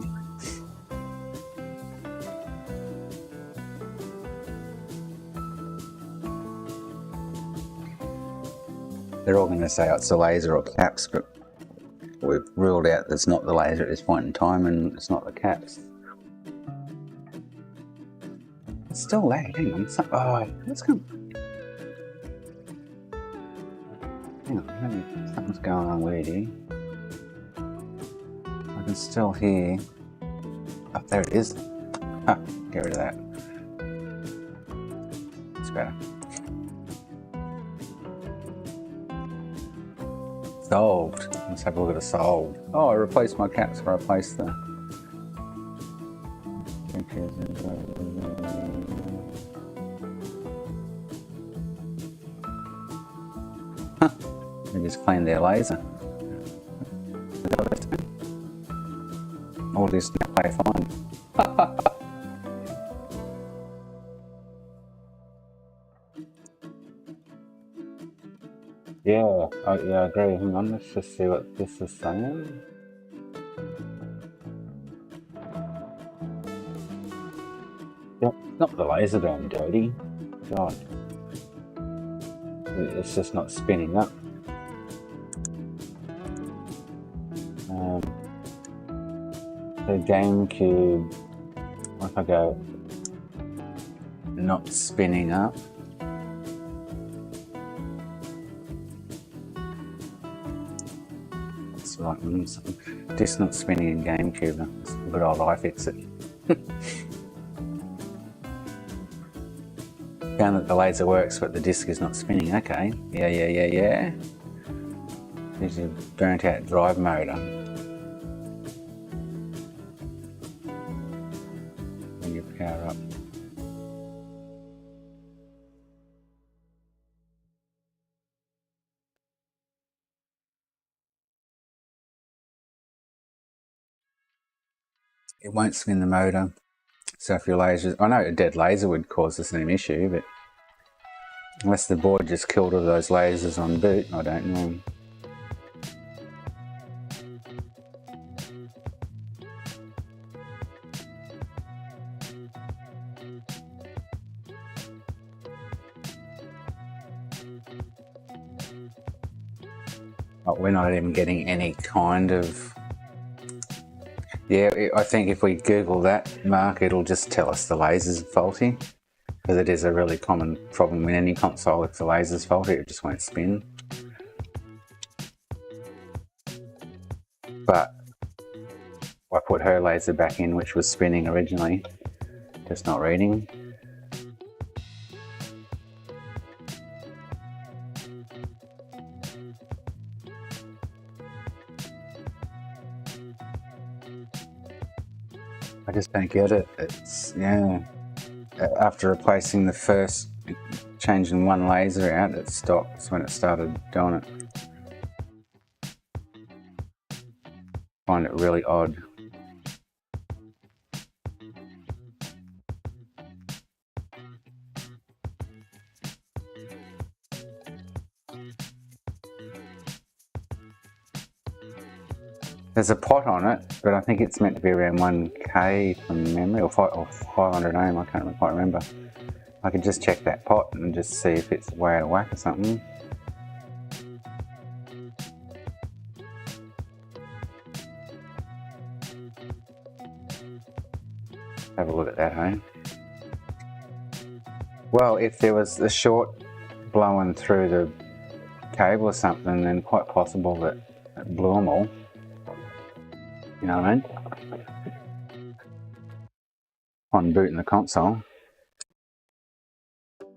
They're all going to say it's the laser or caps, but we've ruled out that it's not the laser at this point in time and it's not the caps. It's still lag, hang on. Oh, let's go. Hang on, something's going on weird here. I can still hear. Oh, there it is. Oh, get rid of that. It's better. Solved. Let's have a look at the solved. Oh, I replaced my caps before I replaced the. Huh. They just cleaned their laser. All this now play fine. Yeah, I agree. Hang on, let's just see what this is saying. Not the laser being dirty. God. It's just not spinning up. The GameCube, what if I go not spinning up? It's like disc not spinning in GameCube. It's good old iFixit. Found that the laser works, but the disc is not spinning. Okay, yeah. This is burnt out drive motor. When you power up. It won't spin the motor. So if your laser, I know a dead laser would cause the same issue, but unless the board just killed all those lasers on boot, I don't know. But we're not even getting any kind of... Yeah, I think if we Google that, Mark, it'll just tell us the laser's faulty. Because it is a really common problem in any console. If the laser's faulty, it just won't spin. But I put her laser back in, which was spinning originally, just not reading. I just don't get it. It's, yeah. After replacing the first, changing one laser out, it stopped. That's when it started doing it. Find it really odd. There's a pot on it, but I think it's meant to be around 1K from memory, or 500 ohm, I can't quite remember. I could just check that pot and just see if it's way out of whack or something. Have a look at that, hey? Well, if there was a short blowing through the cable or something, then quite possible that it blew them all. You know what I mean? On booting the console. So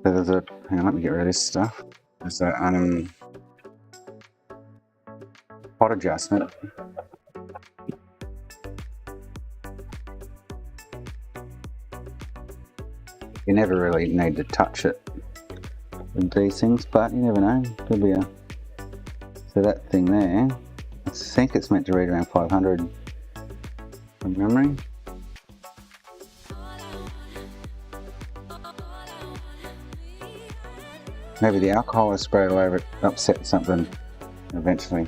there's a, hang on, let me get rid of this stuff. There's a pot adjustment. You never really need to touch it with these things, but you never know. Could be a, so that thing there, I think it's meant to read around 500 from memory. Maybe the alcohol I sprayed all over it upset something eventually.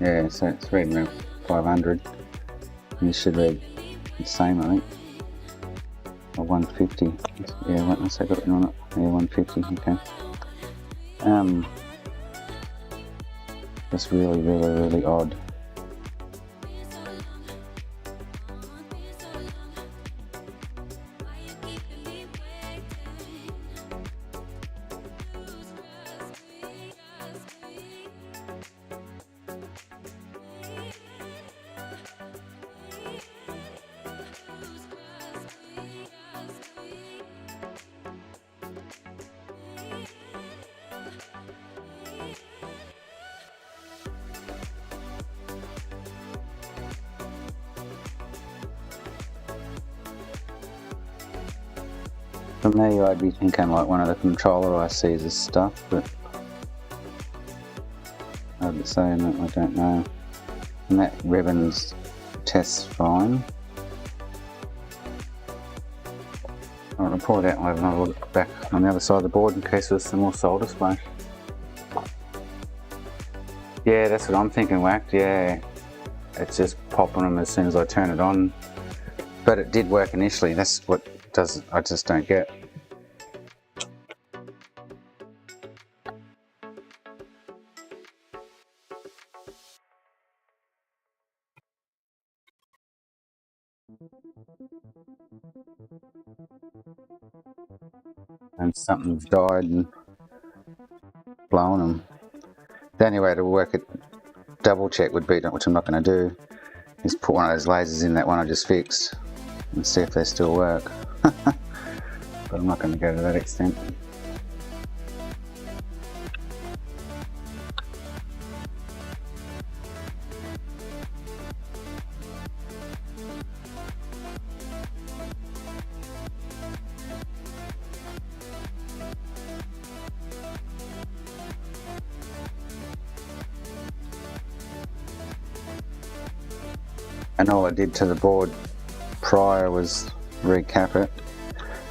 Yeah, so it's reading around 500. And this should read the same, I think. Or 150. Yeah, what's that got written on it? Yeah, 150, okay. That's really odd. For me, I'd be thinking like one of the controller ICs is stuff, but I'd be saying that I don't know. And that ribbon's tests fine. I'll pull it out and I'll have another look back on the other side of the board in case there's some more solder splash. Yeah, that's what I'm thinking, whacked, yeah. It's just popping them as soon as I turn it on. But it did work initially. That's what I just don't get. And something's died and blown them. The only way to work it, double check would be, which I'm not going to do, is put one of those lasers in that one I just fixed and see if they still work. But I'm not going to go to that extent. And all I did to the board prior was recap it.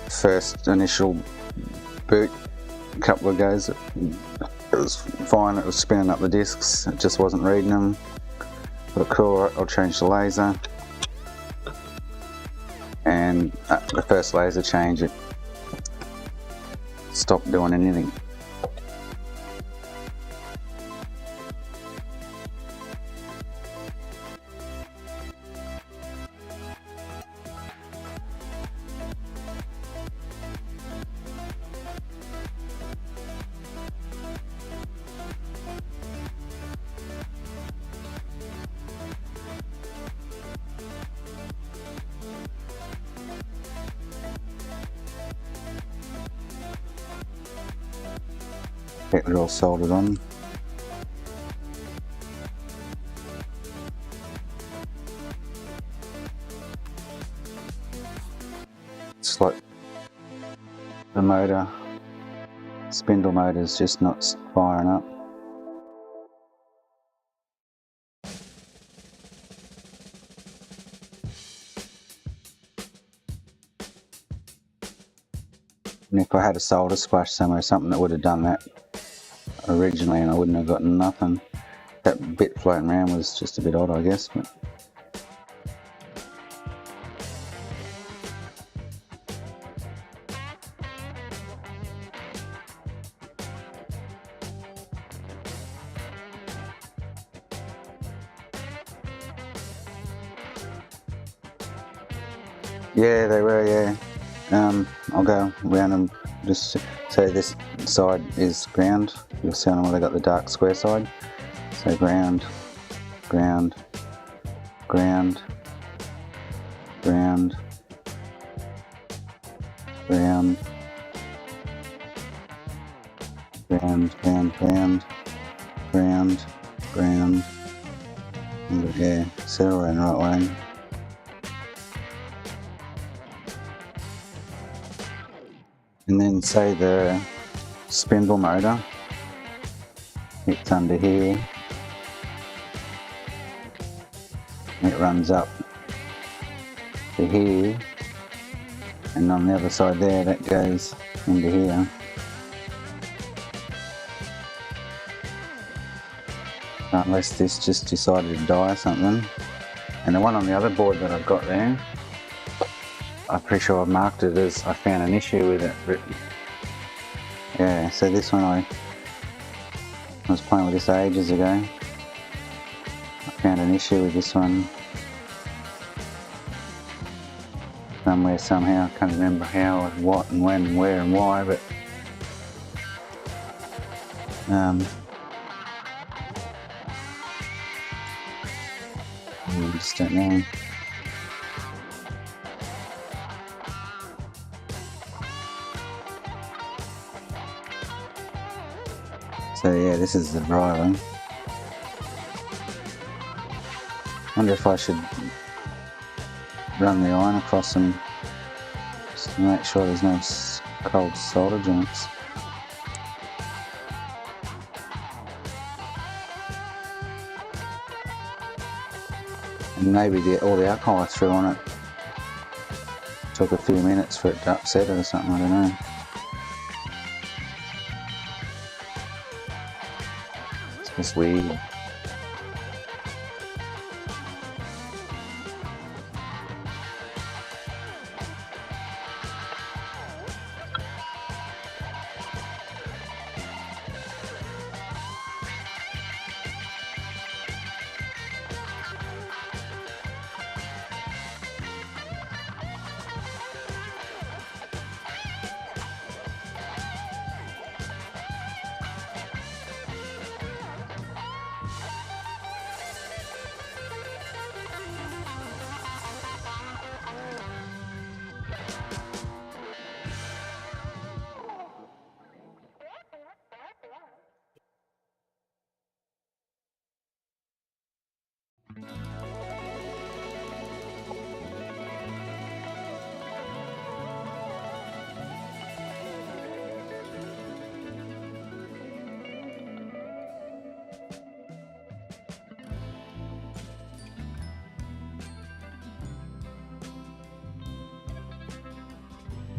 First initial boot, a couple of goes, it was fine, it was spinning up the discs, it just wasn't reading them. But cool, I'll change the laser. And the first laser change, it stopped doing anything. Get it all soldered on. It's like the motor, spindle motor is just not firing up. And if I had a solder splash somewhere, something that would have done that originally, and I wouldn't have gotten nothing. That bit floating around was just a bit odd, I guess. But yeah, they were, yeah. I'll go around and just say this side is ground. You'll see on where they got the dark square side. So ground, ground, ground, ground, ground, ground, ground, ground, ground, ground. Yeah, set it all in the right way. And then say the spindle motor, it's under here, it runs up to here, and on the other side there that goes into here. Unless this just decided to die or something. And the one on the other board that I've got there, I'm pretty sure I've marked it as I found an issue with it. Yeah, so this one I was playing with this ages ago. I found an issue with this one. Somewhere, somehow, I can't remember how, what and when and where and why, but I just don't know. So yeah, this is the driver. Wonder if I should run the iron across them just to make sure there's no cold solder joints. And maybe all the alcohol I threw on it took a few minutes for it to upset it or something, I don't know. It's weird.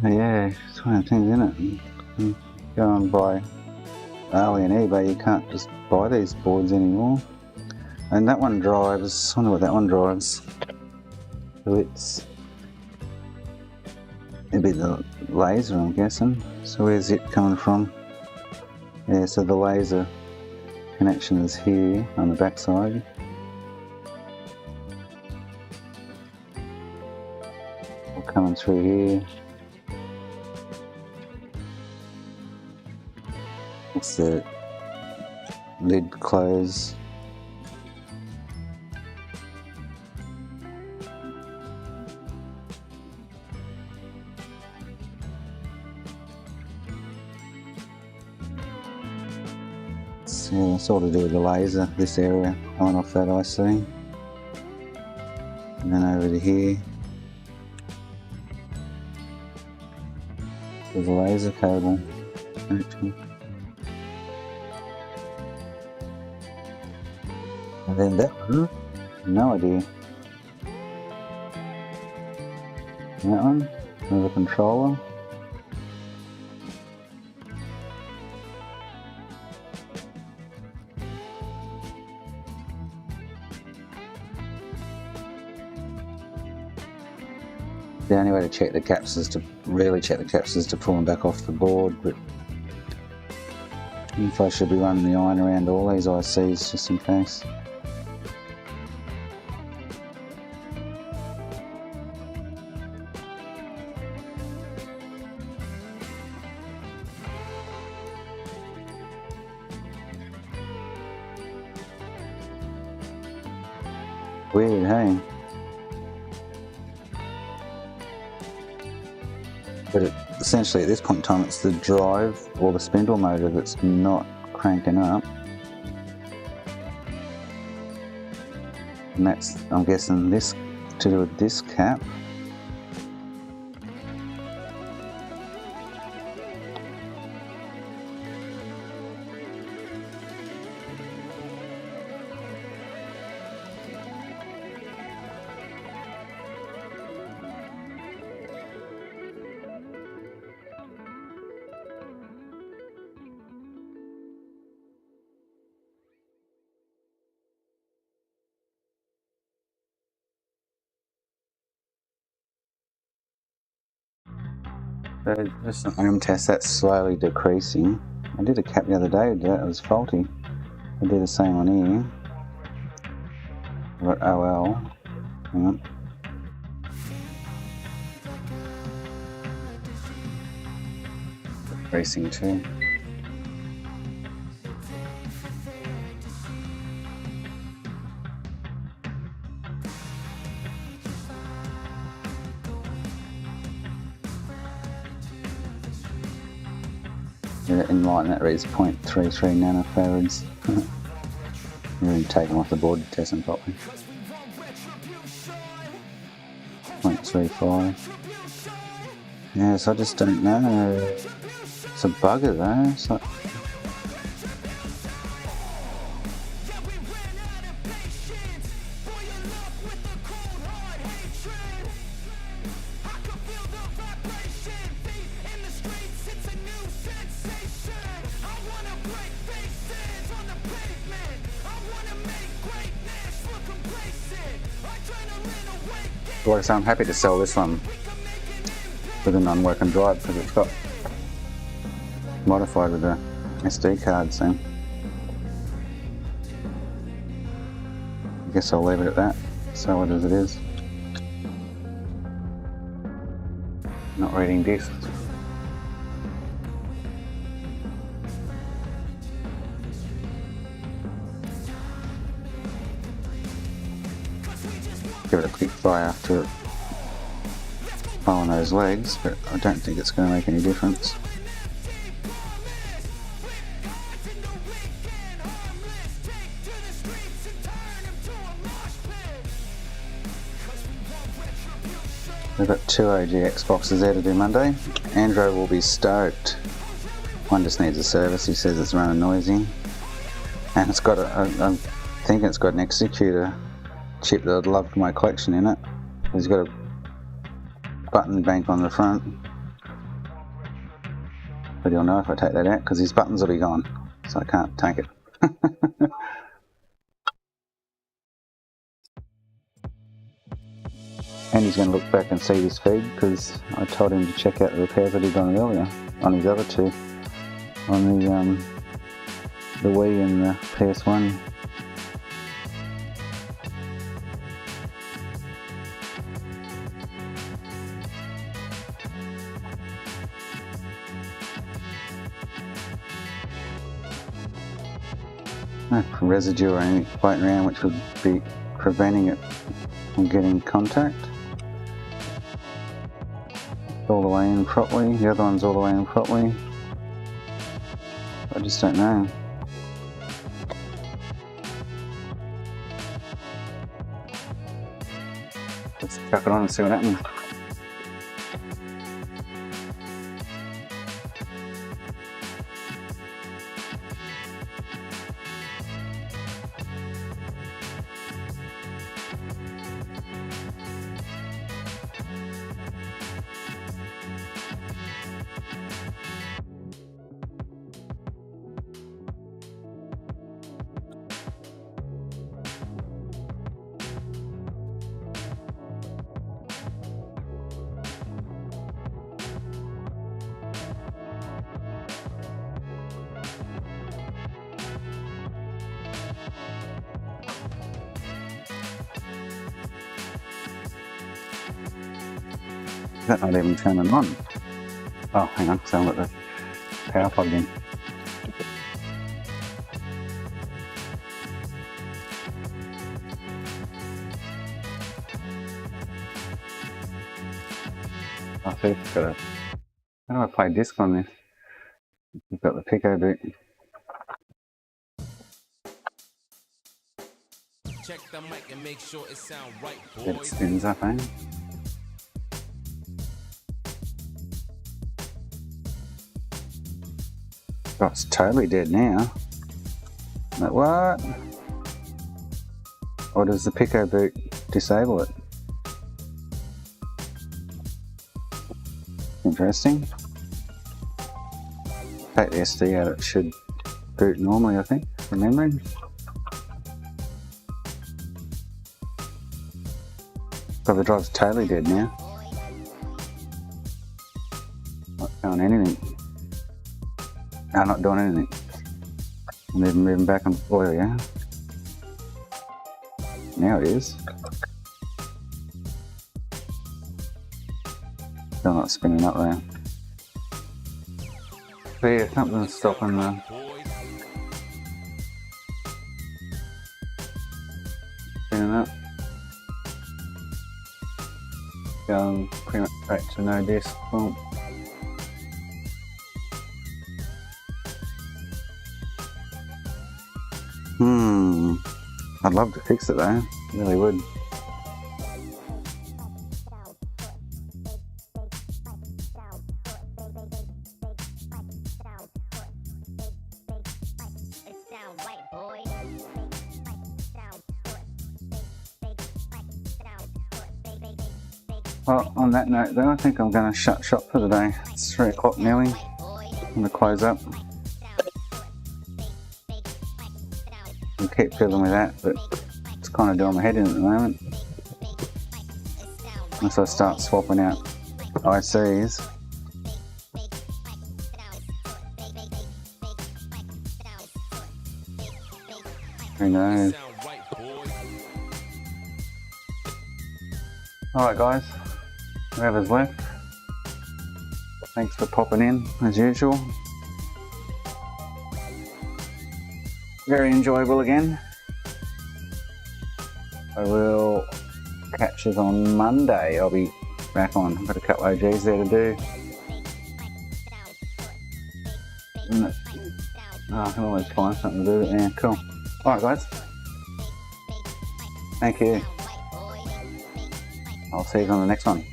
Yeah, it's one of the things, isn't it? You go and buy Ali and eBay, you can't just buy these boards anymore. And that one drives, I wonder what that one drives. So it'd be the laser, I'm guessing. So where's it coming from? Yeah, so the laser connection is here on the back side. All coming through here. It's the lid close. Yeah, it's all to do with the laser, this area coming off that IC. And then over to here, there's a laser cable connection. And then that one, no idea. And that one, another controller. The only way to check the caps is to really check the caps is to pull them back off the board, but if I should be running the iron around all these ICs just in case. Weird, hey? But essentially at this point in time it's the drive or the spindle motor that's not cranking up. And that's, I'm guessing, this to do with this cap. So just an ohm test, that's slowly decreasing. I did a cap the other day, it was faulty. I'll do the same on here. I've got OL. Hang on. Decreasing too. In line that reads 0.33 nanofarads. I'm going to take them off the board to test them properly. 0.35. Yes, I just don't know. It's a bugger though. It's like like I say, I'm happy to sell this one with a non-working drive because it's got modified with a SD card, so I guess I'll leave it at that, sell it as it is. Not reading discs. Give it a quick fly after it following those legs, but I don't think it's going to make any difference. We've got two OG Xboxes there to do Monday. Andrew will be stoked. One just needs a service, he says it's running noisy. And it's got I'm thinking it's got an executor chip that I'd love for my collection in it. It's got a button bank on the front. But you'll know if I take that out because his buttons will be gone, so I can't take it. And he's going to look back and see this feed because I told him to check out the repairs that he'd done earlier on his other two, on the Wii and the PS1. No residue or anything floating around which would be preventing it from getting contact. All the way in properly, the other one's all the way in properly. I just don't know. Let's chuck it on and see what happens. That's not even turning on. Oh, hang on, so I've got the power plugged in. I think it's got a... How do I play disc on this? We've got the Pico boot. Check the mic and make sure it sound right, It boys. spins up, eh? Oh, it's totally dead now. Like, what? Or does the Pico boot disable it? Interesting. Take the SD out, it should boot normally, I think, from memory. But the drive's totally dead now. Not doing anything. No, not doing anything. I'm even moving back on oil, yeah? Now it is. Still not spinning up there. But yeah, something's stopping the spinning up. Going pretty much back to no disc. Well, I'd love to fix it though, I really would. Well, on that note though, I think I'm going to shut shop for today. It's 3 o'clock nearly. I'm going to close up. I'll keep fiddling with that, but it's kind of doing my head in at the moment. Unless I start swapping out ICs. Who knows? Alright guys, whoever's left, thanks for popping in as usual. Very enjoyable again. I will catch us on Monday. I'll be back on. I've got a couple of OGs there to do. I can always find something to do. Yeah, cool. Alright guys. Thank you. I'll see you on the next one.